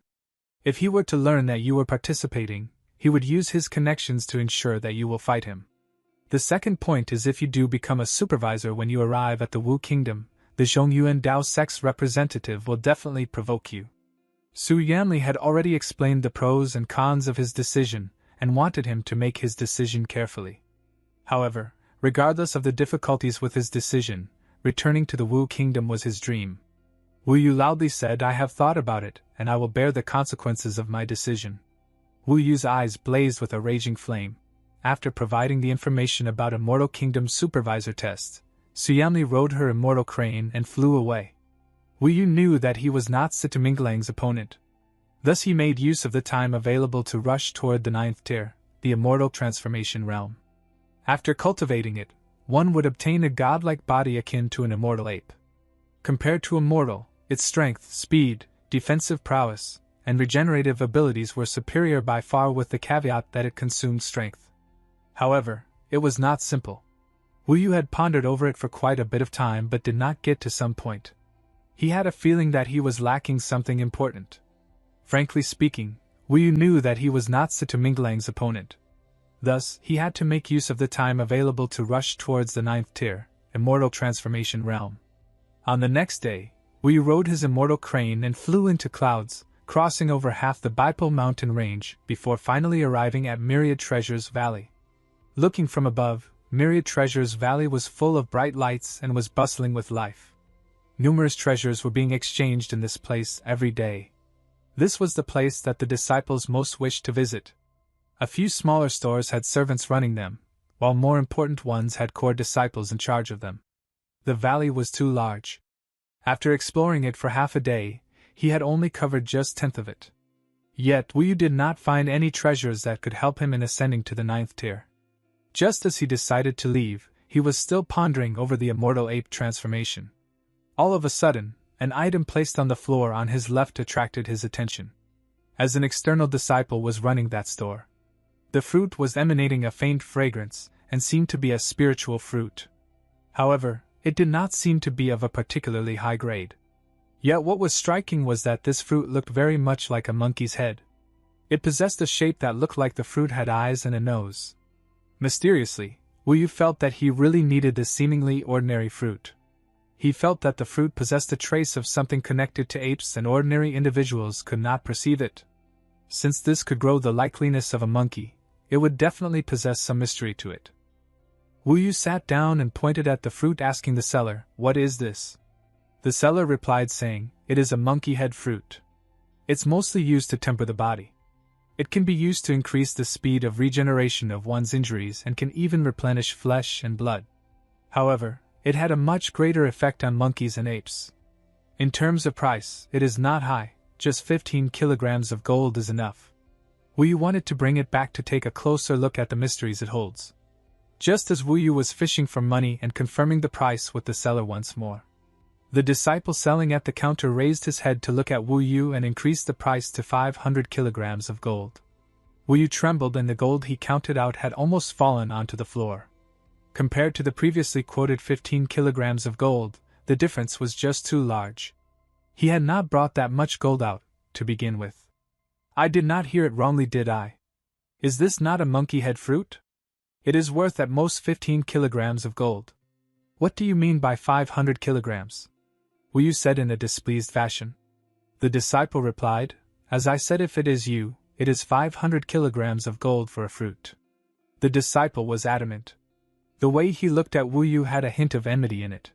If he were to learn that you were participating, he would use his connections to ensure that you will fight him. The second point is if you do become a supervisor when you arrive at the Wu Kingdom, the Zhongyuan Dao sect's representative will definitely provoke you. Su Yanli had already explained the pros and cons of his decision, and wanted him to make his decision carefully. However, regardless of the difficulties with his decision, returning to the Wu Kingdom was his dream. Wu Yu loudly said, I have thought about it, and I will bear the consequences of my decision. Wu Yu's eyes blazed with a raging flame. After providing the information about Immortal Kingdom's supervisor test, Su Yanli rode her immortal crane and flew away. Wu Yu knew that he was not Situ Minglang's opponent. Thus he made use of the time available to rush toward the 9th tier, the immortal transformation realm. After cultivating it, one would obtain a godlike body akin to an immortal ape. Compared to a mortal, its strength, speed, defensive prowess, and regenerative abilities were superior by far, with the caveat that it consumed strength. However, it was not simple. Wu Yu had pondered over it for quite a bit of time but did not get to some point. He had a feeling that he was lacking something important. Frankly speaking, Wu Yu knew that he was not Situ Minglang's opponent. Thus, he had to make use of the time available to rush towards the 9th tier, Immortal Transformation Realm. On the next day, Wu Yu rode his immortal crane and flew into clouds, crossing over half the Bipal mountain range before finally arriving at Myriad Treasures Valley. Looking from above, Myriad Treasures Valley was full of bright lights and was bustling with life. Numerous treasures were being exchanged in this place every day. This was the place that the disciples most wished to visit. A few smaller stores had servants running them, while more important ones had core disciples in charge of them. The valley was too large. After exploring it for half a day, he had only covered just 1/10 of it. Yet Wu Yu did not find any treasures that could help him in ascending to the 9th tier. Just as he decided to leave, he was still pondering over the immortal ape transformation. All of a sudden, an item placed on the floor on his left attracted his attention. As an external disciple was running that store. The fruit was emanating a faint fragrance, and seemed to be a spiritual fruit. However, it did not seem to be of a particularly high grade. Yet what was striking was that this fruit looked very much like a monkey's head. It possessed a shape that looked like the fruit had eyes and a nose. Mysteriously, Wu Yu felt that he really needed this seemingly ordinary fruit. He felt that the fruit possessed a trace of something connected to apes and ordinary individuals could not perceive it. Since this could grow the likeliness of a monkey, it would definitely possess some mystery to it. Wu Yu sat down and pointed at the fruit, asking the seller, "What is this?" The seller replied saying, "It is a monkey head fruit. It's mostly used to temper the body. It can be used to increase the speed of regeneration of one's injuries and can even replenish flesh and blood. However, it had a much greater effect on monkeys and apes. In terms of price, it is not high, just 15 kilograms of gold is enough." Wu Yu wanted to bring it back to take a closer look at the mysteries it holds. Just as Wu Yu was fishing for money and confirming the price with the seller once more, the disciple selling at the counter raised his head to look at Wu Yu and increased the price to 500 kilograms of gold. Wu Yu trembled, and the gold he counted out had almost fallen onto the floor. Compared to the previously quoted 15 kilograms of gold, the difference was just too large. He had not brought that much gold out, to begin with. "I did not hear it wrongly, did I? Is this not a monkey head fruit? It is worth at most 15 kilograms of gold." "What do you mean by 500 kilograms? Wu Yu said in a displeased fashion. The disciple replied, "As I said, if it is you, it is 500 kilograms of gold for a fruit." The disciple was adamant. The way he looked at Wu Yu had a hint of enmity in it.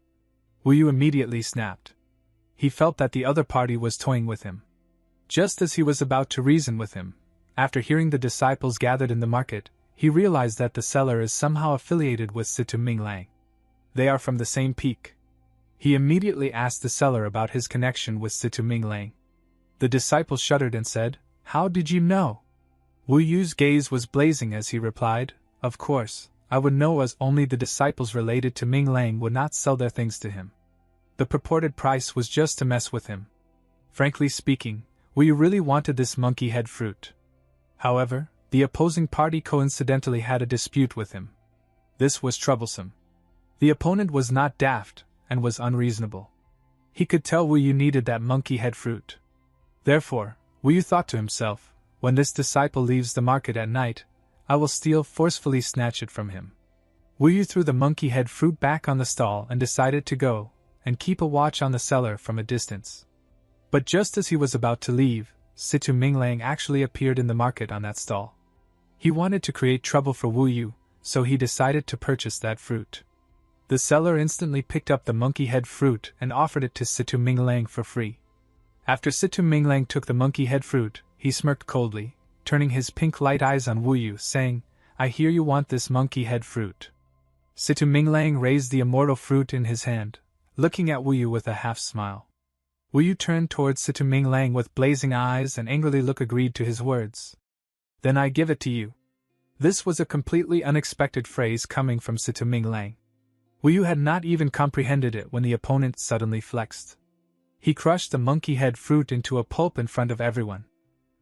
Wu Yu immediately snapped. He felt that the other party was toying with him. Just as he was about to reason with him, after hearing the disciples gathered in the market, he realized that the seller is somehow affiliated with Situ Minglang. They are from the same peak. He immediately asked the seller about his connection with Situ Minglang. The disciple shuddered and said, "How did you know?" Wu Yu's gaze was blazing as he replied, "Of course, I would know, as only the disciples related to Minglang would not sell their things to him. The purported price was just to mess with him. Frankly speaking, Wu Yu really wanted this monkey head fruit. However, the opposing party coincidentally had a dispute with him. This was troublesome. The opponent was not daft, and was unreasonable. He could tell Wu Yu needed that monkey head fruit. Therefore, Wu Yu thought to himself, when this disciple leaves the market at night, I will forcefully snatch it from him. Wu Yu threw the monkey head fruit back on the stall and decided to go and keep a watch on the seller from a distance. But just as he was about to leave, Situ Minglang actually appeared in the market on that stall. He wanted to create trouble for Wu Yu, so he decided to purchase that fruit. The seller instantly picked up the monkey head fruit and offered it to Situ Minglang for free. After Situ Minglang took the monkey head fruit, he smirked coldly, turning his pink light eyes on Wu Yu, saying, "I hear you want this monkey head fruit." Situ Minglang raised the immortal fruit in his hand, looking at Wu Yu with a half-smile. Wu Yu turned towards Situ Minglang with blazing eyes and angrily agreed to his words. "Then I give it to you." This was a completely unexpected phrase coming from Situ Minglang. Wu Yu had not even comprehended it when the opponent suddenly flexed. He crushed the monkey head fruit into a pulp in front of everyone.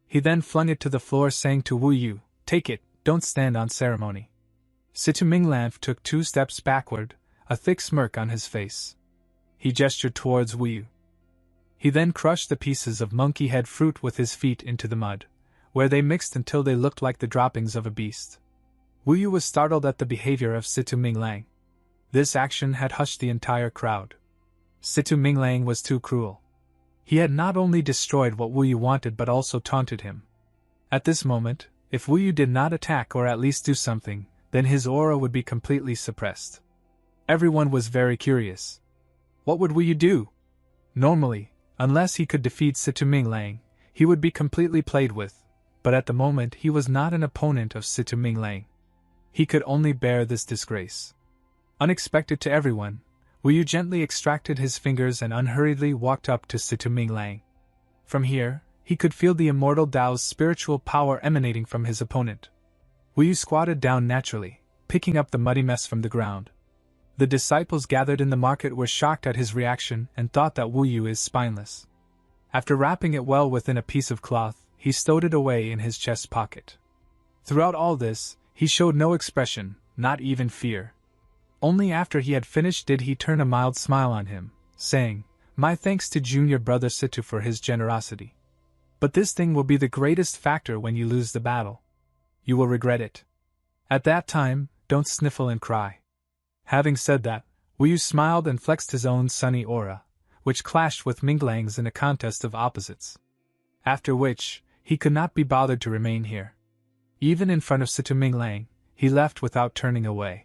He then flung it to the floor, saying to Wu Yu, "Take it, don't stand on ceremony." Situ Minglan took 2 steps backward, a thick smirk on his face. He gestured towards Wu Yu. He then crushed the pieces of monkey head fruit with his feet into the mud, where they mixed until they looked like the droppings of a beast. Wu Yu was startled at the behavior of Situ Minglan. This action had hushed the entire crowd. Situ Minglan was too cruel. He had not only destroyed what Wu Yu wanted but also taunted him. At this moment, if Wu Yu did not attack or at least do something, then his aura would be completely suppressed. Everyone was very curious. What would Wu Yu do? Normally, unless he could defeat Situ Minglan, he would be completely played with, but at the moment he was not an opponent of Situ Minglan. He could only bear this disgrace. Unexpected to everyone, Wu Yu gently extracted his fingers and unhurriedly walked up to Situ Minglan. From here, he could feel the immortal Tao's spiritual power emanating from his opponent. Wu Yu squatted down naturally, picking up the muddy mess from the ground. The disciples gathered in the market were shocked at his reaction and thought that Wu Yu is spineless. After wrapping it well within a piece of cloth, he stowed it away in his chest pocket. Throughout all this, he showed no expression, not even fear. Only after he had finished did he turn a mild smile on him, saying, "My thanks to junior brother Situ for his generosity. But this thing will be the greatest factor when you lose the battle. You will regret it. At that time, don't sniffle and cry." Having said that, Wu Yu smiled and flexed his own sunny aura, which clashed with Minglang's in a contest of opposites. After which, he could not be bothered to remain here. Even in front of Situ Minglan, he left without turning away.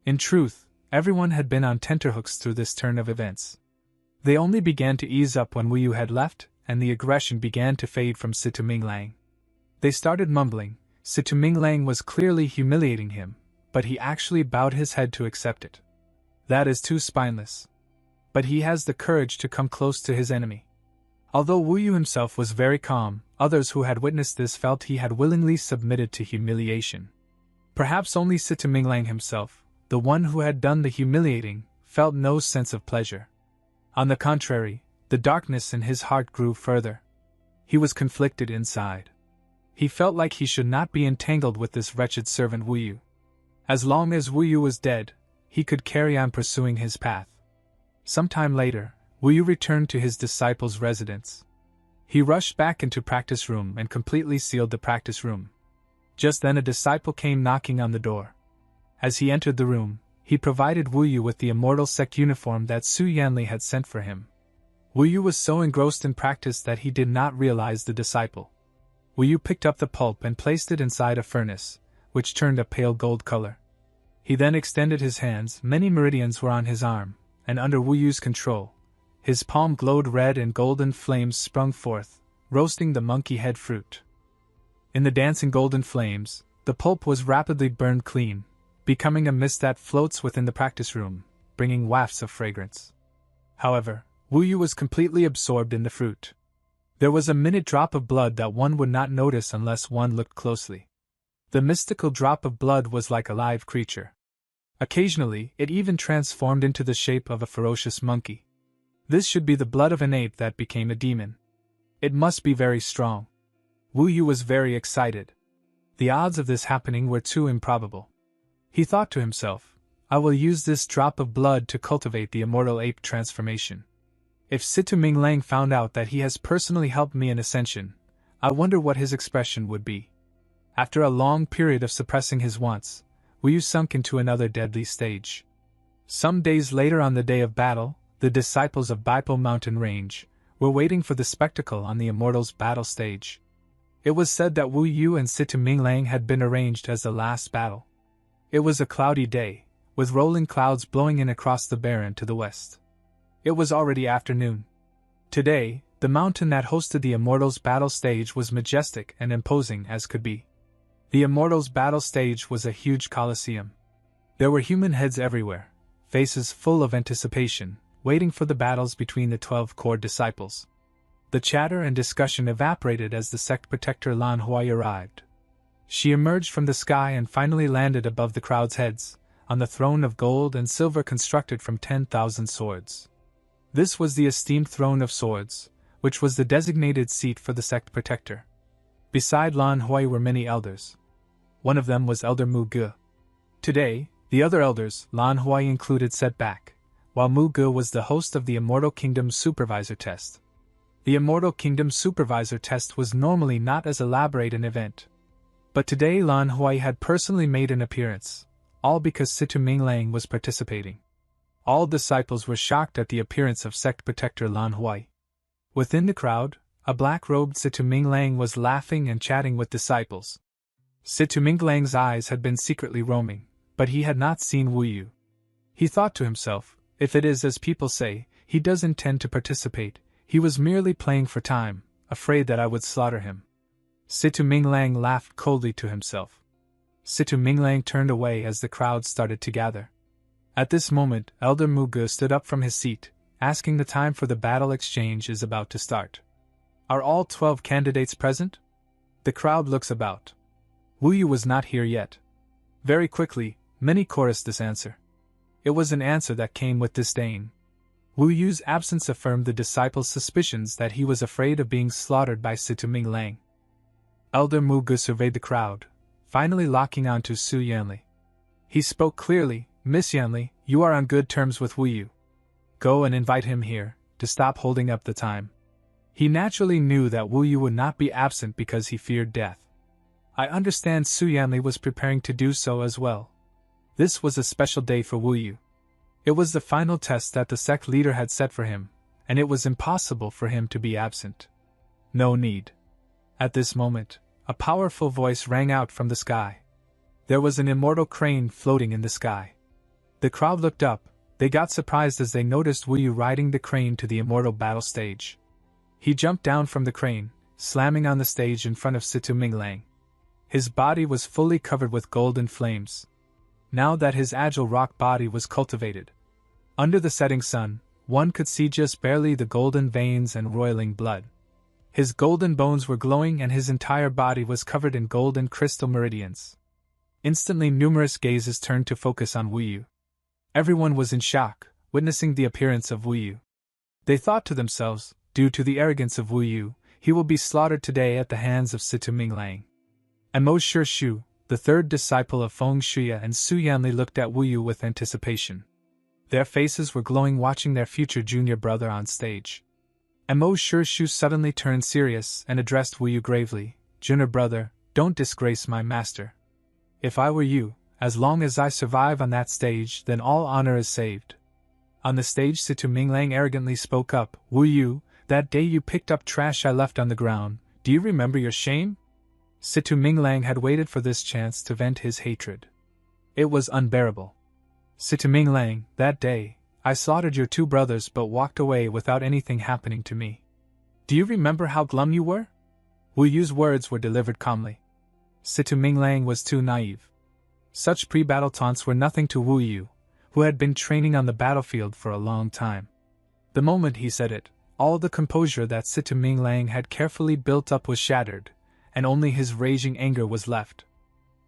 In truth, everyone had been on tenterhooks through this turn of events. They only began to ease up when Wu Yu had left, and the aggression began to fade from Situ Minglan. They started mumbling. Situ Minglan was clearly humiliating him, but he actually bowed his head to accept it. That is too spineless. But he has the courage to come close to his enemy. Although Wu Yu himself was very calm, others who had witnessed this felt he had willingly submitted to humiliation. Perhaps only Situ Minglan himself, the one who had done the humiliating, felt no sense of pleasure. On the contrary, the darkness in his heart grew further. He was conflicted inside. He felt like he should not be entangled with this wretched servant Wu Yu. As long as Wu Yu was dead, he could carry on pursuing his path. Some time later, Wu Yu returned to his disciple's residence. He rushed back into practice room and completely sealed the practice room. Just then a disciple came knocking on the door. As he entered the room, he provided Wu Yu with the immortal sect uniform that Su Yanli had sent for him. Wu Yu was so engrossed in practice that he did not realize the disciple. Wu Yu picked up the pulp and placed it inside a furnace, which turned a pale gold color. He then extended his hands. Many meridians were on his arm, and under Wu Yu's control, his palm glowed red and golden flames sprung forth, roasting the monkey head fruit. In the dancing golden flames, the pulp was rapidly burned clean, becoming a mist that floats within the practice room, bringing wafts of fragrance. However, Wu Yu was completely absorbed in the fruit. There was a minute drop of blood that one would not notice unless one looked closely. The mystical drop of blood was like a live creature. Occasionally, it even transformed into the shape of a ferocious monkey. This should be the blood of an ape that became a demon. It must be very strong. Wu Yu was very excited. The odds of this happening were too improbable. He thought to himself, I will use this drop of blood to cultivate the immortal ape transformation. If Situ Minglan found out that he has personally helped me in ascension, I wonder what his expression would be. After a long period of suppressing his wants, Wu Yu sunk into another deadly stage. Some days later, on the day of battle, the disciples of Baipo Mountain Range were waiting for the spectacle on the immortal's battle stage. It was said that Wu Yu and Situ Minglan had been arranged as the last battle. It was a cloudy day, with rolling clouds blowing in across the barren to the west. It was already afternoon. Today, the mountain that hosted the immortal's battle stage was majestic and imposing as could be. The immortal's battle stage was a huge coliseum. There were human heads everywhere, faces full of anticipation, waiting for the battles between the 12 core disciples. The chatter and discussion evaporated as the sect protector Lan Huai arrived. She emerged from the sky and finally landed above the crowd's heads, on the throne of gold and silver constructed from 10,000 swords. This was the esteemed throne of swords, which was the designated seat for the sect protector. Beside Lan Hui were many elders. One of them was Elder Mu Ge. Today, the other elders, Lan Hui included, sat back, while Mu Ge was the host of the Immortal Kingdom Supervisor Test. The Immortal Kingdom Supervisor Test was normally not as elaborate an event. But today Lan Hui had personally made an appearance, all because Situ Minglang was participating. All disciples were shocked at the appearance of sect protector Lan Hui. Within the crowd, a black-robed Situ Minglang was laughing and chatting with disciples. Situ Minglang's eyes had been secretly roaming, but he had not seen Wu Yu. He thought to himself, if it is as people say, he does intend to participate, he was merely playing for time, afraid that I would slaughter him. Situ Minglang laughed coldly to himself. Situ Minglang turned away as the crowd started to gather. At this moment, Elder Mu Ge stood up from his seat, asking the time for the battle exchange is about to start. Are all 12 candidates present? The crowd looks about. Wu Yu was not here yet. Very quickly, many chorused this answer. It was an answer that came with disdain. Wu Yu's absence affirmed the disciples' suspicions that he was afraid of being slaughtered by Situ Minglang. Elder Mu Ge surveyed the crowd, finally locking on to Su Yanli. He spoke clearly, Miss Yanli, you are on good terms with Wu Yu. Go and invite him here, to stop holding up the time. He naturally knew that Wu Yu would not be absent because he feared death. I understand Su Yanli was preparing to do so as well. This was a special day for Wu Yu. It was the final test that the sect leader had set for him, and it was impossible for him to be absent. No need. At this moment, a powerful voice rang out from the sky. There was an immortal crane floating in the sky. The crowd looked up. They got surprised as they noticed Wu Yu riding the crane to the immortal battle stage. He jumped down from the crane, slamming on the stage in front of Situ Minglang. His body was fully covered with golden flames. Now that his agile rock body was cultivated, under the setting sun, one could see just barely the golden veins and roiling blood. His golden bones were glowing and his entire body was covered in golden crystal meridians. Instantly numerous gazes turned to focus on Wu Yu. Everyone was in shock, witnessing the appearance of Wu Yu. They thought to themselves, due to the arrogance of Wu Yu, he will be slaughtered today at the hands of Situ Minglang. And Mo Shu, the third disciple of Feng Shuya and Su Yanli, looked at Wu Yu with anticipation. Their faces were glowing watching their future junior brother on stage. And Mo Shu suddenly turned serious and addressed Wu Yu gravely, Junior brother, don't disgrace my master. If I were you, as long as I survive on that stage, then all honor is saved. On the stage, Situ Minglang arrogantly spoke up, Wu Yu, that day you picked up trash I left on the ground, do you remember your shame? Situ Minglang had waited for this chance to vent his hatred. It was unbearable. Situ Minglang, that day, I slaughtered your two brothers but walked away without anything happening to me. Do you remember how glum you were? Wu Yu's words were delivered calmly. Situ Minglang was too naive. Such pre-battle taunts were nothing to Wu Yu, who had been training on the battlefield for a long time. The moment he said it, all the composure that Situ Minglang had carefully built up was shattered, and only his raging anger was left.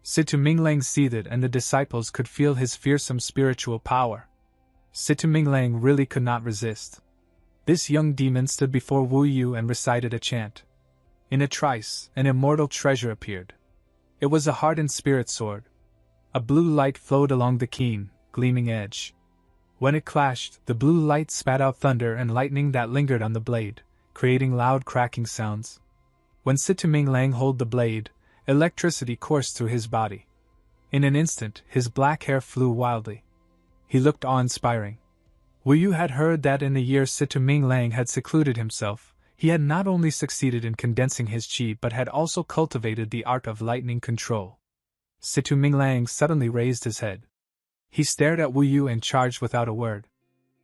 Situ Minglang seethed and the disciples could feel his fearsome spiritual power. Situ Minglang really could not resist. This young demon stood before Wu Yu and recited a chant. In a trice, an immortal treasure appeared. It was a hardened spirit sword. A blue light flowed along the keen, gleaming edge. When it clashed, the blue light spat out thunder and lightning that lingered on the blade, creating loud cracking sounds. When Situ Minglang held the blade, electricity coursed through his body. In an instant, his black hair flew wildly. He looked awe-inspiring. Wu Yu had heard that in the year Situ Minglang had secluded himself, he had not only succeeded in condensing his chi but had also cultivated the art of lightning control. Situ Minglang suddenly raised his head. He stared at Wu Yu and charged without a word.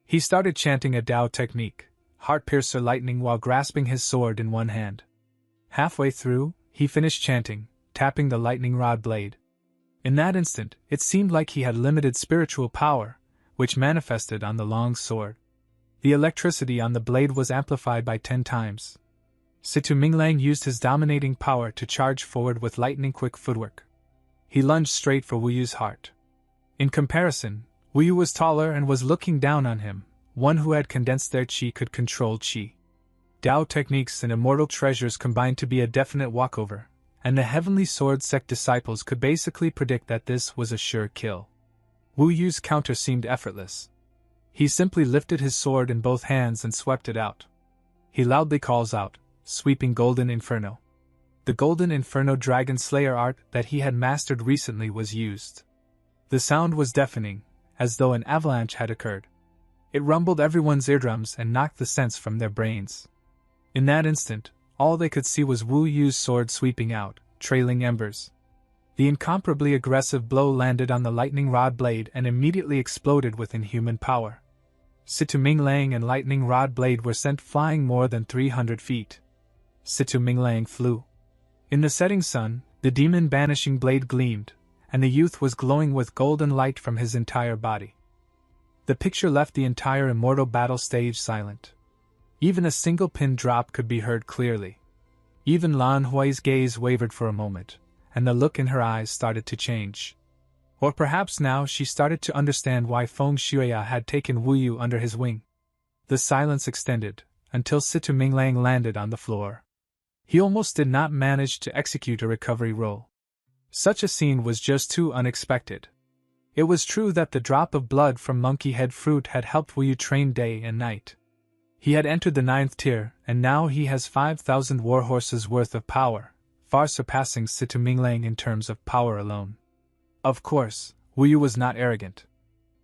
He started chanting a Dao technique, heart-piercer lightning, while grasping his sword in one hand. Halfway through, he finished chanting, tapping the lightning rod blade. In that instant, it seemed like he had limited spiritual power, which manifested on the long sword. The electricity on the blade was amplified by 10 times. Situ Minglang used his dominating power to charge forward with lightning-quick footwork. He lunged straight for Wu Yu's heart. In comparison, Wu Yu was taller and was looking down on him. One who had condensed their chi could control chi. Dao techniques and immortal treasures combined to be a definite walkover, and the Heavenly Sword sect disciples could basically predict that this was a sure kill. Wu Yu's counter seemed effortless. He simply lifted his sword in both hands and swept it out. He loudly calls out, sweeping Golden Inferno. The Golden Inferno Dragon Slayer art that he had mastered recently was used. The sound was deafening, as though an avalanche had occurred. It rumbled everyone's eardrums and knocked the sense from their brains. In that instant, all they could see was Wu Yu's sword sweeping out, trailing embers. The incomparably aggressive blow landed on the lightning rod blade and immediately exploded with inhuman power. Situ Minglang and lightning rod blade were sent flying more than 300 feet. Situ Minglang flew. In the setting sun, the demon banishing blade gleamed, and the youth was glowing with golden light from his entire body. The picture left the entire immortal battle stage silent. Even a single pin drop could be heard clearly. Even Lan Hui's gaze wavered for a moment, and the look in her eyes started to change. Or perhaps now she started to understand why Feng Shuya had taken Wu Yu under his wing. The silence extended, until Situ Minglang landed on the floor. He almost did not manage to execute a recovery roll. Such a scene was just too unexpected. It was true that the drop of blood from monkey head fruit had helped Wu Yu train day and night. He had entered the 9th tier, and now he has 5,000 warhorses worth of power, far surpassing Situ Minglang in terms of power alone. Of course, Wu Yu was not arrogant.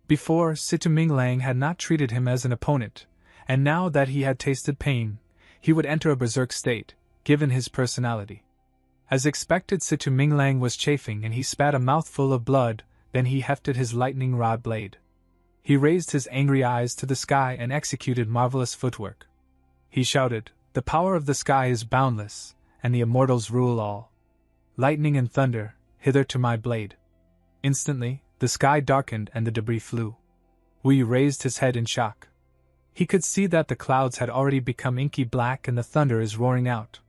Before, Situ Minglang had not treated him as an opponent, and now that he had tasted pain, he would enter a berserk state, given his personality. As expected, Situ Minglang was chafing and he spat a mouthful of blood. Then he hefted his lightning rod blade. He raised his angry eyes to the sky and executed marvelous footwork. He shouted, "The power of the sky is boundless, and the immortals rule all. Lightning and thunder, hither to my blade." Instantly, the sky darkened and the debris flew. Wu Yu raised his head in shock. He could see that the clouds had already become inky black and the thunder is roaring out.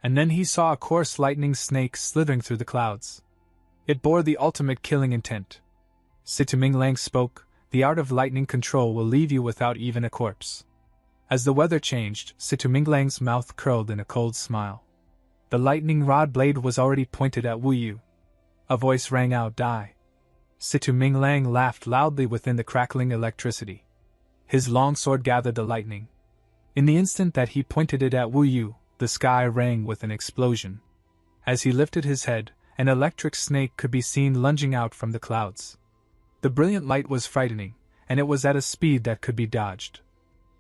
And then he saw a coarse lightning snake slithering through the clouds. It bore the ultimate killing intent. Situ Minglang spoke, "The art of lightning control will leave you without even a corpse." As the weather changed, Situ Minglang's mouth curled in a cold smile. The lightning rod blade was already pointed at Wu Yu. A voice rang out, "Die." Situ Minglang laughed loudly within the crackling electricity. His long sword gathered the lightning. In the instant that he pointed it at Wu Yu, the sky rang with an explosion. As he lifted his head, an electric snake could be seen lunging out from the clouds. The brilliant light was frightening, and it was at a speed that could be dodged.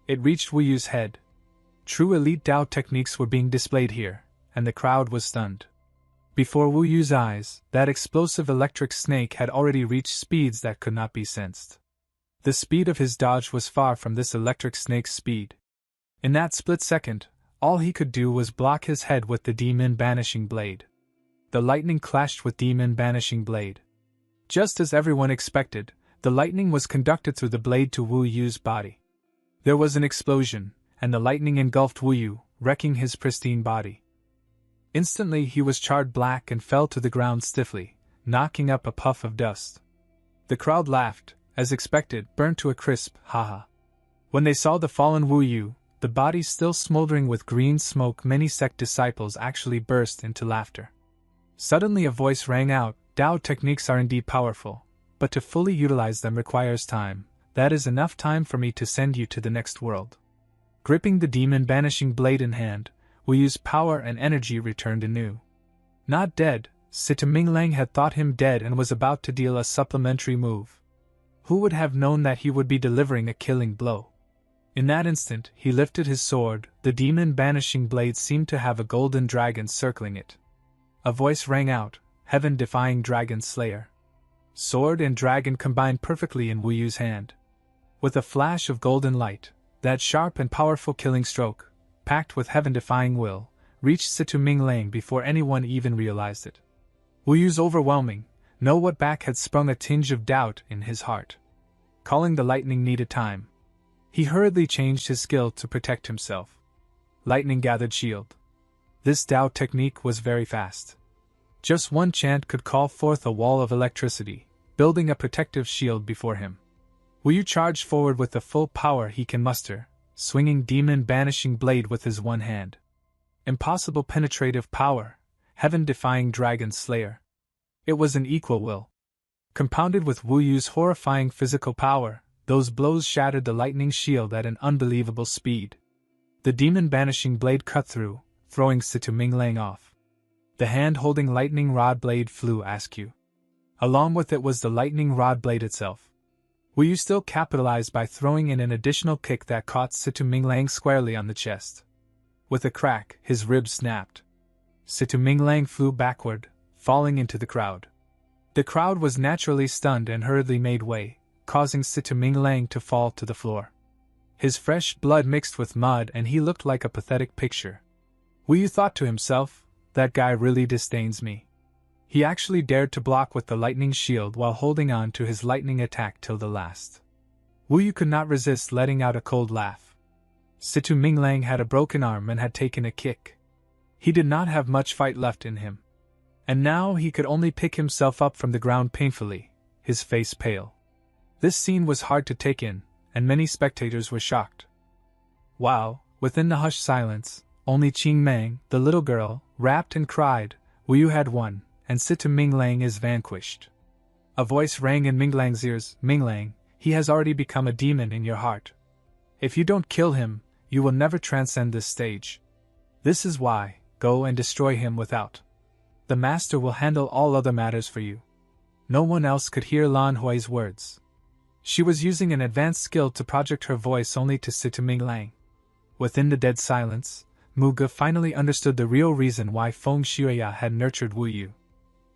It reached Wu Yu's head. True elite Dao techniques were being displayed here, and the crowd was stunned. Before Wu Yu's eyes, that explosive electric snake had already reached speeds that could not be sensed. The speed of his dodge was far from this electric snake's speed. In that split second, all he could do was block his head with the demon banishing blade. The lightning clashed with demon banishing blade. Just as everyone expected, the lightning was conducted through the blade to Wu Yu's body. There was an explosion, and the lightning engulfed Wu Yu, wrecking his pristine body. Instantly he was charred black and fell to the ground stiffly, knocking up a puff of dust. The crowd laughed, as expected, burnt to a crisp, haha. When they saw the fallen Wu Yu, the body still smoldering with green smoke, many sect disciples actually burst into laughter. Suddenly a voice rang out, "Dao techniques are indeed powerful, but to fully utilize them requires time. That is enough time for me to send you to the next world." Gripping the demon banishing blade in hand, Wu Yu's power and energy returned anew. Not dead, Situ Minglang had thought him dead and was about to deal a supplementary move. Who would have known that he would be delivering a killing blow? In that instant, he lifted his sword. The demon banishing blade seemed to have a golden dragon circling it. A voice rang out, "Heaven-defying dragon slayer." Sword and dragon combined perfectly in Wu Yu's hand. With a flash of golden light, that sharp and powerful killing stroke, packed with heaven-defying will, reached Situ Minglang before anyone even realized it. Wu Yu's overwhelming, know what back had sprung a tinge of doubt in his heart. Calling the lightning needed time. He hurriedly changed his skill to protect himself. Lightning gathered shield. This Dao technique was very fast. Just one chant could call forth a wall of electricity, building a protective shield before him. Wu Yu charged forward with the full power he can muster, swinging demon banishing blade with his one hand. Impossible penetrative power, heaven-defying dragon slayer. It was an equal will. Compounded with Wu Yu's horrifying physical power, those blows shattered the lightning shield at an unbelievable speed. The demon banishing blade cut through, throwing Situ Minglang off. The hand holding lightning rod blade flew askew. Along with it was the lightning rod blade itself. Wu Yu still capitalized by throwing in an additional kick that caught Situ Minglang squarely on the chest. With a crack, his ribs snapped. Situ Minglang flew backward, falling into the crowd. The crowd was naturally stunned and hurriedly made way, causing Situ Minglang to fall to the floor. His fresh blood mixed with mud and he looked like a pathetic picture. Wu Yu thought to himself, that guy really disdains me. He actually dared to block with the lightning shield while holding on to his lightning attack till the last. Wu Yu could not resist letting out a cold laugh. Situ Minglang had a broken arm and had taken a kick. He did not have much fight left in him. And now he could only pick himself up from the ground painfully, his face pale. This scene was hard to take in, and many spectators were shocked. While, within the hushed silence, only Qing Mang, the little girl, rapped and cried, Wu Yu had won, and Situ Minglang is vanquished. A voice rang in Minglang's ears, Minglang, he has already become a demon in your heart. If you don't kill him, you will never transcend this stage. This is why, go and destroy him without. The master will handle all other matters for you. No one else could hear Lan Hui's words. She was using an advanced skill to project her voice only to Situ Minglang. Within the dead silence, Muge finally understood the real reason why Feng Shuya had nurtured Wu Yu.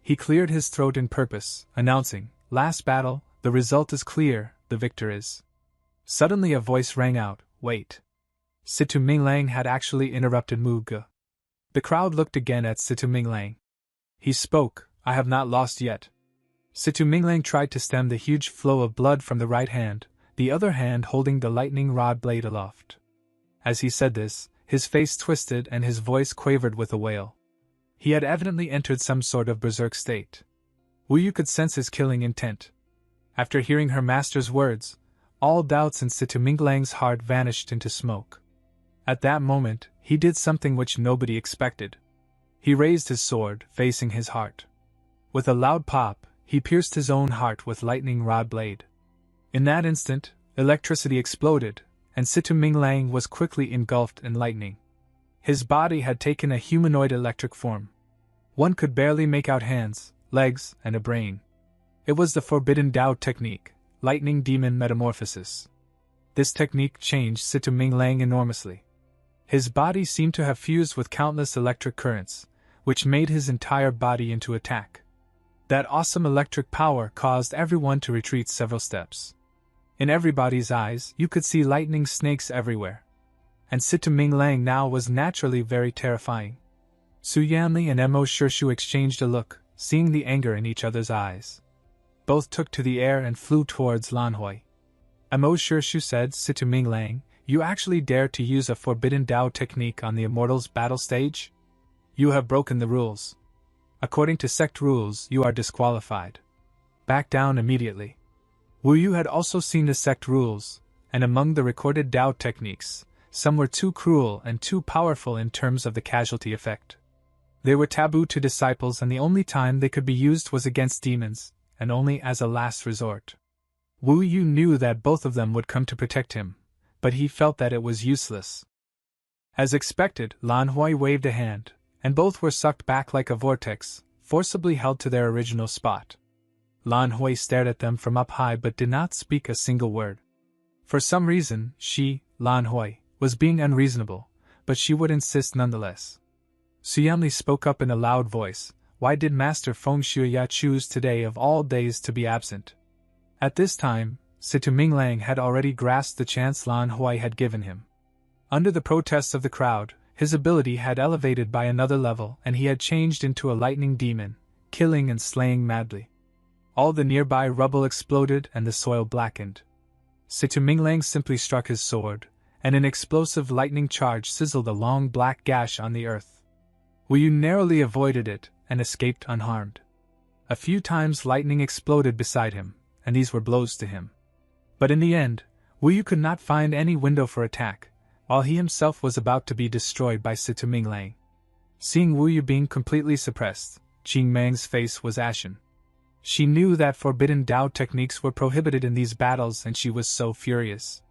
He cleared his throat in purpose, announcing, Last battle, the result is clear, the victor is. Suddenly a voice rang out, Wait. Situ Minglang had actually interrupted Muge. The crowd looked again at Situ Minglang. He spoke, I have not lost yet. Situ Minglang tried to stem the huge flow of blood from the right hand, the other hand holding the lightning rod blade aloft. As he said this, his face twisted and his voice quavered with a wail. He had evidently entered some sort of berserk state. Wu Yu could sense his killing intent. After hearing her master's words, all doubts in Situ Minglang's heart vanished into smoke. At that moment, he did something which nobody expected. He raised his sword, facing his heart. With a loud pop, he pierced his own heart with lightning rod blade. In that instant, electricity exploded, and Situ Minglang was quickly engulfed in lightning. His body had taken a humanoid electric form. One could barely make out hands, legs, and a brain. It was the forbidden Tao technique, lightning demon metamorphosis. This technique changed Situ Minglang enormously. His body seemed to have fused with countless electric currents, which made his entire body into attack. That awesome electric power caused everyone to retreat several steps. In everybody's eyes, you could see lightning snakes everywhere. And Situ Minglang now was naturally very terrifying. Su Yanli and Mo Shirshu exchanged a look, seeing the anger in each other's eyes. Both took to the air and flew towards Lan Hui. Mo Shirshu said, Situ Minglang, you actually dare to use a forbidden Tao technique on the Immortals battle stage? You have broken the rules. According to sect rules, you are disqualified. Back down immediately. Wu Yu had also seen the sect rules, and among the recorded Tao techniques, some were too cruel and too powerful in terms of the casualty effect. They were taboo to disciples and the only time they could be used was against demons, and only as a last resort. Wu Yu knew that both of them would come to protect him, but he felt that it was useless. As expected, Lan Hui waved a hand, and both were sucked back like a vortex, forcibly held to their original spot. Lan Hui stared at them from up high but did not speak a single word. For some reason, she, Lan Hui, was being unreasonable, but she would insist nonetheless. Su Yanli spoke up in a loud voice, why did Master Feng Shuya choose today of all days to be absent? At this time, Situ Minglang had already grasped the chance Lan Hui had given him. Under the protests of the crowd, his ability had elevated by another level and he had changed into a lightning demon, killing and slaying madly. All the nearby rubble exploded and the soil blackened. Situ Minglang simply struck his sword, and an explosive lightning charge sizzled a long black gash on the earth. Wu Yu narrowly avoided it and escaped unharmed. A few times lightning exploded beside him, and these were blows to him. But in the end, Wu Yu could not find any window for attack, while he himself was about to be destroyed by Situ Minglang. Seeing Wu Yu being completely suppressed, Qing Mang's face was ashen. She knew that forbidden Dao techniques were prohibited in these battles, and she was so furious.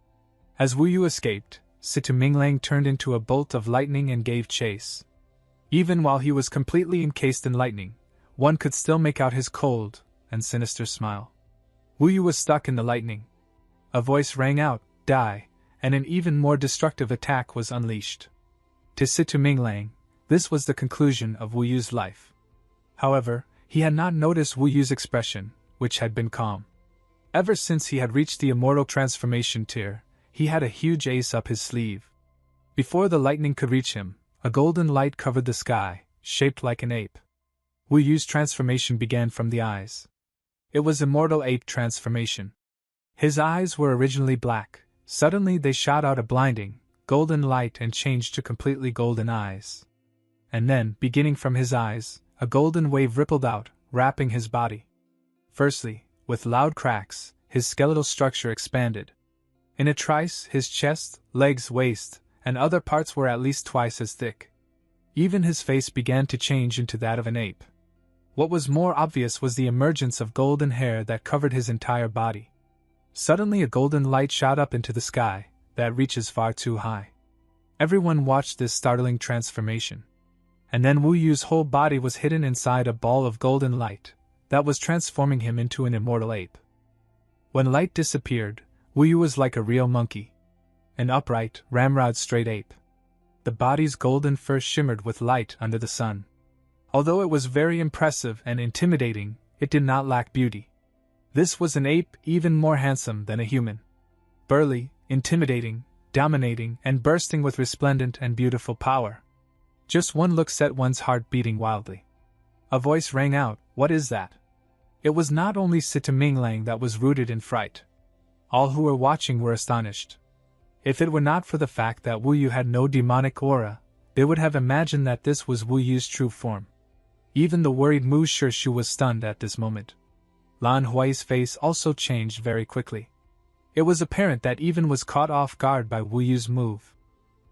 As Wu Yu escaped, Situ Minglang turned into a bolt of lightning and gave chase. Even while he was completely encased in lightning, one could still make out his cold and sinister smile. Wu Yu was stuck in the lightning. A voice rang out, "Die," and an even more destructive attack was unleashed. To Situ Minglang, this was the conclusion of Wu Yu's life. However, he had not noticed Wu Yu's expression, which had been calm. Ever since he had reached the immortal transformation tier, he had a huge ace up his sleeve. Before the lightning could reach him, a golden light covered the sky, shaped like an ape. Wu Yu's transformation began from the eyes. It was immortal ape transformation. His eyes were originally black. Suddenly they shot out a blinding, golden light and changed to completely golden eyes. And then, beginning from his eyes, a golden wave rippled out, wrapping his body. Firstly, with loud cracks, his skeletal structure expanded. In a trice, his chest, legs, waist, and other parts were at least twice as thick. Even his face began to change into that of an ape. What was more obvious was the emergence of golden hair that covered his entire body. Suddenly a golden light shot up into the sky, that reaches far too high. Everyone watched this startling transformation. And then Wu Yu's whole body was hidden inside a ball of golden light, that was transforming him into an immortal ape. When light disappeared, Wu Yu was like a real monkey. An upright, ramrod straight ape. The body's golden fur shimmered with light under the sun. Although it was very impressive and intimidating, it did not lack beauty. This was an ape even more handsome than a human. Burly, intimidating, dominating, and bursting with resplendent and beautiful power. Just one look set one's heart beating wildly. A voice rang out, "What is that?" It was not only Situ Minglang that was rooted in fright. All who were watching were astonished. If it were not for the fact that Wu Yu had no demonic aura, they would have imagined that this was Wu Yu's true form. Even the worried Mu Shirshu was stunned at this moment. Lan Huai's face also changed very quickly. It was apparent that even was caught off guard by Wu Yu's move.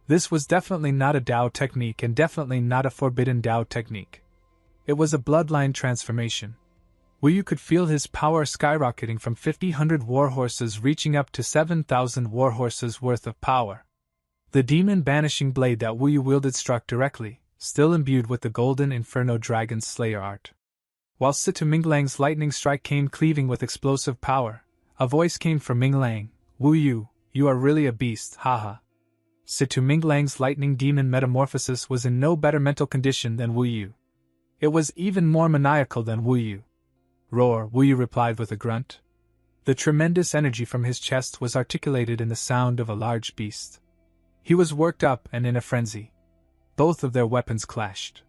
This was definitely not a Dao technique and definitely not a forbidden Dao technique. It was a bloodline transformation. Wu Yu could feel his power skyrocketing from 500 warhorses reaching up to 7,000 warhorses worth of power. The demon banishing blade that Wu Yu wielded struck directly, still imbued with the golden Inferno Dragon Slayer art. While Situ Minglang's lightning strike came cleaving with explosive power, a voice came from Minglang, "Wu Yu, you are really a beast, haha." Situ Minglang's lightning demon metamorphosis was in no better mental condition than Wu Yu. It was even more maniacal than Wu Yu. "Roar," Wu Yu replied with a grunt. The tremendous energy from his chest was articulated in the sound of a large beast. He was worked up and in a frenzy. Both of their weapons clashed.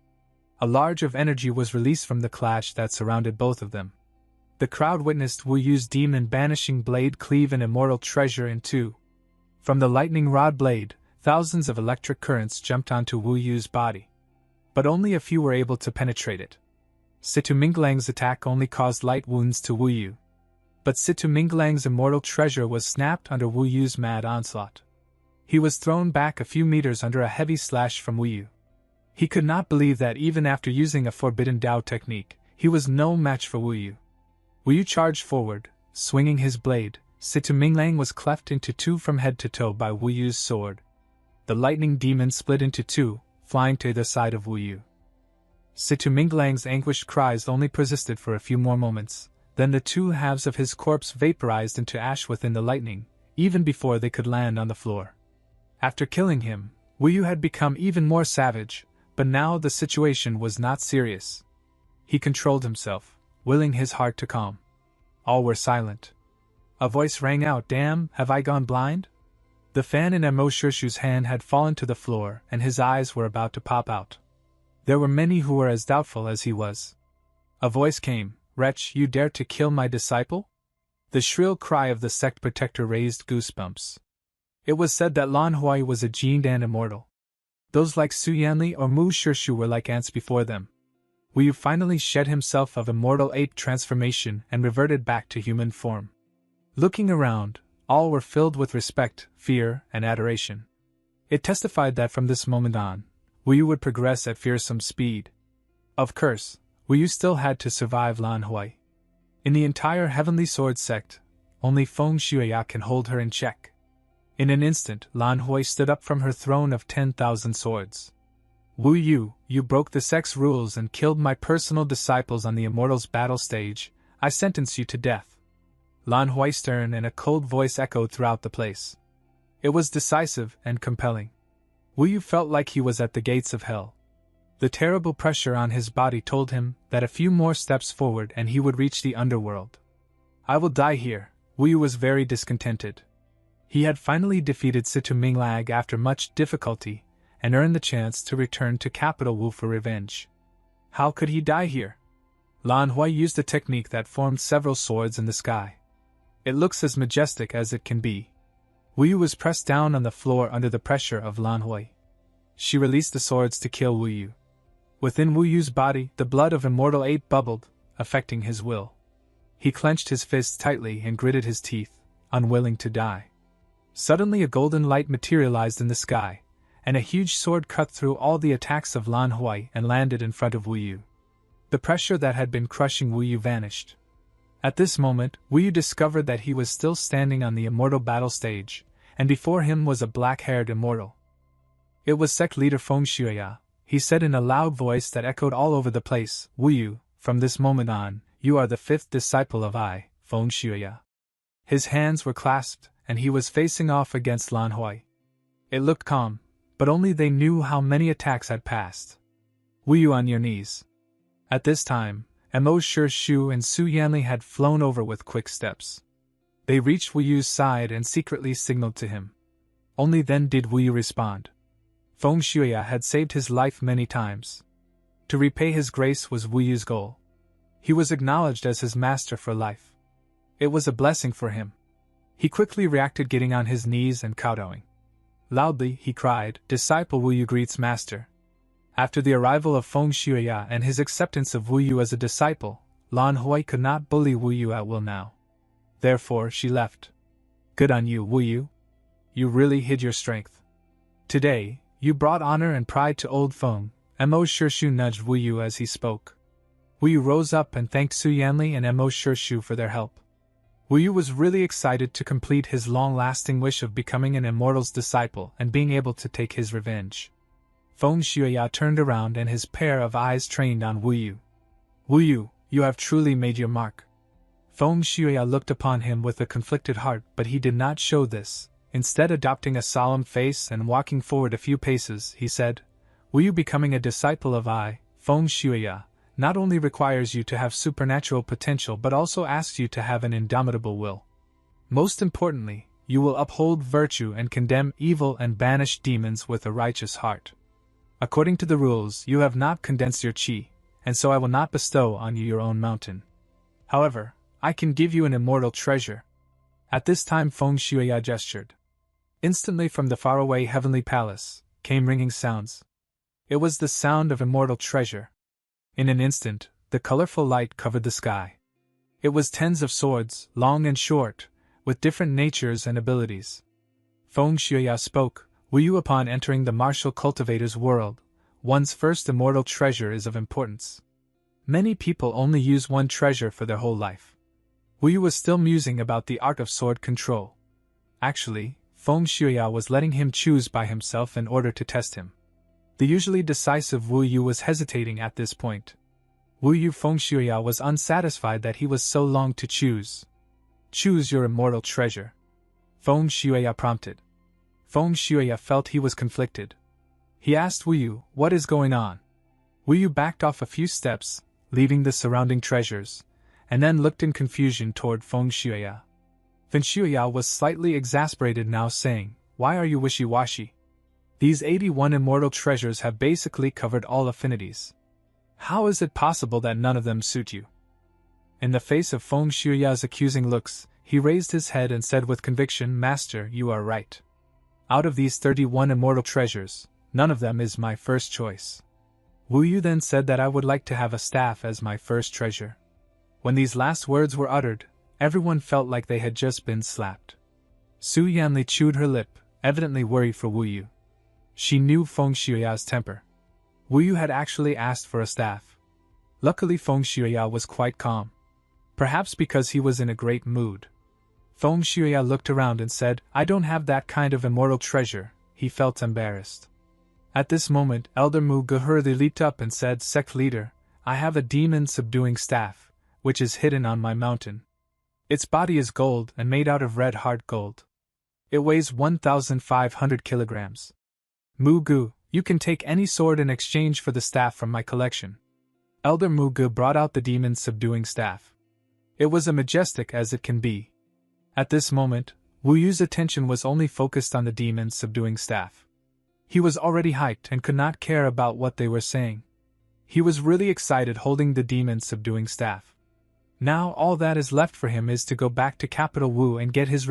A large of energy was released from the clash that surrounded both of them. The crowd witnessed Wu Yu's demon banishing blade cleave an immortal treasure in two. From the lightning rod blade, thousands of electric currents jumped onto Wu Yu's body. But only a few were able to penetrate it. Situ Minglang's attack only caused light wounds to Wu Yu. But Situ Minglang's immortal treasure was snapped under Wu Yu's mad onslaught. He was thrown back a few meters under a heavy slash from Wu Yu. He could not believe that even after using a forbidden Dao technique, he was no match for Wu Yu. Wu Yu charged forward, swinging his blade. Situ Minglang was cleft into two from head to toe by Wu Yu's sword. The lightning demon split into two, flying to either side of Wu Yu. Situ Minglang's anguished cries only persisted for a few more moments, then the two halves of his corpse vaporized into ash within the lightning, even before they could land on the floor. After killing him, Wu Yu had become even more savage, but now the situation was not serious. He controlled himself, willing his heart to calm. All were silent. A voice rang out, "Damn, have I gone blind?" The fan in Mo Shirshu's hand had fallen to the floor and his eyes were about to pop out. There were many who were as doubtful as he was. A voice came, "Wretch, you dare to kill my disciple?" The shrill cry of the sect protector raised goosebumps. It was said that Lan Huai was a Jindan immortal. Those like Su Yanli or Mu Shirshu were like ants before them. Wu Yu finally shed himself of immortal ape transformation and reverted back to human form. Looking around, all were filled with respect, fear, and adoration. It testified that from this moment on, Wu Yu would progress at fearsome speed. Of course, Wu Yu still had to survive Lan Hui. In the entire Heavenly Sword sect, only Feng Shuya can hold her in check. In an instant, Lan Hui stood up from her throne of 10,000 swords. Wu Yu, you broke the sect's rules and killed my personal disciples on the Immortals battle stage. I sentence you to death. Lan Hui's stern and a cold voice echoed throughout the place. It was decisive and compelling. Wu Yu felt like he was at the gates of hell. The terrible pressure on his body told him that a few more steps forward and he would reach the underworld. I will die here. Wu Yu was very discontented. He had finally defeated Situ Minglag after much difficulty, and earned the chance to return to capital Wu for revenge. How could he die here? Lan Hui used a technique that formed several swords in the sky. It looks as majestic as it can be. Wu Yu was pressed down on the floor under the pressure of Lan Hui. She released the swords to kill Wu Yu. Within Wu Yu's body, the blood of immortal ape bubbled, affecting his will. He clenched his fists tightly and gritted his teeth, unwilling to die. Suddenly a golden light materialized in the sky, and a huge sword cut through all the attacks of Lan Hui and landed in front of Wu Yu. The pressure that had been crushing Wu Yu vanished. At this moment, Wu Yu discovered that he was still standing on the immortal battle stage, and before him was a black-haired immortal. It was sect leader Feng Shuya. He said in a loud voice that echoed all over the place, Wu Yu, from this moment on, you are the fifth disciple of I, Feng Shuya. His hands were clasped, and he was facing off against Lan Hui. It looked calm, but only they knew how many attacks had passed. Wu Yu on your knees. At this time, Mo Shu and Su Yanli had flown over with quick steps. They reached Wu Yu's side and secretly signaled to him. Only then did Wu Yu respond. Feng Shuya had saved his life many times. To repay his grace was Wu Yu's goal. He was acknowledged as his master for life. It was a blessing for him. He quickly reacted, getting on his knees and kowtowing. Loudly, he cried, Disciple Wu Yu greets master. After the arrival of Feng Shuya and his acceptance of Wu Yu as a disciple, Lan Hui could not bully Wu Yu at will now. Therefore, she left. Good on you, Wu Yu. You really hid your strength. Today, you brought honor and pride to old Feng. Mo Shu nudged Wu Yu as he spoke. Wu Yu rose up and thanked Su Yanli and Mo Shu for their help. Wu Yu was really excited to complete his long-lasting wish of becoming an immortal's disciple and being able to take his revenge. Feng Shuya turned around and his pair of eyes trained on Wu Yu. Wu Yu, you have truly made your mark. Feng Shuya looked upon him with a conflicted heart, but he did not show this. Instead, adopting a solemn face and walking forward a few paces, he said, Wu Yu, becoming a disciple of I, Feng Shuya, not only requires you to have supernatural potential but also asks you to have an indomitable will. Most importantly, you will uphold virtue and condemn evil and banish demons with a righteous heart. According to the rules, you have not condensed your chi, and so I will not bestow on you your own mountain. However, I can give you an immortal treasure. At this time Feng Shuya gestured. Instantly from the faraway heavenly palace came ringing sounds. It was the sound of immortal treasure. In an instant, the colorful light covered the sky. It was tens of swords, long and short, with different natures and abilities. Feng Shuya spoke, Wu Yu, upon entering the martial cultivator's world, one's first immortal treasure is of importance. Many people only use one treasure for their whole life. Wu Yu was still musing about the art of sword control. Actually, Feng Shuya was letting him choose by himself in order to test him. The usually decisive Wu Yu was hesitating at this point. Wu Yu Feng Shuya was unsatisfied that he was so long to choose. Choose your immortal treasure. Feng Shuya prompted. Feng Shuya felt he was conflicted. He asked Wu Yu, what is going on? Wu Yu backed off a few steps, leaving the surrounding treasures, and then looked in confusion toward Feng Shuya. Feng Shuya was slightly exasperated now, saying, Why are you wishy-washy? These 81 immortal treasures have basically covered all affinities. How is it possible that none of them suit you? In the face of Feng Shuya's accusing looks, he raised his head and said with conviction, Master, you are right. Out of these 31 immortal treasures, none of them is my first choice. Wu Yu then said that I would like to have a staff as my first treasure. When these last words were uttered, everyone felt like they had just been slapped. Su Yanli chewed her lip, evidently worried for Wu Yu. She knew Feng Xiuya's temper. Wu Yu had actually asked for a staff. Luckily Feng Xiuya was quite calm. Perhaps because he was in a great mood. Feng Xiuya looked around and said, I don't have that kind of immortal treasure. He felt embarrassed. At this moment, Elder Mu Ge hurriedly leaped up and said, Sect leader, I have a demon-subduing staff, which is hidden on my mountain. Its body is gold and made out of red hard gold. It weighs 1,500 kilograms. Mu Ge, you can take any sword in exchange for the staff from my collection. Elder Mu Ge brought out the demon-subduing staff. It was as majestic as it can be. At this moment, Wu Yu's attention was only focused on the demon-subduing staff. He was already hyped and could not care about what they were saying. He was really excited holding the demon-subduing staff. Now all that is left for him is to go back to Capital Wu and get his